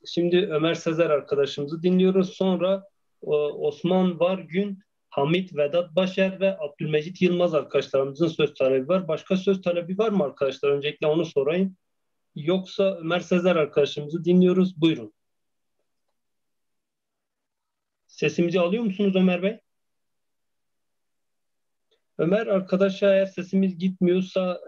Şimdi Ömer Sezer arkadaşımızı dinliyoruz. Sonra Osman Vargün, Hamit Vedat Başer ve Abdülmecit Yılmaz arkadaşlarımızın söz talebi var. Başka söz talebi var mı arkadaşlar? Öncelikle onu sorayım. Yoksa Ömer Sezer arkadaşımızı dinliyoruz. Buyurun. Sesimizi alıyor musunuz Ömer Bey? Ömer arkadaşa eğer sesimiz gitmiyorsa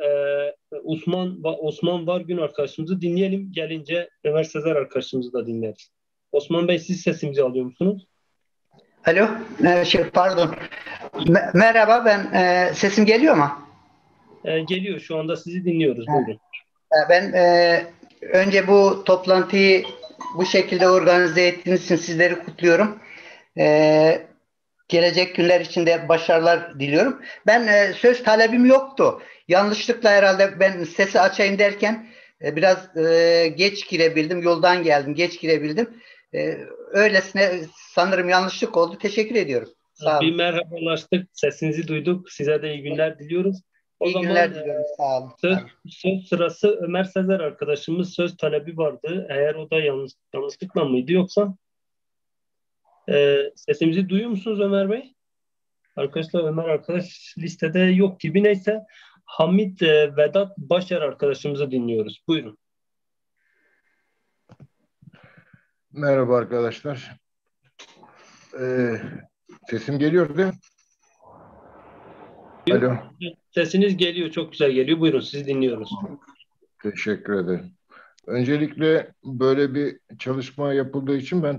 Osman Vargün arkadaşımızı dinleyelim. Gelince Ömer Sezer arkadaşımızı da dinleriz. Osman Bey siz sesimizi alıyor musunuz? Alo, pardon. Merhaba, ben sesim geliyor mu? Geliyor, şu anda sizi dinliyoruz. Buyurun. Ben önce bu toplantıyı bu şekilde organize ettiğiniz için sizleri kutluyorum. Gelecek günler için de başarılar diliyorum. Ben söz talebim yoktu. Yanlışlıkla herhalde ben sesi açayım derken biraz geç girebildim. Yoldan geldim, geç girebildim. Öylesine sanırım yanlışlık oldu. Teşekkür ediyorum. Sağ olun. Bir merhabalaştık, sesinizi duyduk. Size de iyi günler diliyoruz. O İyi zaman günler diliyorum. Sağ olun. söz sırası Ömer Sezer arkadaşımız söz talebi vardı. Eğer o da yanlışlıkla mıydı yoksa? Sesimizi duyuyor musunuz Ömer Bey? Arkadaşlar Ömer arkadaş listede yok gibi. Neyse Hamit Vedat Başer arkadaşımızı dinliyoruz. Buyurun. Merhaba arkadaşlar. Sesim geliyor değil mi? Alo. Sesiniz geliyor. Çok güzel geliyor. Buyurun sizi dinliyoruz. Teşekkür ederim. Öncelikle böyle bir çalışma yapıldığı için ben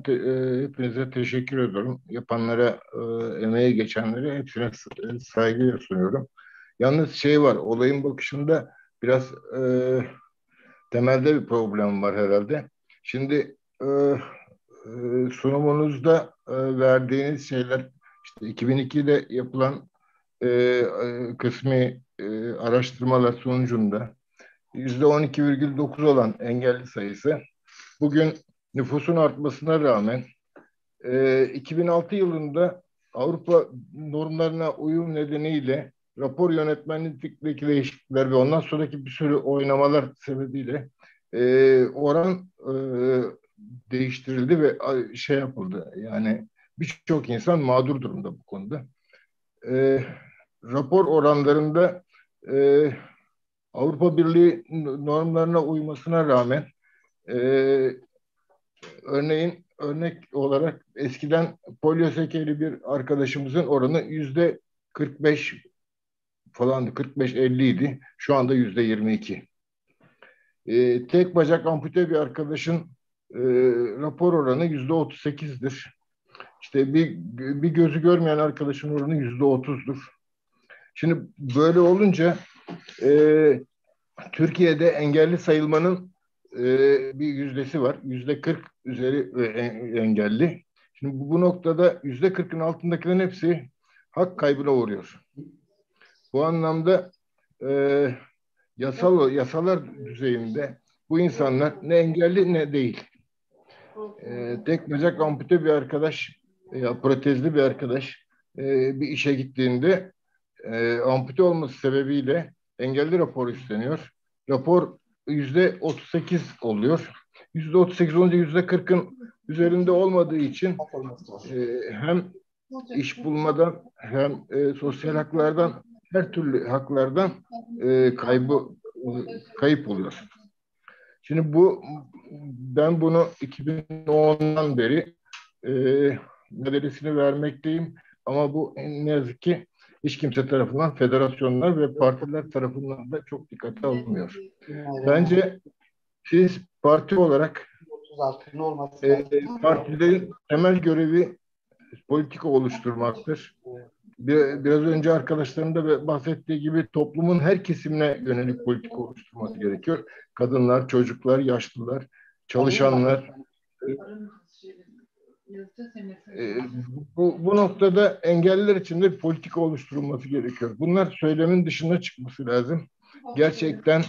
hepinize teşekkür ediyorum. Yapanlara, emeği geçenlere hepsine saygı sunuyorum. Yalnız şey var, olayın bakışında biraz temelde bir problem var herhalde. Şimdi sunumunuzda verdiğiniz şeyler, işte 2002'de yapılan kısmi araştırmalar sonucunda %12,9 olan engelli sayısı bugün nüfusun artmasına rağmen 2006 yılında Avrupa normlarına uyum nedeniyle rapor yönetmenlikteki değişiklikler ve ondan sonraki bir sürü oynamalar sebebiyle oran değiştirildi ve şey yapıldı. Yani birçok insan mağdur durumda bu konuda. Rapor oranlarında Avrupa Birliği normlarına uymasına rağmen örnek olarak eskiden poliosekeli bir arkadaşımızın oranı %45 falandı, 45-50 idi. Şu anda %22. Tek bacak ampute bir arkadaşın rapor oranı %38'dir. İşte bir gözü görmeyen arkadaşın oranı %30'dur. Şimdi böyle olunca Türkiye'de engelli sayılmanın bir yüzdesi var. %40 üzeri engelli. Şimdi bu noktada %40'ın altındakilerin hepsi hak kaybına uğruyor. Bu anlamda yasalar düzeyinde bu insanlar ne engelli ne değil. Tek bacak ampute bir arkadaş ya protezli bir arkadaş bir işe gittiğinde ampute olması sebebiyle engelli raporu isteniyor. Rapor %38 oluyor. %38 olunca %40'ın üzerinde olmadığı için hem iş bulmadan hem sosyal haklardan her türlü haklardan kayıp oluyor. Şimdi ben bunu 2010'dan beri mücadelesini vermekteyim ama bu ne yazık ki hiç kimse tarafından, federasyonlar ve partiler tarafından da çok dikkate alınmıyor. Bence siz parti olarak partilerin temel görevi politika oluşturmaktır. biraz önce arkadaşlarım da bahsettiği gibi toplumun her kesimine yönelik politika oluşturması gerekiyor. Kadınlar, çocuklar, yaşlılar, çalışanlar. Bu noktada engelliler için de bir politika oluşturulması gerekiyor. Bunlar söylemin dışına çıkması lazım. Gerçekten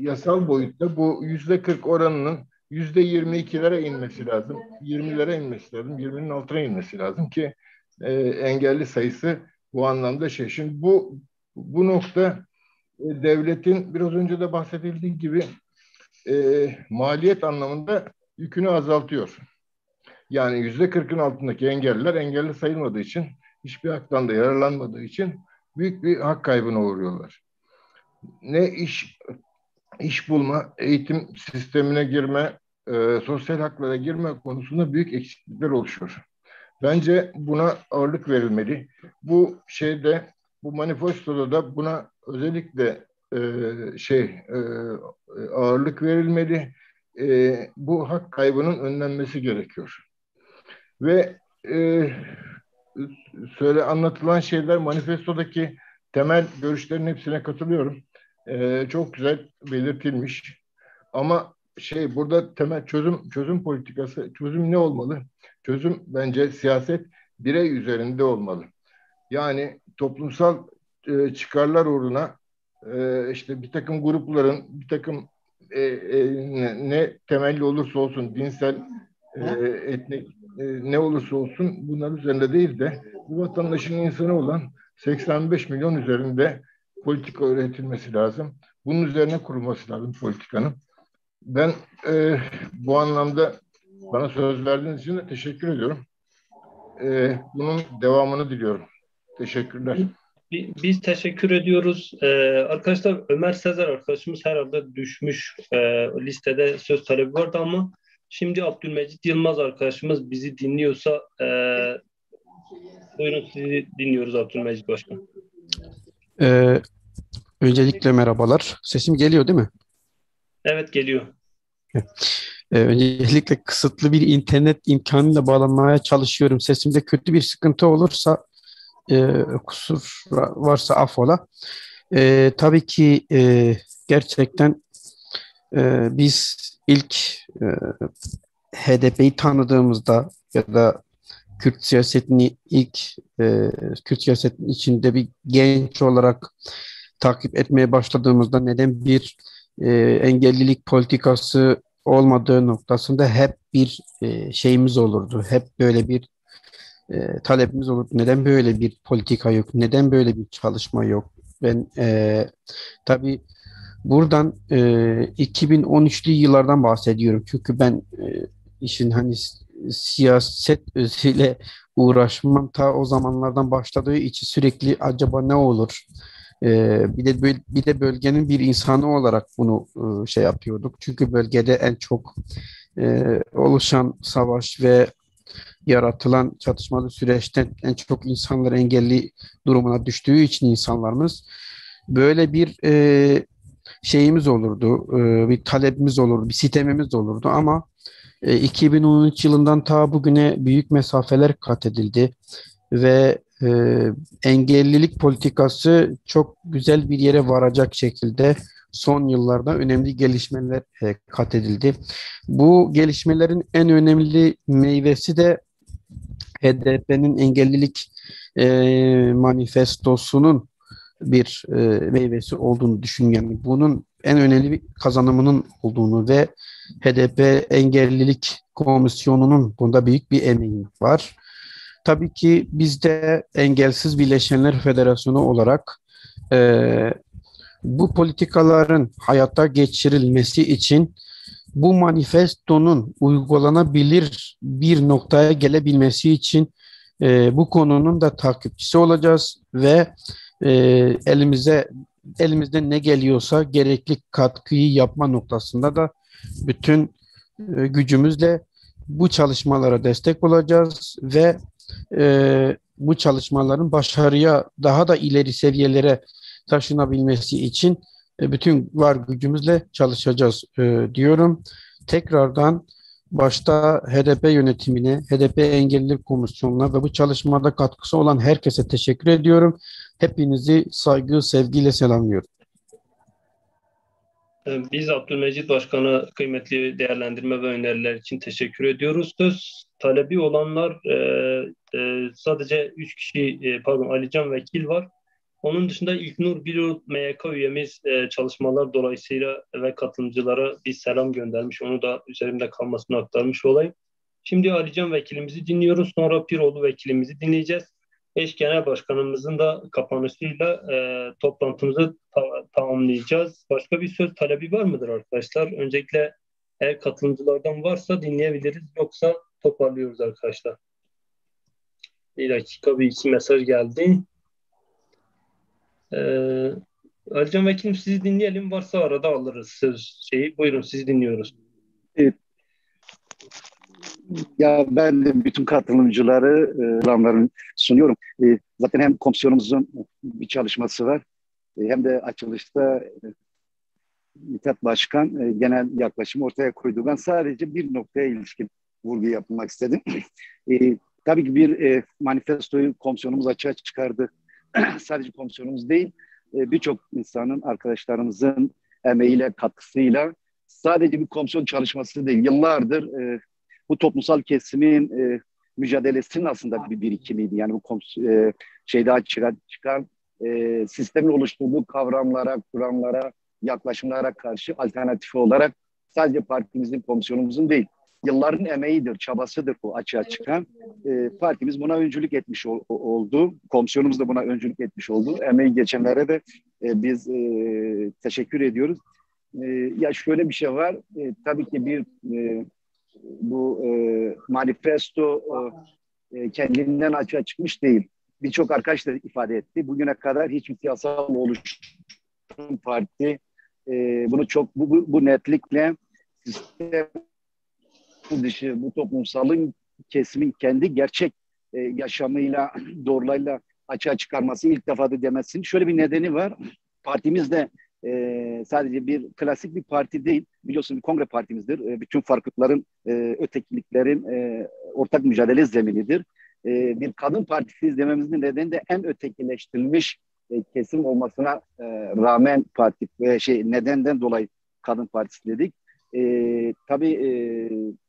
yasal boyutta bu %40 oranının %22'lere inmesi lazım. 20'lere inmesi lazım. 20'nin altına inmesi lazım ki engelli sayısı bu anlamda şey. Şimdi bu nokta devletin biraz önce de bahsedildiği gibi maliyet anlamında yükünü azaltıyor. Yani %40'ın altındaki engelliler engelli sayılmadığı için, hiçbir haktan da yararlanmadığı için büyük bir hak kaybına uğruyorlar. Ne iş bulma, eğitim sistemine girme, sosyal haklara girme konusunda büyük eksiklikler oluşuyor. Bence buna ağırlık verilmeli. Bu manifestoda da buna özellikle ağırlık verilmeli. Bu hak kaybının önlenmesi gerekiyor. Ve anlatılan şeyler, manifestodaki temel görüşlerin hepsine katılıyorum. Çok güzel belirtilmiş. Ama burada temel çözüm politikası, çözüm ne olmalı? Çözüm bence siyaset birey üzerinde olmalı. Yani toplumsal çıkarlar uğruna bir takım grupların, bir takım ne temelli olursa olsun, dinsel, etnik ne olursa olsun bunlar üzerinde değil de bu vatandaşın insanı olan 85 milyon üzerinde politika üretilmesi lazım. Bunun üzerine kurulması lazım politikanın. Ben bu anlamda bana söz verdiğiniz için de teşekkür ediyorum. Bunun devamını diliyorum. Teşekkürler. Biz teşekkür ediyoruz. Arkadaşlar Ömer Sezer arkadaşımız herhalde düşmüş, listede söz talebi vardı ama şimdi Abdülmecit Yılmaz arkadaşımız bizi dinliyorsa buyurun, sizi dinliyoruz Abdülmecit Başkan. Öncelikle merhabalar. Sesim geliyor değil mi? Evet, geliyor. Öncelikle kısıtlı bir internet imkanıyla bağlanmaya çalışıyorum. Sesimde kötü bir sıkıntı olursa, kusur varsa affola. Tabii ki gerçekten biz ilk HDP'yi tanıdığımızda ya da Kürt siyasetini Kürt siyasetinin içinde bir genç olarak takip etmeye başladığımızda neden bir engellilik politikası olmadığı noktasında hep bir şeyimiz olurdu. Hep böyle bir talebimiz olurdu. Neden böyle bir politika yok? Neden böyle bir çalışma yok? Ben tabii buradan 2013'lü yıllardan bahsediyorum. Çünkü ben işin siyaset özüyle uğraşmam ta o zamanlardan başladığı için sürekli acaba ne olur? Bir de bölgenin bir insanı olarak bunu yapıyorduk. Çünkü bölgede en çok oluşan savaş ve yaratılan çatışmalı süreçten en çok insanlar engelli durumuna düştüğü için insanlarımız böyle bir şeyimiz olurdu, bir talebimiz olurdu, bir sistemimiz olurdu ama 2013 yılından ta bugüne büyük mesafeler kat edildi ve engellilik politikası çok güzel bir yere varacak şekilde son yıllarda önemli gelişmeler kat edildi. Bu gelişmelerin en önemli meyvesi de HDP'nin engellilik manifestosunun bir meyvesi olduğunu düşünüyorum. Yani bunun en önemli bir kazanımının olduğunu ve HDP Engellilik Komisyonu'nun bunda büyük bir emeği var. Tabii ki biz de Engelsiz Birleşenler Federasyonu olarak bu politikaların hayata geçirilmesi için bu manifestonun uygulanabilir bir noktaya gelebilmesi için bu konunun da takipçisi olacağız ve elimizden ne geliyorsa gerekli katkıyı yapma noktasında da bütün gücümüzle bu çalışmalara destek olacağız ve bu çalışmaların başarıya daha da ileri seviyelere taşınabilmesi için bütün var gücümüzle çalışacağız diyorum. Tekrardan başta HDP yönetimine, HDP Engelliler Komisyonu'na ve bu çalışmada katkısı olan herkese teşekkür ediyorum. Hepinizi saygı, sevgiyle selamlıyorum. Biz Abdülmecit Başkan'a kıymetli değerlendirme ve öneriler için teşekkür ediyoruz. Söz talebi olanlar sadece 3 kişi, Alican Vekil var. Onun dışında İlknur Birol MYK üyemiz çalışmalar dolayısıyla ve katılımcılara bir selam göndermiş. Onu da üzerimde kalmasını aktarmış olayım. Şimdi Alican Vekilimizi dinliyoruz. Sonra Piroğlu Vekilimizi dinleyeceğiz. Eş Genel Başkanımızın da kapanışıyla toplantımızı tamamlayacağız. Başka bir söz talebi var mıdır arkadaşlar? Öncelikle eğer katılımcılardan varsa dinleyebiliriz. Yoksa toparlıyoruz arkadaşlar. Bir dakika, bir iki mesaj geldi. Alican Vekilim, sizi dinleyelim. Varsa arada alırız söz şeyi. Buyurun, sizi dinliyoruz. Evet. Ya ben de bütün katılımcıları selamlarını sunuyorum. Zaten hem komisyonumuzun bir çalışması var, hem de açılışta Mithat Başkan genel yaklaşımı ortaya koydu. Ben sadece bir noktaya ilişkin vurgu yapmak istedim. Tabii ki bir manifestoyu komisyonumuz açığa çıkardı. Sadece komisyonumuz değil, birçok insanın, arkadaşlarımızın emeğiyle, katkısıyla, sadece bir komisyon çalışması değil, yıllardır bu toplumsal kesimin mücadelesinin aslında bir birikimiydi. Yani bu şeyde çıkan sistemin oluşturduğu kavramlara, kuramlara, yaklaşımlara karşı alternatif olarak sadece partimizin, komisyonumuzun değil, yılların emeğidir, çabasıdır bu açığa çıkan. Partimiz buna öncülük etmiş oldu. Komisyonumuz da buna öncülük etmiş oldu. Emeği geçenlere de biz teşekkür ediyoruz. Ya şöyle bir şey var. Tabii ki bu manifesto kendinden açığa çıkmış değil. Birçok arkadaş da ifade etti. Bugüne kadar hiçbir siyasal oluşum parti bunu çok bu netlikle sistem dışı, bu toplumsalın kesimin kendi gerçek yaşamıyla, doğrularıyla açığa çıkarması, ilk defa da demesinin şöyle bir nedeni var. Partimiz de sadece bir klasik bir parti değil, biliyorsunuz bir kongre partimizdir. Bütün farklılıkların, ötekiliklerin ortak mücadele zeminidir. Bir kadın partisi dememizin nedeni de en ötekileştirilmiş kesim olmasına rağmen parti nedenden dolayı kadın partisi dedik. Tabii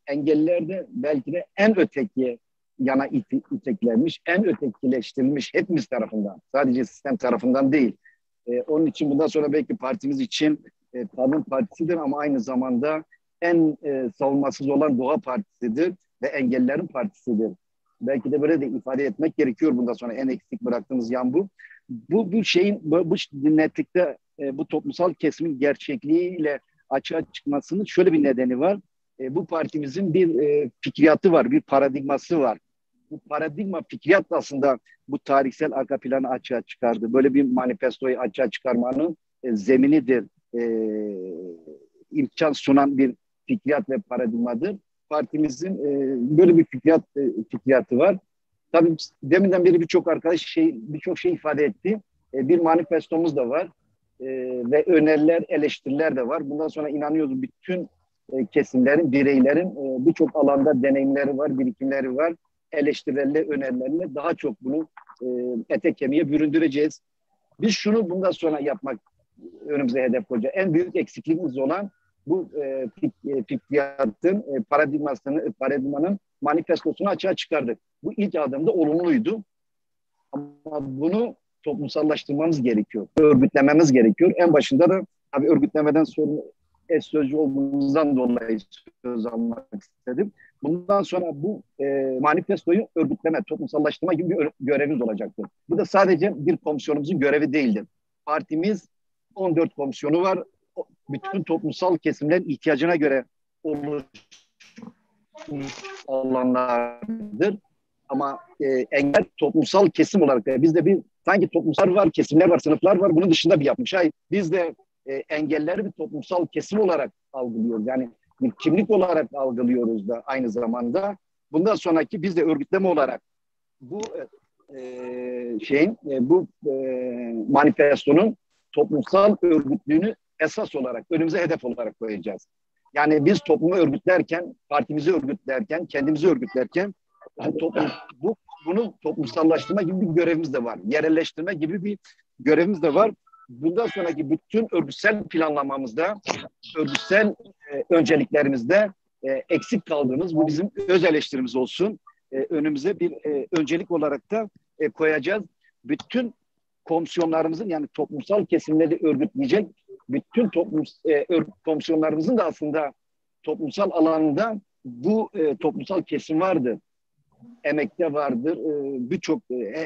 engelliler de belki de en ötekiye yana iteklenmiş, en ötekileştirilmiş hepimiz tarafından. Sadece sistem tarafından değil. Onun için bundan sonra belki partimiz için kadın partisidir ama aynı zamanda en savunmasız olan Doğa Partisi'dir ve engellilerin partisidir. Belki de böyle de ifade etmek gerekiyor bundan sonra. En eksik bıraktığımız yan bu. Bu şeyin, bu netlikte bu toplumsal kesimin gerçekliğiyle açığa çıkmasının şöyle bir nedeni var. Bu partimizin bir fikriyatı var, bir paradigması var. Bu paradigma, fikriyat aslında bu tarihsel arka planı açığa çıkardı. Böyle bir manifestoyu açığa çıkarmanın zeminidir. İmkan sunan bir fikriyat ve paradigmadır. Partimizin böyle bir fikriyatı var. Tabii deminden beri birçok arkadaş birçok şey ifade etti. Bir manifestomuz da var. Ve öneriler, eleştiriler de var. Bundan sonra inanıyoruz bütün kesimlerin, bireylerin birçok alanda deneyimleri var, birikimleri var. Eleştirilerle, önerilerle daha çok bunu ete kemiğe büründüreceğiz. Biz şunu bundan sonra yapmak önümüze hedef koyacağız. En büyük eksikliğimiz olan bu fikriyatın paradigmanın manifestosunu açığa çıkardık. Bu ilk adımda olumluydu. Ama bunu toplumsallaştırmamız gerekiyor. Örgütlememiz gerekiyor. En başında da tabii örgütlemeden sonra sözcü olduğumuzdan dolayı söz almak istedim. Bundan sonra bu manifestoyu örgütleme, toplumsallaştırma gibi bir görevimiz olacaktır. Bu da sadece bir komisyonumuzun görevi değildir. Partimiz 14 komisyonu var. Bütün toplumsal kesimlerin ihtiyacına göre oluşmuş alanlardır. Ama engel toplumsal kesim olarak da bizde sanki toplumsal var, kesimler var, sınıflar var. Bunun dışında bir yapmış. Hayır, biz de engelleri bir toplumsal kesim olarak algılıyoruz. Yani bir kimlik olarak algılıyoruz da aynı zamanda. Bundan sonraki biz de örgütleme olarak bu manifestonun toplumsal örgütlüğünü esas olarak, önümüze hedef olarak koyacağız. Yani biz toplumu örgütlerken, partimizi örgütlerken, kendimizi örgütlerken yani bunu toplumsallaştırma gibi bir görevimiz de var. Yerelleştirme gibi bir görevimiz de var. Bundan sonraki bütün örgütsel planlamamızda, örgütsel önceliklerimizde eksik kaldığımız, bu bizim öz eleştirimiz olsun. Önümüze bir öncelik olarak da koyacağız. Bütün komisyonlarımızın, yani toplumsal kesimleri örgütleyecek bütün komisyonlarımızın da aslında toplumsal alanında bu toplumsal kesim vardır. Emekte vardır, birçok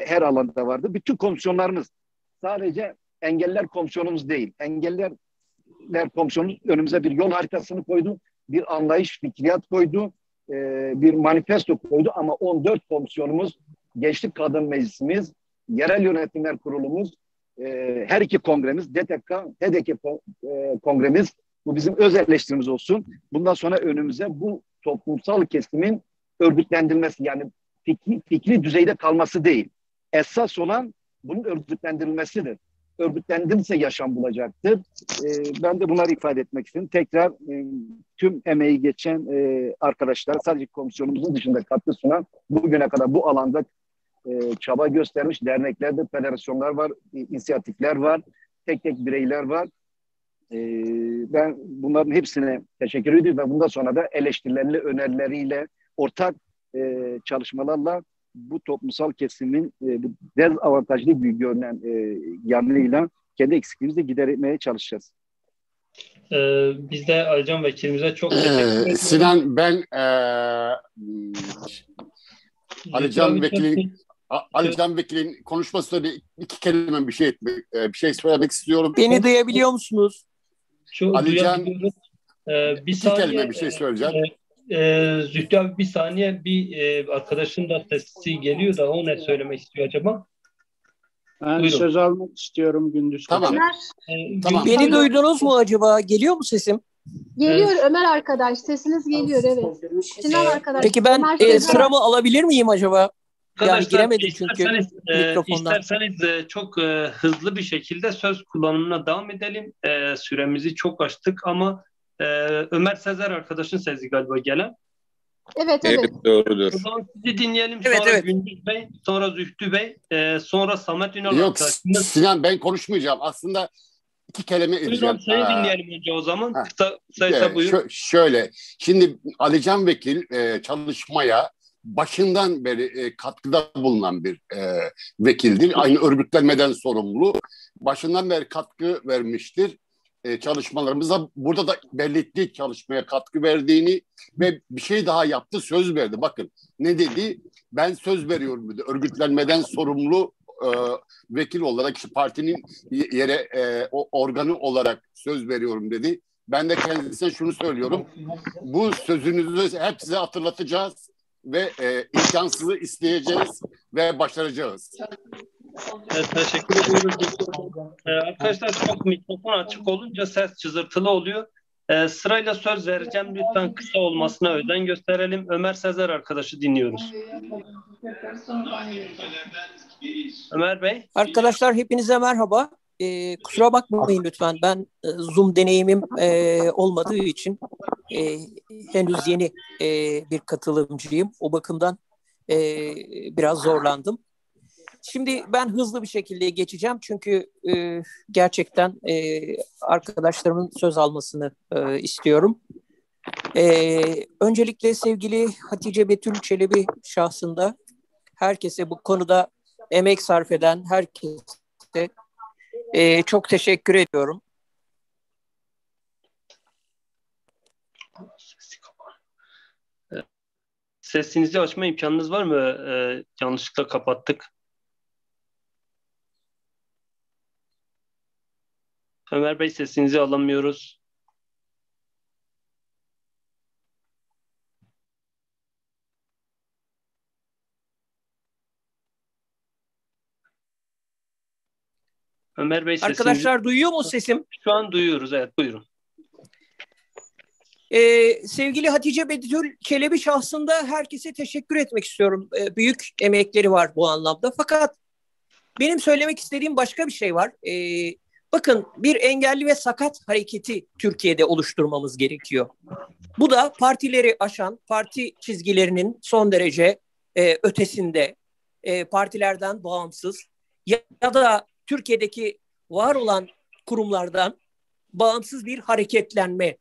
her alanda vardır. Bütün komisyonlarımız, sadece engelliler komisyonumuz değil. Engelliler komisyonumuz önümüze bir yol haritasını koydu, bir anlayış, fikriyat koydu, bir manifesto koydu ama 14 komisyonumuz, Gençlik Kadın Meclisimiz, Yerel Yönetimler Kurulumuz, her iki kongremiz, TDK kongremiz, bu bizim öz eleştirimiz olsun. Bundan sonra önümüze bu toplumsal kesimin örgütlendirilmesi, yani fikri düzeyde kalması değil. Esas olan bunun örgütlendirilmesidir. Örgütlendirilse yaşam bulacaktır. Ben de bunları ifade etmek istedim. Tekrar tüm emeği geçen arkadaşlar, sadece komisyonumuzun dışında katkı sunan, bugüne kadar bu alanda çaba göstermiş derneklerde, federasyonlar var, inisiyatifler var, tek tek bireyler var. Ben bunların hepsine teşekkür ediyorum ve bundan sonra da eleştirileriyle, önerileriyle, ortak çalışmalarla bu toplumsal kesimin bu dezavantajlı bir görünen yanıyla kendi eksikliğimizi de gidermeye çalışacağız. Biz de Alican Vekilimize çok teşekkür ediyoruz. Sinan, ben Alican Vekil'in konuşmasında iki kelime bir şey söylemek istiyorum. Beni duyabiliyor musunuz? Alican, iki kelime bir şey söyleyeceğim. Zühtü abi bir saniye, bir arkadaşın da sesi geliyor da o ne söylemek istiyor acaba? Ben Buyurun. söz almak istiyorum Gündüz. Tamam. Tamam. Beni duydunuz mu acaba? Geliyor mu sesim? Geliyor Ömer arkadaş. Sesiniz geliyor, evet. Sinan arkadaş. Peki ben sıramı alabilir miyim acaba? Yani giremedim çünkü mikrofondan. İsterseniz çok hızlı bir şekilde söz kullanımına devam edelim. Süremizi çok açtık ama Ömer Sezer arkadaşın sesi galiba gelen. Evet. Doğrudur. O zaman sizi dinleyelim. Sonra Gündüz Bey, sonra Zühtü Bey, sonra Samet Ünal arkadaşımız. Sinan, ben konuşmayacağım. Aslında iki kelime edeceğim. Buyurun, seni dinleyelim önce o zaman. Kısa buyur. Şöyle, şimdi Alican Vekil çalışmaya başından beri katkıda bulunan bir vekildir. Aynı örgütlenmeden sorumlu. Başından beri katkı vermiştir çalışmalarımıza. Burada da belirtti çalışmaya katkı verdiğini ve bir şey daha yaptı, söz verdi. Bakın ne dedi? Ben söz veriyorum dedi. Örgütlenmeden sorumlu vekil olarak, işte partinin organı olarak söz veriyorum dedi. Ben de kendisine şunu söylüyorum. Bu sözünüzü hep size hatırlatacağız ve imkansızı isteyeceğiz ve başaracağız. Evet, teşekkür ediyoruz. Arkadaşlar çok mikrofon açık olunca ses cızırtılı oluyor. Sırayla söz vereceğim. Lütfen kısa olmasına özen gösterelim. Ömer Sezer arkadaşı dinliyoruz. Ömer Bey. Arkadaşlar hepinize merhaba. Kusura bakmayın lütfen. Ben Zoom deneyimim olmadığı için henüz yeni bir katılımcıyım. O bakımdan biraz zorlandım. Şimdi ben hızlı bir şekilde geçeceğim çünkü gerçekten arkadaşlarımın söz almasını istiyorum. Öncelikle sevgili Hatice Betül Çelebi şahsında herkese, bu konuda emek sarf eden herkese çok teşekkür ediyorum. Sesinizi açma imkanınız var mı? Yanlışlıkla kapattık. Ömer Bey, sesinizi alamıyoruz. Ömer Bey, sesinizi... Arkadaşlar duyuyor mu sesim? Şu an duyuyoruz, evet, buyurun. Sevgili Hatice Betül Çelebi şahsında herkese teşekkür etmek istiyorum. Büyük emekleri var bu anlamda. Fakat benim söylemek istediğim başka bir şey var. Bakın, bir engelli ve sakat hareketi Türkiye'de oluşturmamız gerekiyor. Bu da partileri aşan, parti çizgilerinin son derece ötesinde, partilerden bağımsız ya da Türkiye'deki var olan kurumlardan bağımsız bir hareketlenme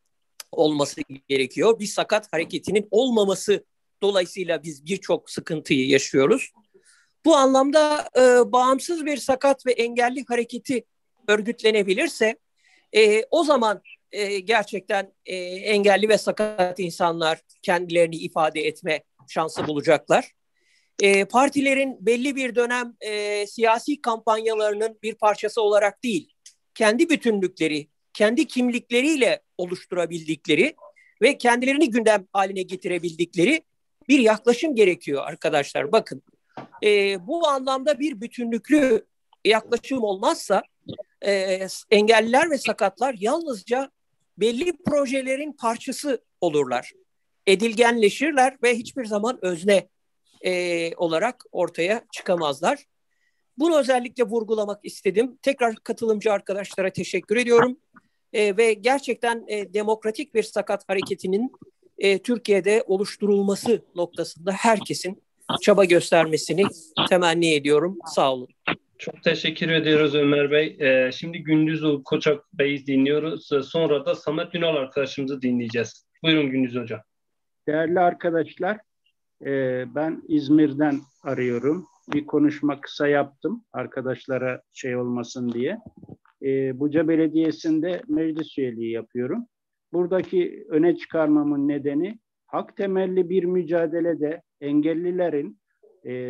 olması gerekiyor. Bir sakat hareketinin olmaması dolayısıyla biz birçok sıkıntıyı yaşıyoruz. Bu anlamda bağımsız bir sakat ve engelli hareketi örgütlenebilirse o zaman gerçekten engelli ve sakat insanlar kendilerini ifade etme şansı bulacaklar. Partilerin belli bir dönem siyasi kampanyalarının bir parçası olarak değil, kendi bütünlükleri, kendi kimlikleriyle oluşturabildikleri ve kendilerini gündem haline getirebildikleri bir yaklaşım gerekiyor arkadaşlar. Bakın, bu anlamda bir bütünlüklü yaklaşım olmazsa engelliler ve sakatlar yalnızca belli projelerin parçası olurlar. Edilgenleşirler ve hiçbir zaman özne olarak ortaya çıkamazlar. Bunu özellikle vurgulamak istedim. Tekrar katılımcı arkadaşlara teşekkür ediyorum. Ve gerçekten demokratik bir sakat hareketinin Türkiye'de oluşturulması noktasında herkesin çaba göstermesini temenni ediyorum. Sağ olun. Çok teşekkür ediyoruz Ömer Bey. Şimdi Gündüz Koçak Bey'i dinliyoruz. Sonra da Samet Ünal arkadaşımızı dinleyeceğiz. Buyurun Gündüz Hocam. Değerli arkadaşlar, ben İzmir'den arıyorum. Bir konuşma kısa yaptım arkadaşlara şey olmasın diye. Buca Belediyesi'nde meclis üyeliği yapıyorum. Buradaki öne çıkarmamın nedeni hak temelli bir mücadelede engellilerin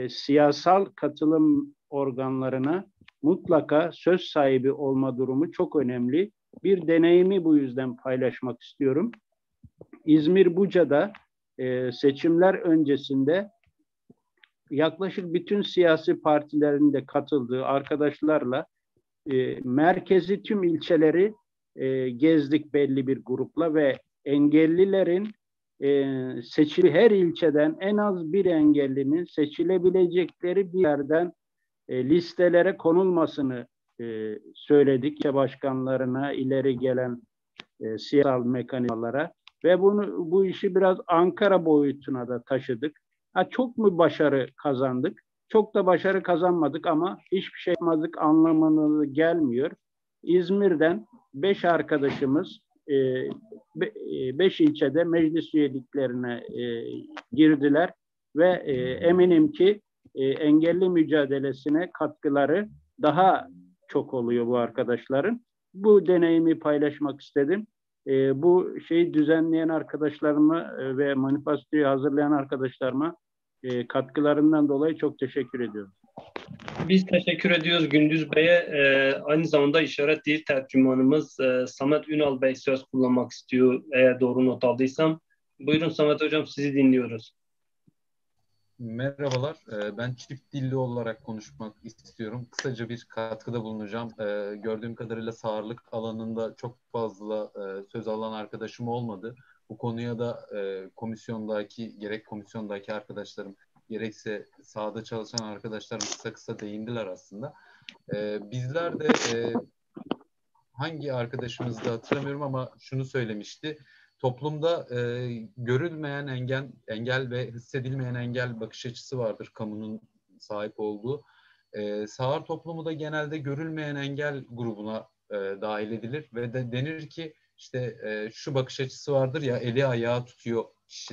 siyasal katılım organlarına mutlaka söz sahibi olma durumu çok önemli. Bir deneyimi bu yüzden paylaşmak istiyorum. İzmir Buca'da seçimler öncesinde yaklaşık bütün siyasi partilerin de katıldığı arkadaşlarla merkezi tüm ilçeleri gezdik belli bir grupla ve engellilerin her ilçeden en az bir engellinin seçilebilecekleri bir yerden listelere konulmasını söyledik ya başkanlarına, ileri gelen siyasal mekanizmalara ve bu işi biraz Ankara boyutuna da taşıdık. Çok mu başarı kazandık? Çok da başarı kazanmadık ama hiçbir şey yapmadık anlamına gelmiyor. İzmir'den 5 arkadaşımız 5 ilçede meclis üyeliklerine girdiler ve eminim ki engelli mücadelesine katkıları daha çok oluyor bu arkadaşların. Bu deneyimi paylaşmak istedim. Bu şeyi düzenleyen arkadaşlarıma ve manifestoyu hazırlayan arkadaşlarıma katkılarından dolayı çok teşekkür ediyorum. Biz teşekkür ediyoruz Gündüz Bey'e. Aynı zamanda işaret dil tercümanımız Samet Ünal Bey söz kullanmak istiyor eğer doğru not aldıysam. Buyurun Samet Hocam, sizi dinliyoruz. Merhabalar, ben çift dilli olarak konuşmak istiyorum. Kısaca bir katkıda bulunacağım. Gördüğüm kadarıyla sağırlık alanında çok fazla söz alan arkadaşım olmadı. Bu konuya da gerek komisyondaki arkadaşlarım, gerekse sahada çalışan arkadaşlarım kısa değindiler aslında. Bizler de hangi arkadaşımız da hatırlamıyorum ama şunu söylemişti. Toplumda görülmeyen engel ve hissedilmeyen engel bakış açısı vardır kamunun sahip olduğu. Sağır toplumu da genelde görülmeyen engel grubuna dahil edilir ve de denir ki işte şu bakış açısı vardır ya, eli ayağı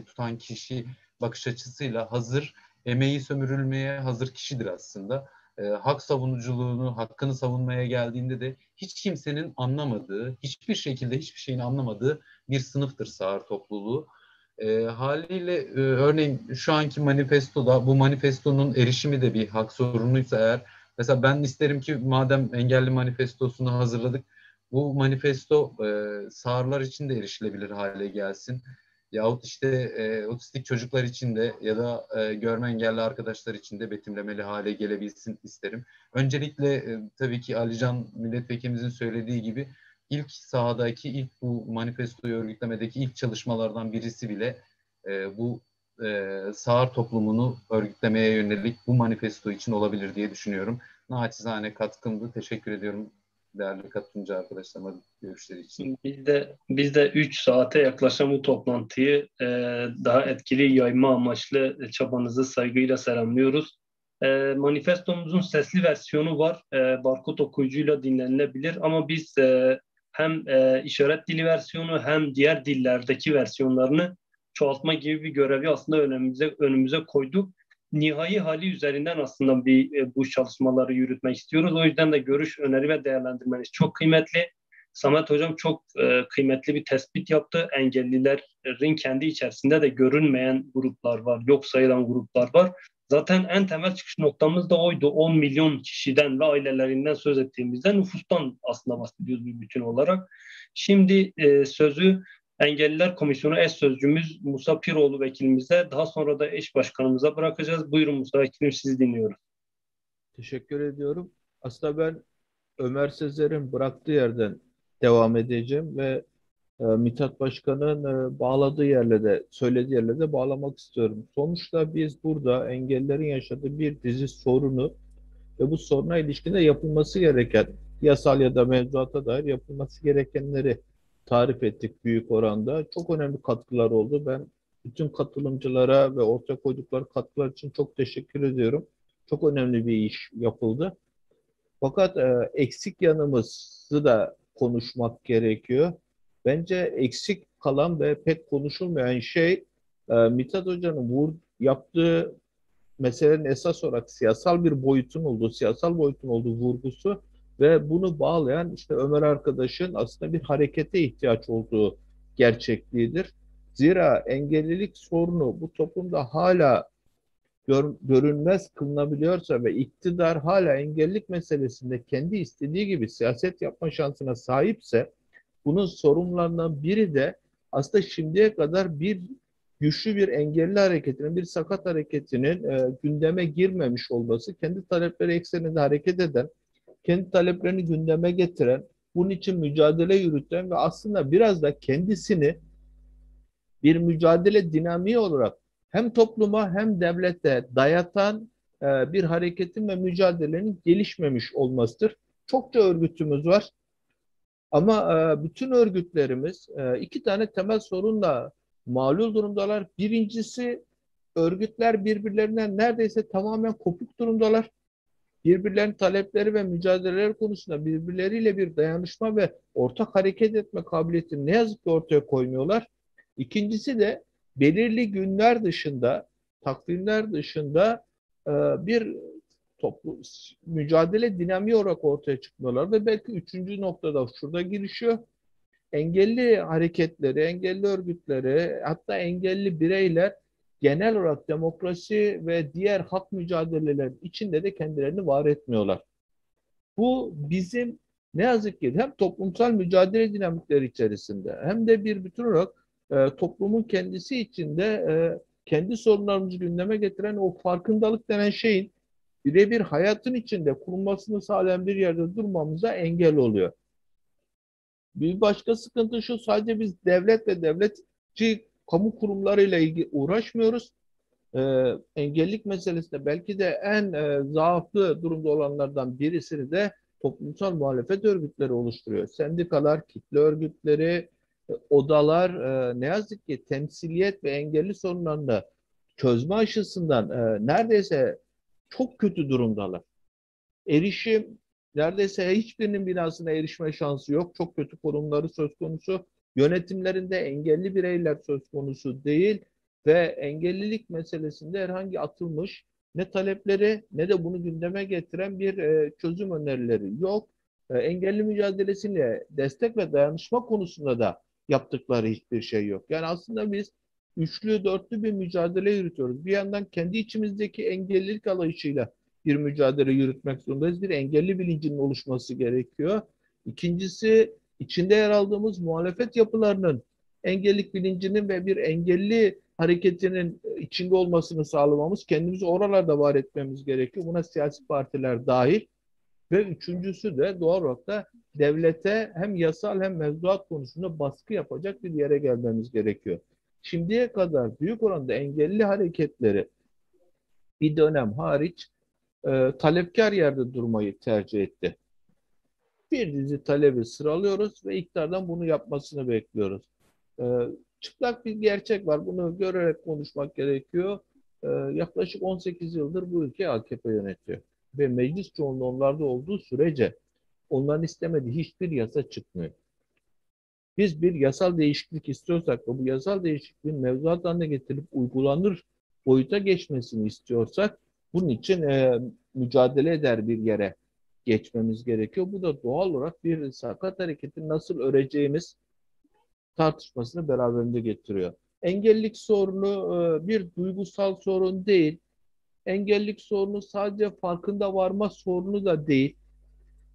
tutan kişi bakış açısıyla hazır, emeği sömürülmeye hazır kişidir aslında. Hak savunuculuğunu, hakkını savunmaya geldiğinde de hiç kimsenin anlamadığı, hiçbir şekilde hiçbir şeyin anlamadığı bir sınıftır sağır topluluğu. Haliyle örneğin şu anki manifestoda, bu manifestonun erişimi de bir hak sorunuysa eğer, mesela ben isterim ki madem engelli manifestosunu hazırladık, bu manifesto sağırlar için de erişilebilir hale gelsin. Yahut işte otistik çocuklar için de ya da görme engelli arkadaşlar için de betimlemeli hale gelebilsin isterim. Öncelikle tabii ki Alican milletvekilimizin söylediği gibi ilk sahadaki, bu manifestoyu örgütlemedeki ilk çalışmalardan birisi bile bu sağır toplumunu örgütlemeye yönelik bu manifesto için olabilir diye düşünüyorum. Naçizane katkımdı. Teşekkür ediyorum. değerli katılımcı arkadaşlarıma görüşleri için. Biz de 3 saate yaklaşan bu toplantıyı daha etkili yayma amaçlı çabanızı saygıyla selamlıyoruz. Manifestomuzun sesli versiyonu var. Barkod okuyucuyla dinlenilebilir ama biz hem işaret dili versiyonu hem diğer dillerdeki versiyonlarını çoğaltma gibi bir görevi aslında önümüze koyduk. Nihai hali üzerinden aslında bu çalışmaları yürütmek istiyoruz. O yüzden de görüş, öneri ve değerlendirmeniz çok kıymetli. Samet Hocam çok kıymetli bir tespit yaptı. Engellilerin kendi içerisinde de görünmeyen gruplar var, yok sayılan gruplar var. Zaten en temel çıkış noktamız da oydu. 10 milyon kişiden ve ailelerinden söz ettiğimizde nüfustan aslında bahsediyoruz bir bütün olarak. Şimdi sözü Engelliler Komisyonu eş sözcümüz Musa Piroğlu vekilimize, daha sonra da eş başkanımıza bırakacağız. Buyurun Musa vekilim, sizi dinliyoruz. Teşekkür ediyorum. Aslında ben Ömer Sezer'in bıraktığı yerden devam edeceğim ve Mithat Başkan'ın bağladığı yerle de, söylediği yerle de bağlamak istiyorum. Sonuçta biz burada engellilerin yaşadığı bir dizi sorunu ve bu soruna ilişkin de yapılması gereken, yasal ya da mevzuata dair yapılması gerekenleri tarif ettik büyük oranda. Çok önemli katkılar oldu. Ben bütün katılımcılara ve ortaya koydukları katkılar için çok teşekkür ediyorum. Çok önemli bir iş yapıldı. Fakat eksik yanımızı da konuşmak gerekiyor. Bence eksik kalan ve pek konuşulmayan şey Mithat Hoca'nın yaptığı meselenin esas olarak siyasal boyutun olduğu vurgusu ve bunu bağlayan işte Ömer arkadaşın aslında bir harekete ihtiyaç olduğu gerçekliğidir. Zira engellilik sorunu bu toplumda hala görünmez kılınabiliyorsa ve iktidar hala engellilik meselesinde kendi istediği gibi siyaset yapma şansına sahipse, bunun sorunlarından biri de aslında şimdiye kadar güçlü bir engelli hareketinin, bir sakat hareketinin gündeme girmemiş olması, kendi talepleri ekseninde hareket eden, kendi taleplerini gündeme getiren, bunun için mücadele yürüten ve aslında biraz da kendisini bir mücadele dinamiği olarak hem topluma hem devlete dayatan bir hareketin ve mücadelenin gelişmemiş olmasıdır. Çokça örgütümüz var ama bütün örgütlerimiz iki tane temel sorunla mağlul durumdalar. Birincisi, örgütler birbirlerinden neredeyse tamamen kopuk durumdalar. Birbirlerinin talepleri ve mücadeleleri konusunda birbirleriyle bir dayanışma ve ortak hareket etme kabiliyetini ne yazık ki ortaya koymuyorlar. İkincisi de belirli günler dışında, takvimler dışında bir mücadele dinamiği olarak ortaya çıkmıyorlar ve belki üçüncü noktada şurada girişiyor. Engelli hareketleri, engelli örgütleri, hatta engelli bireyler genel olarak demokrasi ve diğer hak mücadelelerinin içinde de kendilerini var etmiyorlar. Bu bizim ne yazık ki hem toplumsal mücadele dinamikleri içerisinde hem de bir bütün olarak toplumun kendisi içinde kendi sorunlarımızı gündeme getiren o farkındalık denen şeyin birebir hayatın içinde kurulmasını sağlayan bir yerde durmamıza engel oluyor. Bir başka sıkıntı şu, sadece biz devlet ve devletçi kamu kurumlarıyla ilgili uğraşmıyoruz. Engellilik meselesinde belki de en zaaflı durumda olanlardan birisini de toplumsal muhalefet örgütleri oluşturuyor. Sendikalar, kitle örgütleri, odalar ne yazık ki temsiliyet ve engelli sorunlarını çözme aşısından neredeyse çok kötü durumdalar. Erişim, neredeyse hiçbirinin binasına erişme şansı yok. Çok kötü konumları söz konusu. Yönetimlerinde engelli bireyler söz konusu değil ve engellilik meselesinde herhangi atılmış ne talepleri ne de bunu gündeme getiren bir çözüm önerileri yok. Engelli mücadelesiyle destek ve dayanışma konusunda da yaptıkları hiçbir şey yok. Yani aslında biz üçlü, dörtlü bir mücadele yürütüyoruz. Bir yandan kendi içimizdeki engellilik anlayışıyla bir mücadele yürütmek zorundayız. Bir engelli bilincinin oluşması gerekiyor. İkincisi, içinde yer aldığımız muhalefet yapılarının engellilik bilincinin ve bir engelli hareketinin içinde olmasını sağlamamız, kendimizi oralarda var etmemiz gerekiyor. Buna siyasi partiler dahil. Ve üçüncüsü de doğal olarak da devlete hem yasal hem mevzuat konusunda baskı yapacak bir yere gelmemiz gerekiyor. Şimdiye kadar büyük oranda engelli hareketleri bir dönem hariç talepkar yerde durmayı tercih etti. Bir dizi talebi sıralıyoruz ve iktidardan bunu yapmasını bekliyoruz. Çıplak bir gerçek var. Bunu görerek konuşmak gerekiyor. Yaklaşık 18 yıldır bu ülkeyi AKP yönetiyor. Ve meclis çoğunluğu onlarda olduğu sürece onların istemediği hiçbir yasa çıkmıyor. Biz bir yasal değişiklik istiyorsak ve bu yasal değişikliğin mevzuat haline getirilip uygulanır boyuta geçmesini istiyorsak bunun için mücadele eder bir yere geçmemiz gerekiyor. Bu da doğal olarak bir sakat hareketi nasıl öreceğimiz tartışmasını beraberinde getiriyor. Engellilik sorunu bir duygusal sorun değil. Engellilik sorunu sadece farkında varma sorunu da değil.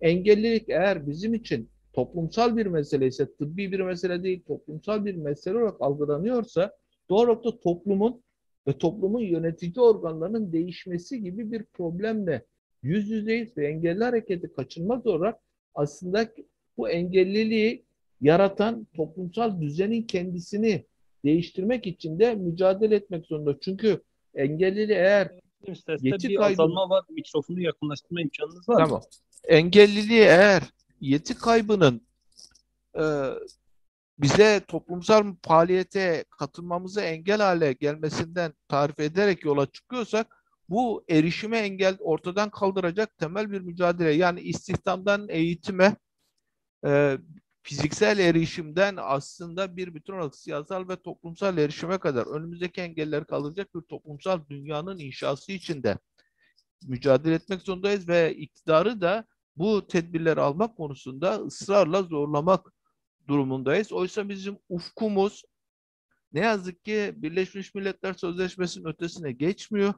Engellilik eğer bizim için toplumsal bir mesele ise, tıbbi bir mesele değil, toplumsal bir mesele olarak algılanıyorsa doğal olarak da toplumun ve toplumun yönetici organlarının değişmesi gibi bir problemle yüz yüzeyiz ve engelli hareketi kaçınılmaz olarak aslında bu engelliliği yaratan toplumsal düzenin kendisini değiştirmek için de mücadele etmek zorunda. Çünkü engellili eğer yeti bir kaybı... azalma var. Mikrofonu yakınlaştırma imkanınız var Tamam. mı? Engelliliği eğer yeti kaybının bize toplumsal faaliyete katılmamıza engel hale gelmesinden tarif ederek yola çıkıyorsak bu erişime engel ortadan kaldıracak temel bir mücadele. Yani istihdamdan eğitime, fiziksel erişimden aslında bir bütün olarak siyasal ve toplumsal erişime kadar önümüzdeki engelleri kaldıracak bir toplumsal dünyanın inşası içinde mücadele etmek zorundayız ve iktidarı da bu tedbirleri almak konusunda ısrarla zorlamak durumundayız. Oysa bizim ufkumuz ne yazık ki Birleşmiş Milletler Sözleşmesi'nin ötesine geçmiyor.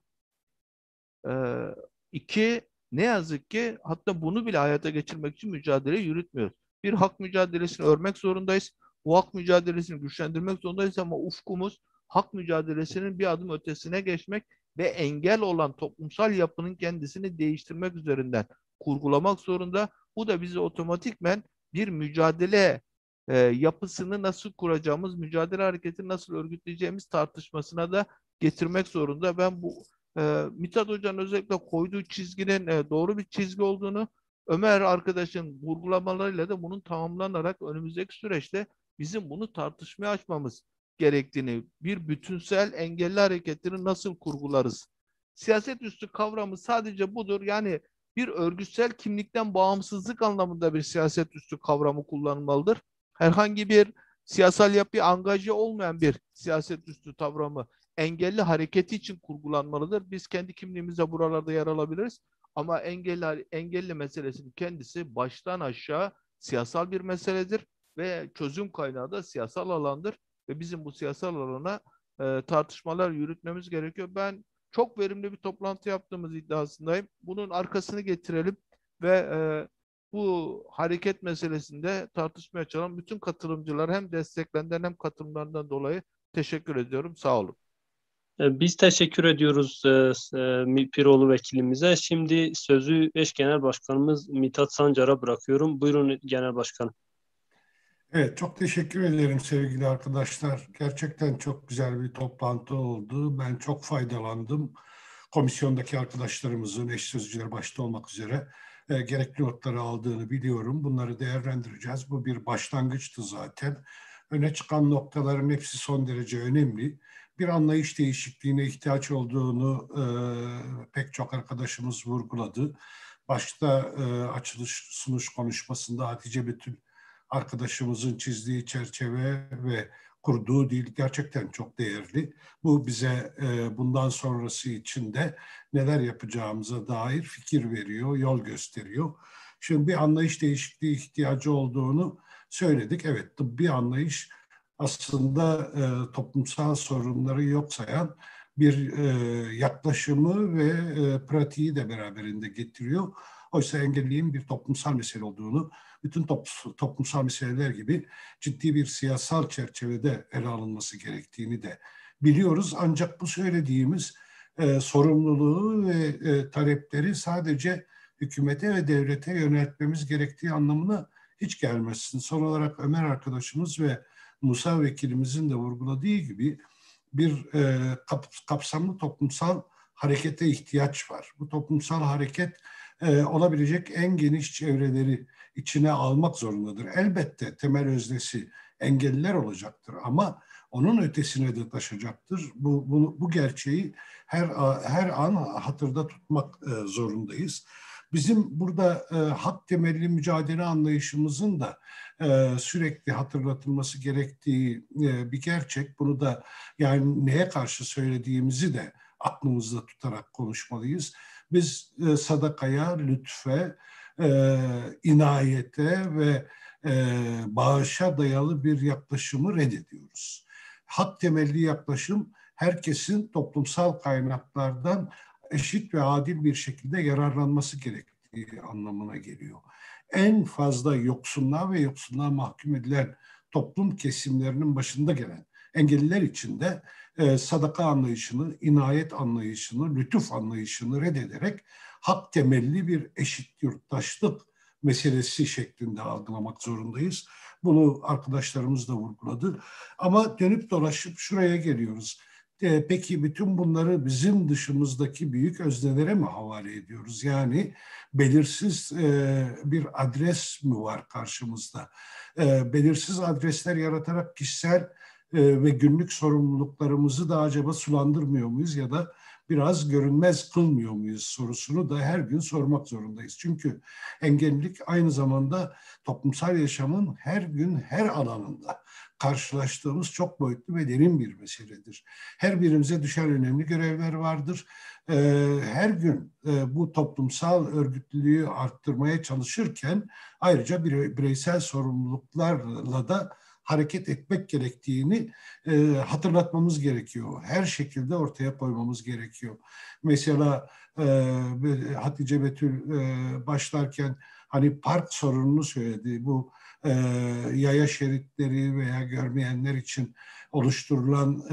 İki, ne yazık ki hatta bunu bile hayata geçirmek için mücadele yürütmüyoruz. Bir hak mücadelesini örmek zorundayız. Bu hak mücadelesini güçlendirmek zorundayız ama ufkumuz hak mücadelesinin bir adım ötesine geçmek ve engel olan toplumsal yapının kendisini değiştirmek üzerinden kurgulamak zorunda. Bu da bizi otomatikmen bir mücadele yapısını nasıl kuracağımız, mücadele hareketini nasıl örgütleyeceğimiz tartışmasına da getirmek zorunda. Ben bu Mithat Hoca'nın özellikle koyduğu çizginin doğru bir çizgi olduğunu, Ömer arkadaşın vurgulamalarıyla da bunun tamamlanarak önümüzdeki süreçte bizim bunu tartışmaya açmamız gerektiğini, bir bütünsel engelli hareketini nasıl kurgularız? Siyaset üstü kavramı sadece budur. Yani bir örgütsel kimlikten bağımsızlık anlamında bir siyaset üstü kavramı kullanılmalıdır. Herhangi bir siyasal yapıya angaje olmayan bir siyaset üstü kavramı engelli hareketi için kurgulanmalıdır. Biz kendi kimliğimizle buralarda yer alabiliriz. Ama engelli meselesinin kendisi baştan aşağı siyasal bir meseledir ve çözüm kaynağı da siyasal alandır. Ve bizim bu siyasal alana tartışmalar yürütmemiz gerekiyor. Ben çok verimli bir toplantı yaptığımız iddiasındayım. Bunun arkasını getirelim ve bu hareket meselesinde tartışmaya çalışan bütün katılımcılar hem desteklerinden hem katılımlarından dolayı teşekkür ediyorum. Sağ olun. Biz teşekkür ediyoruz Piroğlu vekilimize. Şimdi sözü eş genel başkanımız Mithat Sancar'a bırakıyorum. Buyurun genel başkanım. Evet, çok teşekkür ederim sevgili arkadaşlar. Gerçekten çok güzel bir toplantı oldu. Ben çok faydalandım. Komisyondaki arkadaşlarımızın, eş sözcüler başta olmak üzere gerekli notları aldığını biliyorum. Bunları değerlendireceğiz. Bu bir başlangıçtı zaten. Öne çıkan noktaların hepsi son derece önemli. Bir anlayış değişikliğine ihtiyaç olduğunu pek çok arkadaşımız vurguladı. Başta açılış sunuş konuşmasında Hatice Betül arkadaşımızın çizdiği çerçeve ve kurduğu dil gerçekten çok değerli. Bu bize bundan sonrası için de neler yapacağımıza dair fikir veriyor, yol gösteriyor. Şimdi bir anlayış değişikliği ihtiyacı olduğunu söyledik. Evet, tıbbi anlayış aslında toplumsal sorunları yok sayan bir yaklaşımı ve pratiği de beraberinde getiriyor. Oysa engelliğin bir toplumsal mesele olduğunu, bütün toplumsal meseleler gibi ciddi bir siyasal çerçevede ele alınması gerektiğini de biliyoruz. Ancak bu söylediğimiz sorumluluğu ve talepleri sadece hükümete ve devlete yöneltmemiz gerektiği anlamına hiç gelmesin. Son olarak Ömer arkadaşımız ve Musa vekilimizin de vurguladığı gibi bir kapsamlı toplumsal harekete ihtiyaç var. Bu toplumsal hareket olabilecek en geniş çevreleri içine almak zorundadır. Elbette temel öznesi engelliler olacaktır ama onun ötesine de taşacaktır. Bu gerçeği her an hatırda tutmak zorundayız. Bizim burada hak temelli mücadele anlayışımızın da sürekli hatırlatılması gerektiği bir gerçek. Bunu da yani neye karşı söylediğimizi de aklımızda tutarak konuşmalıyız. Biz sadakaya, lütfe, inayete ve bağışa dayalı bir yaklaşımı reddediyoruz. Hak temelli yaklaşım herkesin toplumsal kaynaklardan eşit ve adil bir şekilde yararlanması gerektiği anlamına geliyor. En fazla yoksunluğa ve yoksulluğa mahkum edilen toplum kesimlerinin başında gelen engelliler için de sadaka anlayışını, inayet anlayışını, lütuf anlayışını reddederek hak temelli bir eşit yurttaşlık meselesi şeklinde algılamak zorundayız. Bunu arkadaşlarımız da vurguladı. Ama dönüp dolaşıp şuraya geliyoruz. Peki bütün bunları bizim dışımızdaki büyük öznelere mi havale ediyoruz? Yani belirsiz bir adres mi var karşımızda? Belirsiz adresler yaratarak kişisel ve günlük sorumluluklarımızı da acaba sulandırmıyor muyuz ya da biraz görünmez kılmıyor muyuz sorusunu da her gün sormak zorundayız. Çünkü engellilik aynı zamanda toplumsal yaşamın her gün her alanında karşılaştığımız çok boyutlu ve derin bir meseledir. Her birimize düşen önemli görevler vardır. Her gün bu toplumsal örgütlülüğü arttırmaya çalışırken ayrıca bireysel sorumluluklarla da hareket etmek gerektiğini hatırlatmamız gerekiyor. Her şekilde ortaya koymamız gerekiyor. Mesela Hatice Betül başlarken hani park sorununu söyledi. Bu yaya şeritleri veya görmeyenler için oluşturulan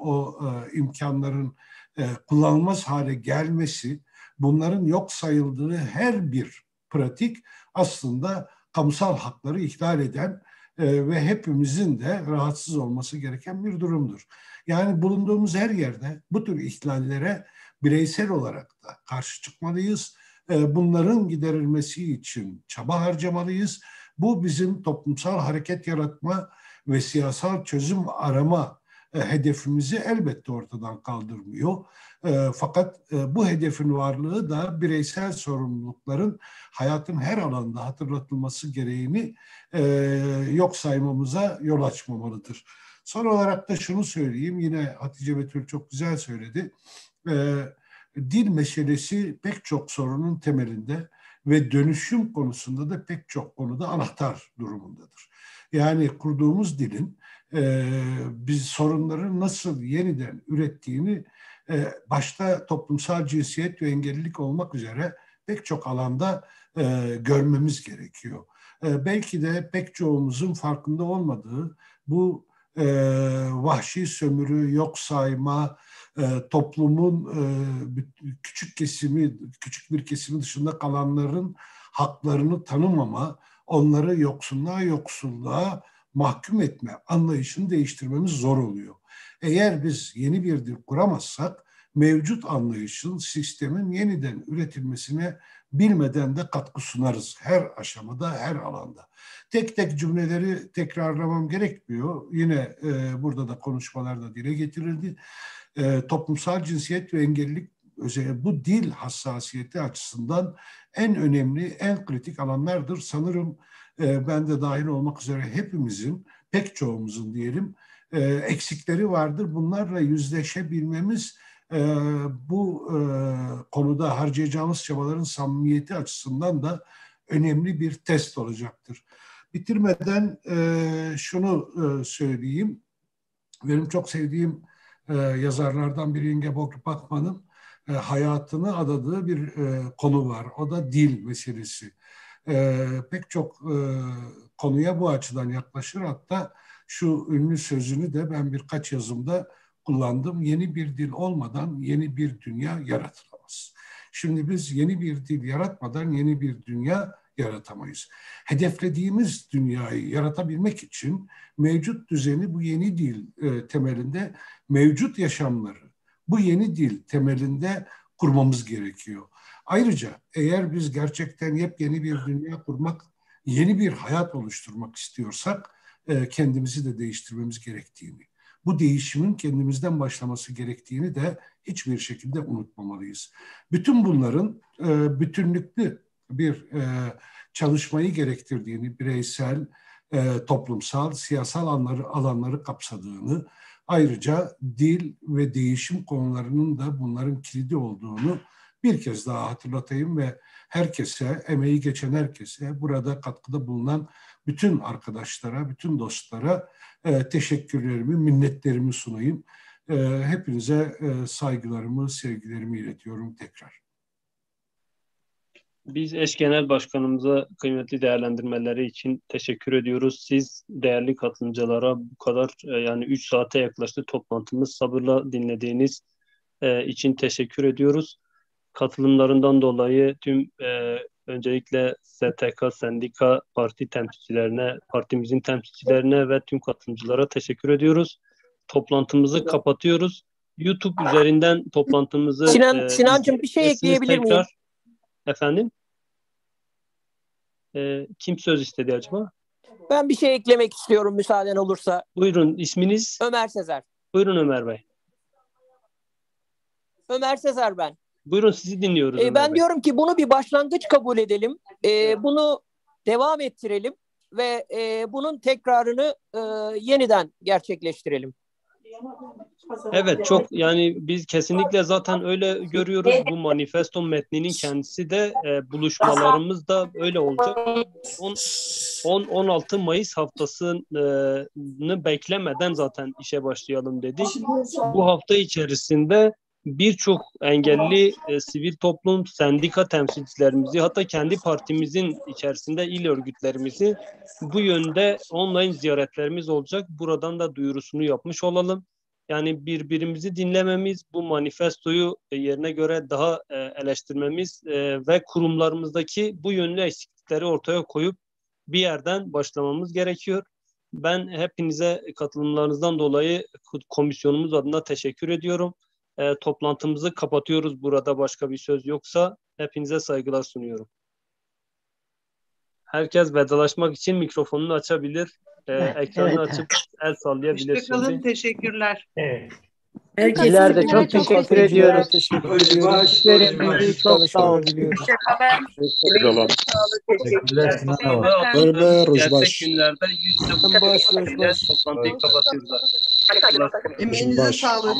o imkanların kullanılmaz hale gelmesi, bunların yok sayıldığı her bir pratik aslında kamusal hakları ihlal eden ve hepimizin de rahatsız olması gereken bir durumdur. Yani bulunduğumuz her yerde bu tür ihlallere bireysel olarak da karşı çıkmalıyız. Bunların giderilmesi için çaba harcamalıyız. Bu bizim toplumsal hareket yaratma ve siyasal çözüm arama hedefimizi elbette ortadan kaldırmıyor. Fakat bu hedefin varlığı da bireysel sorumlulukların hayatın her alanda hatırlatılması gereğini yok saymamıza yol açmamalıdır. Son olarak da şunu söyleyeyim, yine Hatice Betül çok güzel söyledi. Dil meselesi pek çok sorunun temelinde ve dönüşüm konusunda da pek çok konuda anahtar durumundadır. Yani kurduğumuz dilin biz sorunları nasıl yeniden ürettiğini başta toplumsal cinsiyet ve engellilik olmak üzere pek çok alanda görmemiz gerekiyor. Belki de pek çoğumuzun farkında olmadığı bu vahşi sömürü, yok sayma, toplumun küçük bir kesimi dışında kalanların haklarını tanımama, onları yoksulluğa mahkum etme anlayışını değiştirmemiz zor oluyor. Eğer biz yeni bir dil kuramazsak mevcut anlayışın, sistemin yeniden üretilmesine bilmeden de katkı sunarız her aşamada, her alanda. Tek tek cümleleri tekrarlamam gerekmiyor. Yine burada da konuşmalarda dile getirildi. Toplumsal cinsiyet ve engellilik özellikle bu dil hassasiyeti açısından en önemli, en kritik alanlardır. Sanırım ben de dahil olmak üzere hepimizin, pek çoğumuzun diyelim, eksikleri vardır. Bunlarla yüzleşebilmemiz bu konuda harcayacağımız çabaların samimiyeti açısından da önemli bir test olacaktır. Bitirmeden şunu söyleyeyim. Benim çok sevdiğim yazarlardan biri Ingeborg Bachmann'ın hayatını adadığı bir konu var. O da dil meselesi. Pek çok konuya bu açıdan yaklaşır. Hatta şu ünlü sözünü de ben birkaç yazımda kullandım. Yeni bir dil olmadan yeni bir dünya yaratılamaz. Şimdi biz yeni bir dil yaratmadan yeni bir dünya yaratamayız. Hedeflediğimiz dünyayı yaratabilmek için mevcut düzeni bu yeni dil temelinde, mevcut yaşamları bu yeni dil temelinde kurmamız gerekiyor. Ayrıca eğer biz gerçekten yepyeni bir dünya kurmak, yeni bir hayat oluşturmak istiyorsak kendimizi de değiştirmemiz gerektiğini, bu değişimin kendimizden başlaması gerektiğini de hiçbir şekilde unutmamalıyız. Bütün bunların bütünlüklü bir çalışmayı gerektirdiğini, bireysel, toplumsal, siyasal alanları kapsadığını, ayrıca dil ve değişim konularının da bunların kilidi olduğunu bir kez daha hatırlatayım ve herkese, emeği geçen herkese, burada katkıda bulunan bütün arkadaşlara, bütün dostlara teşekkürlerimi, minnetlerimi sunayım. Hepinize saygılarımı, sevgilerimi iletiyorum tekrar. Biz eş genel başkanımıza kıymetli değerlendirmeleri için teşekkür ediyoruz. Siz değerli katılımcılara bu kadar yani 3 saate yaklaştı toplantımız, sabırla dinlediğiniz için teşekkür ediyoruz. Katılımlarından dolayı tüm öncelikle STK, sendika, parti temsilcilerine, partimizin temsilcilerine ve tüm katılımcılara teşekkür ediyoruz. Toplantımızı kapatıyoruz. YouTube üzerinden toplantımızı Sinancığım bir şey ekleyebilir miyim? Efendim? Kim söz istedi acaba? Ben bir şey eklemek istiyorum müsaaden olursa. Buyurun, isminiz? Ömer Sezer. Buyurun Ömer Bey. Ömer Sezer ben. Buyurun, sizi dinliyoruz. Ben diyorum ki bunu bir başlangıç kabul edelim. Bunu devam ettirelim ve bunun tekrarını yeniden gerçekleştirelim. Evet, çok yani biz kesinlikle zaten öyle görüyoruz. Bu manifesto metninin kendisi de buluşmalarımız da öyle olacak. 16 Mayıs haftasını beklemeden zaten işe başlayalım dedik. Bu hafta içerisinde birçok engelli sivil toplum, sendika temsilcilerimizi, hatta kendi partimizin içerisinde il örgütlerimizi bu yönde online ziyaretlerimiz olacak. Buradan da duyurusunu yapmış olalım. Yani birbirimizi dinlememiz, bu manifestoyu yerine göre daha eleştirmemiz ve kurumlarımızdaki bu yönlü eksiklikleri ortaya koyup bir yerden başlamamız gerekiyor. Ben hepinize katılımlarınızdan dolayı komisyonumuz adına teşekkür ediyorum. Toplantımızı kapatıyoruz. Burada başka bir söz yoksa hepinize saygılar sunuyorum. Herkes vedalaşmak için mikrofonunu açabilir. Ekranını açıp el sallayabilir. Hoşçakalın, teşekkürler. Evet. Herkese de çok teşekkür ediyoruz. Teşekkür ediyoruz. Büyük çalışmalar diliyoruz. Teşekkürler. Gerçek günlerde yüz yüze toplantıyı kapatıyoruz. Emeğinize sağlık.